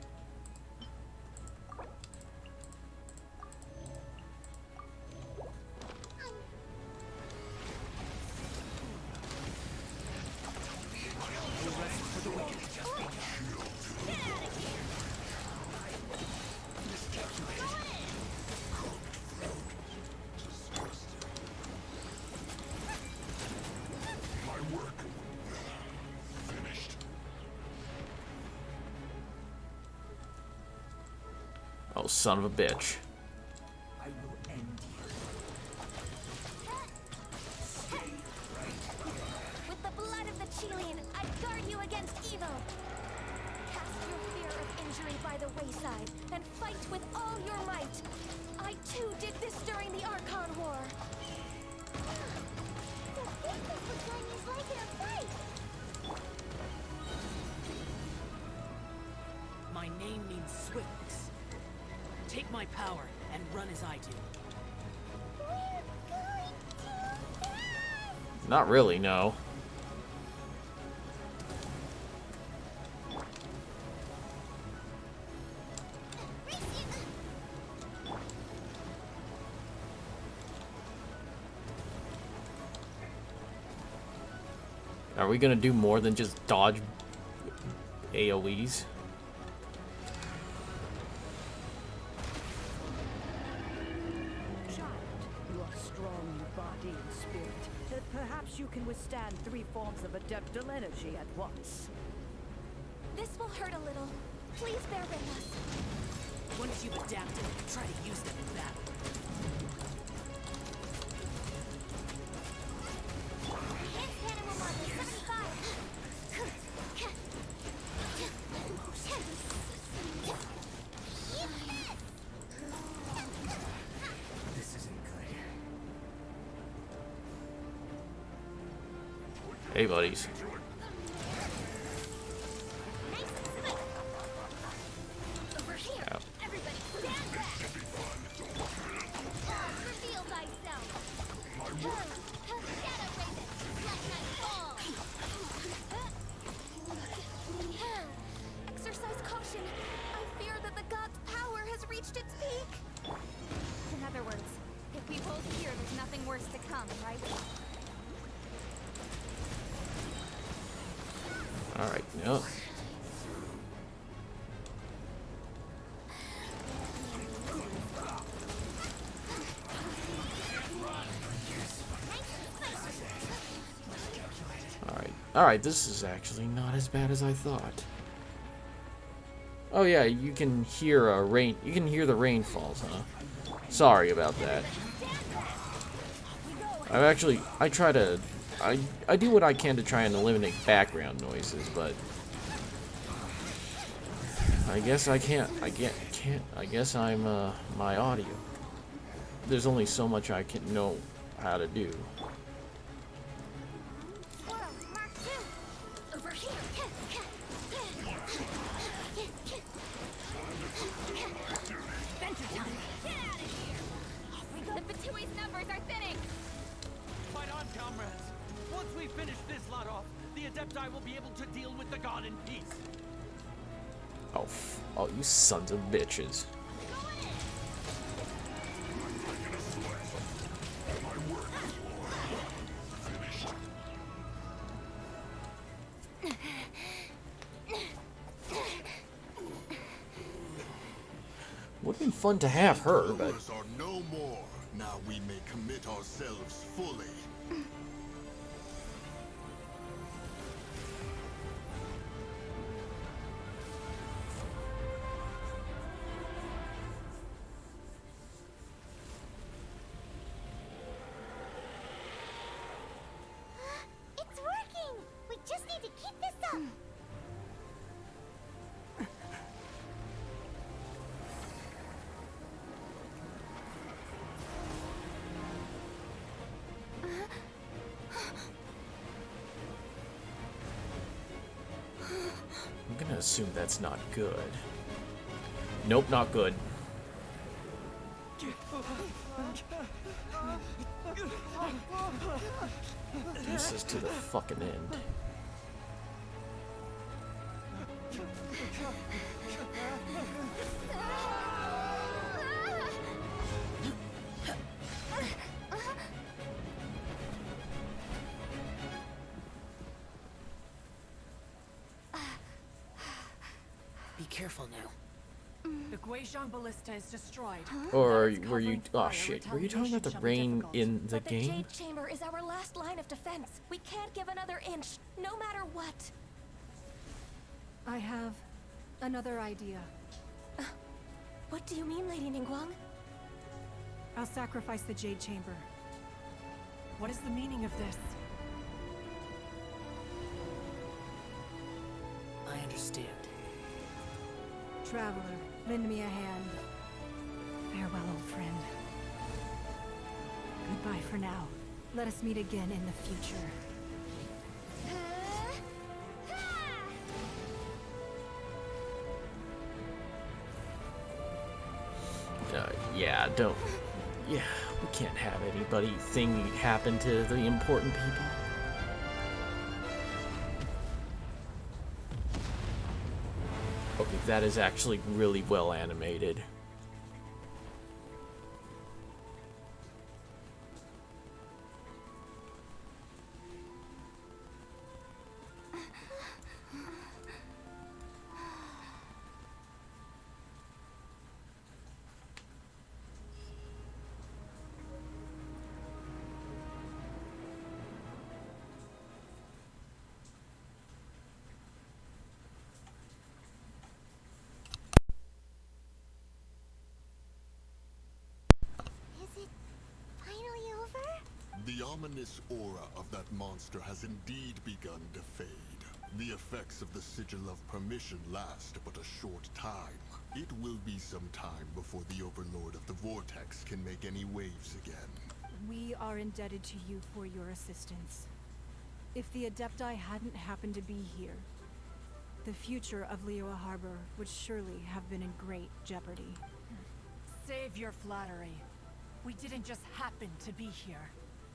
My work finished. Oh, son of a bitch. I will end you. With the blood of the Chilean, I guard you against evil. Cast your fear of injury by the wayside, and fight with all your might. I too did this during the Archon War. So this is what Ganya's like in a fight! My name means swiftness. Take my power and run as I do. We're going too fast! Not really, no. Are we gonna do more than just dodge AoEs? Child, you are strong in body and spirit. Perhaps you can withstand 3 forms of adeptal energy at once. This will hurt a little. Please bear with us. Once you've adapted, try to use them in battle. Enhanced cannon will mark 75! This isn't good. Hey, buddies. Over here! Ow. Everybody stand back! Reveal thyself! Shadow Raven, let night fall! Exercise caution. I fear that the god's power has reached its peak. In other words, if we hold here, there's nothing worse to come, right? Alright, no. Alright, this is actually not as bad as I thought. Oh yeah, you can hear the rainfalls, huh? Sorry about that. I try to I do what I can to try and eliminate background noises, but I guess I can't. I guess I'm my audio. There's only so much I can know how to do. Over here. Adventure time! Get out of here! The Batui's numbers are thinning! Fight on, comrades! Once we finish this lot off, the Adepti will be able to deal with the god in peace. Oh, you sons of bitches. Would have been fun to have her, but Powers are no more. Now we may commit ourselves fully. It's working! We just need to keep this up! I'm gonna assume that's not good. Nope, not good. This is to the fucking end. Be careful now. The Guizhong Ballista is destroyed. Or were you? Oh shit! Were you talking about the rain in the But the game? Jade Chamber is our last line of defense. We can't give another inch, no matter what. I have another idea. What do you mean, Lady Ningguang? I'll sacrifice the Jade Chamber. What is the meaning of this? I understand. Traveler, lend me a hand. Farewell, old friend. Goodbye for now. Let us meet again in the future. Yeah, don't. Yeah, we can't have anything happen to the important people. Okay, that is actually really well animated. Is it finally over? The ominous aura of that monster has indeed begun to fade. The effects of the Sigil of Permission last but a short time. It will be some time before the Overlord of the Vortex can make any waves again. We are indebted to you for your assistance. If the Adepti hadn't happened to be here, the future of Liyue Harbor would surely have been in great jeopardy. Save your flattery. We didn't just happen to be here.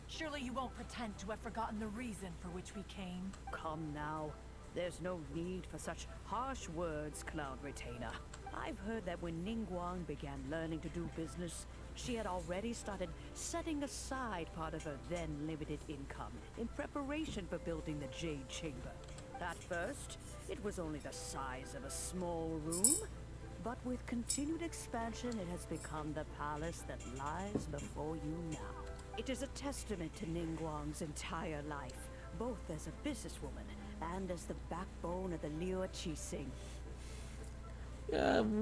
Surely you won't pretend to have forgotten the reason for which we came. Come now. There's no need for such harsh words, Cloud Retainer. I've heard that when Ningguang began learning to do business, she had already started setting aside part of her then limited income in preparation for building the Jade Chamber. At first, it was only the size of a small room, but with continued expansion, it has become the palace that lies before you now. It is a testament to Ningguang's entire life, both as a businesswoman and as the backbone of the Liyue Qixing.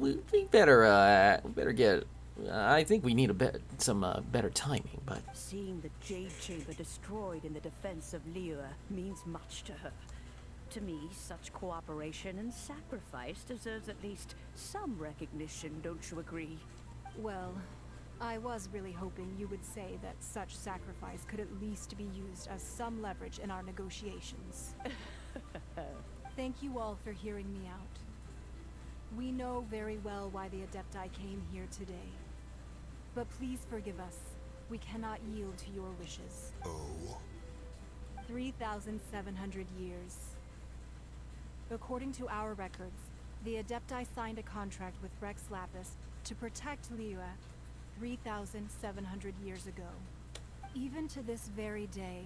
We better get I think we need some better timing, but Seeing the Jade Chamber destroyed in the defense of Liyue means much to her. To me, such cooperation and sacrifice deserves at least some recognition, don't you agree? Well, I was really hoping you would say that such sacrifice could at least be used as some leverage in our negotiations. Thank you all for hearing me out. We know very well why the Adepti came here today. But please forgive us. We cannot yield to your wishes. Oh? 3,700 years. According to our records, the Adepti signed a contract with Rex Lapis to protect Liyue 3,700 years ago. Even to this very day,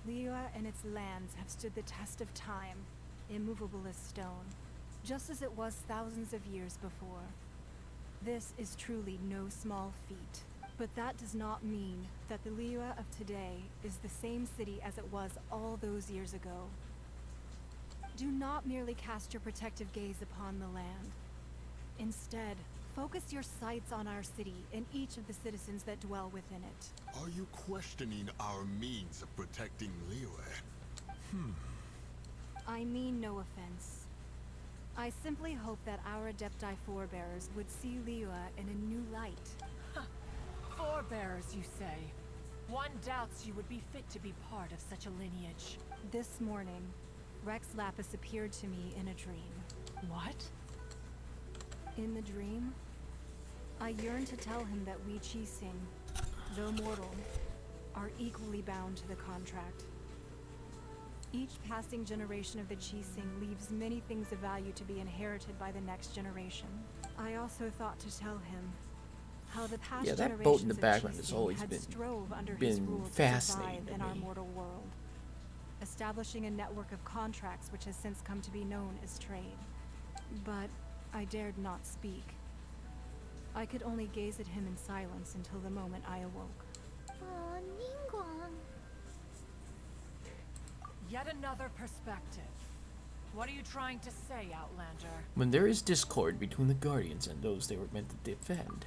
Liyue and its lands have stood the test of time, immovable as stone, just as it was thousands of years before. This is truly no small feat, but that does not mean that the Liyue of today is the same city as it was all those years ago. Do not merely cast your protective gaze upon the land. Instead, focus your sights on our city and each of the citizens that dwell within it. Are you questioning our means of protecting Liyue? I mean no offense. I simply hope that our Adepti forebears would see Liyue in a new light. Forebearers, you say? One doubts you would be fit to be part of such a lineage. This morning, Rex Lapis appeared to me in a dream. What? In the dream, I yearned to tell him that we Qixing, though mortal, are equally bound to the contract. Each passing generation of the Qixing leaves many things of value to be inherited by the next generation. I also thought to tell him how the past that boat in the generations of background has Qixing always had been strove under his rule to fascinating survive to in our me. mortal world, establishing a network of contracts which has since come to be known as trade. But I dared not speak. I could only gaze at him in silence until the moment I awoke. Oh, Ningguang. Yet another perspective. What are you trying to say, Outlander? when there is discord between the Guardians and those they were meant to defend,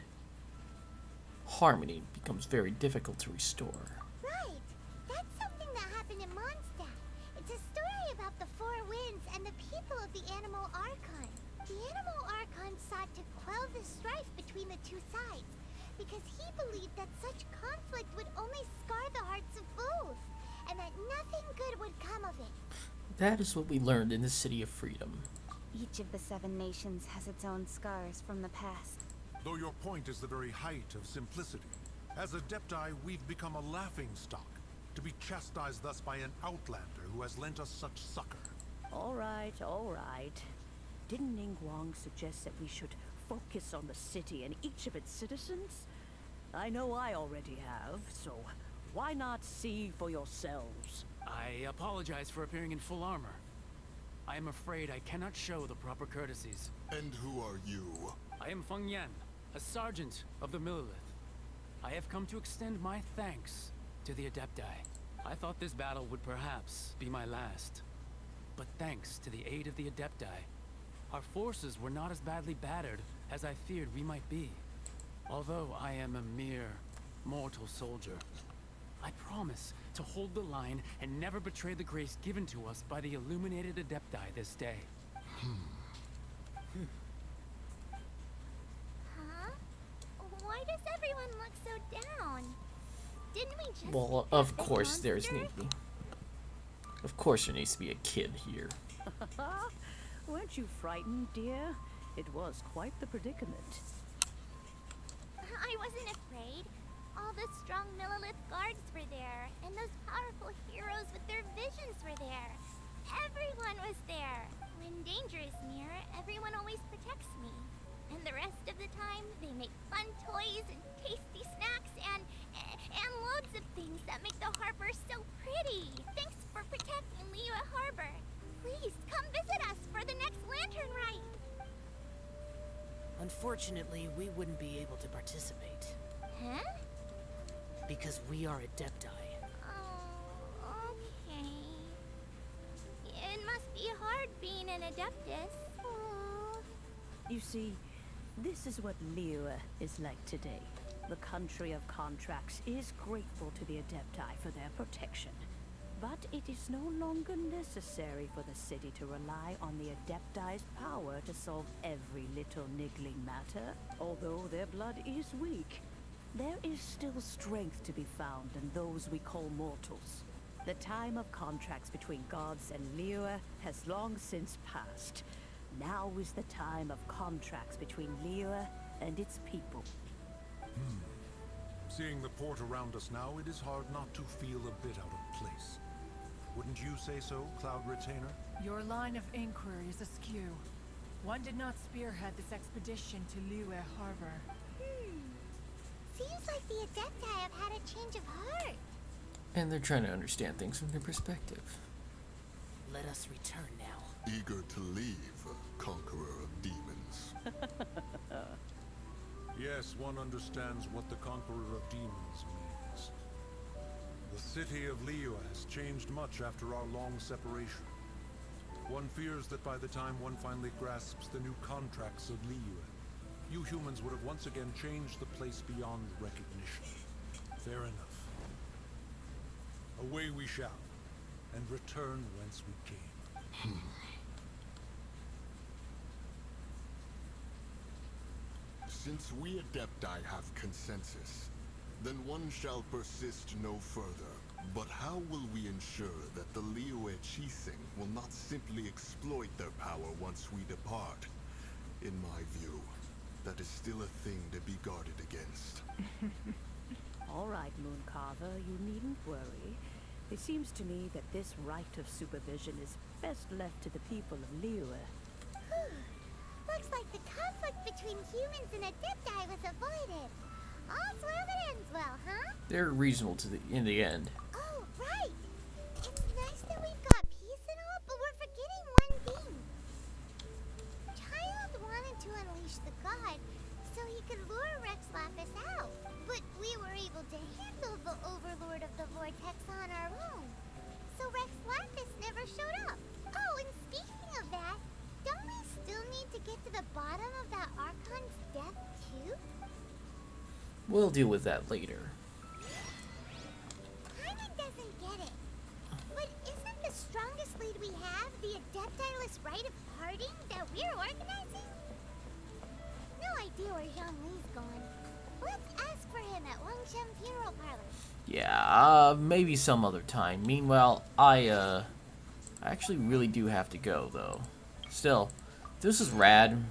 harmony becomes very difficult to restore. Right. That's something that happened in Mondstadt. It's a story about the Four Winds and the people of the Animal Archon. The Animal Archon sought to quell the strife between the two sides, because he believed that such conflict would only scar the hearts of both, and that nothing good would come of it. That is what we learned in the City of Freedom. Each of the 7 nations has its own scars from the past. Though your point is the very height of simplicity. As Adepti, we've become a laughingstock, to be chastised thus by an outlander who has lent us such succor. All right, all right. Didn't Ningguang suggest that we should focus on the city and each of its citizens? I know I already have, so why not see for yourselves? I apologize for appearing in full armor. I am afraid I cannot show the proper courtesies. And who are you? I am Feng Yan, a sergeant of the Millilith. I have come to extend my thanks to the Adepti. I thought this battle would perhaps be my last. But thanks to the aid of the Adepti, our forces were not as badly battered as I feared we might be. Although I am a mere mortal soldier, I promise to hold the line and never betray the grace given to us by the illuminated Adepti this day. Huh? Why does everyone look so down? Didn't we just Well, beat of the course there's monster? Of course there needs to be a kid here. Weren't you frightened, dear? It was quite the predicament. I wasn't afraid. All the strong Millilith guards were there, and those powerful heroes with their visions were there. Everyone was there. When danger is near, everyone always protects me. And the rest of the time, they make fun toys and tasty snacks and loads of things that make the harbor so pretty. Thanks for protecting Liyue Harbor. Please come visit us for the next lantern rite. Unfortunately, we wouldn't be able to participate. Huh? Because we are Adepti. Oh, okay. It must be hard being an Adeptus. Aw. You see, This is what Liyue is like today. The country of contracts is grateful to the Adepti for their protection. But it is no longer necessary for the city to rely on the Adepti's power to solve every little niggling matter. Although their blood is weak, there is still strength to be found in those we call mortals. The time of contracts between gods and Liyue has long since passed. Now is the time of contracts between Liyue and its people. Seeing the port around us now, it is hard not to feel a bit out of place. Wouldn't you say so, Cloud Retainer? Your line of inquiry is askew. One did not spearhead this expedition to Liyue Harbor. Seems like the Adepti have had a change of heart. And they're trying to understand things from their perspective. Let us return now. Eager to leave, Conqueror of Demons. Yes, one understands what the Conqueror of Demons means. The city of Liyue has changed much after our long separation. One fears that by the time one finally grasps the new contracts of Liyue, you humans would have once again changed the place beyond recognition. Fair enough. Away we shall, and return whence we came. Since we Adepti have consensus, then one shall persist no further. But how will we ensure that the Liyue Chising will not simply exploit their power once we depart? In my view, that is still a thing to be guarded against. All right, Mooncarver, you needn't worry. It seems to me that this right of supervision is best left to the people of Liyue. Looks like the conflict between humans and Adepti was avoided. All's well that ends well, huh? They're reasonable in the end. Oh, right. It's nice that we've got peace and all, but we're forgetting one thing. Child wanted to unleash the god so he could lure Rex Lapis out. But we were able to handle the Overlord of the Vortex on our own. So Rex Lapis never showed up. Oh, and speaking of that, don't we still need to get to the bottom of that Archon's death, too? We'll deal with that later. Paimon doesn't get it. But isn't the strongest lead we have the Adepti-less rite of parting that we're organizing? No idea where Zhang Li's going. Let's ask for him at Wangshen Funeral Parlor. Yeah, maybe some other time. Meanwhile, I actually really do have to go, though. Still, this is rad.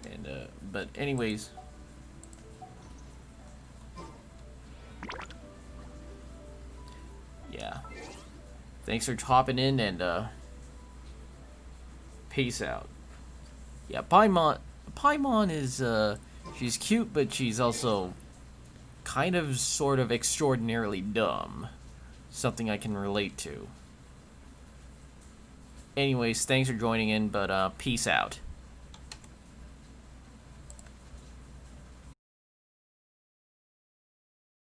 And, but anyways. Yeah. Thanks for hopping in, and, peace out. Yeah, Paimon is, she's cute, but she's also kind of, sort of extraordinarily dumb. Something I can relate to. Anyways, thanks for joining in, but, peace out.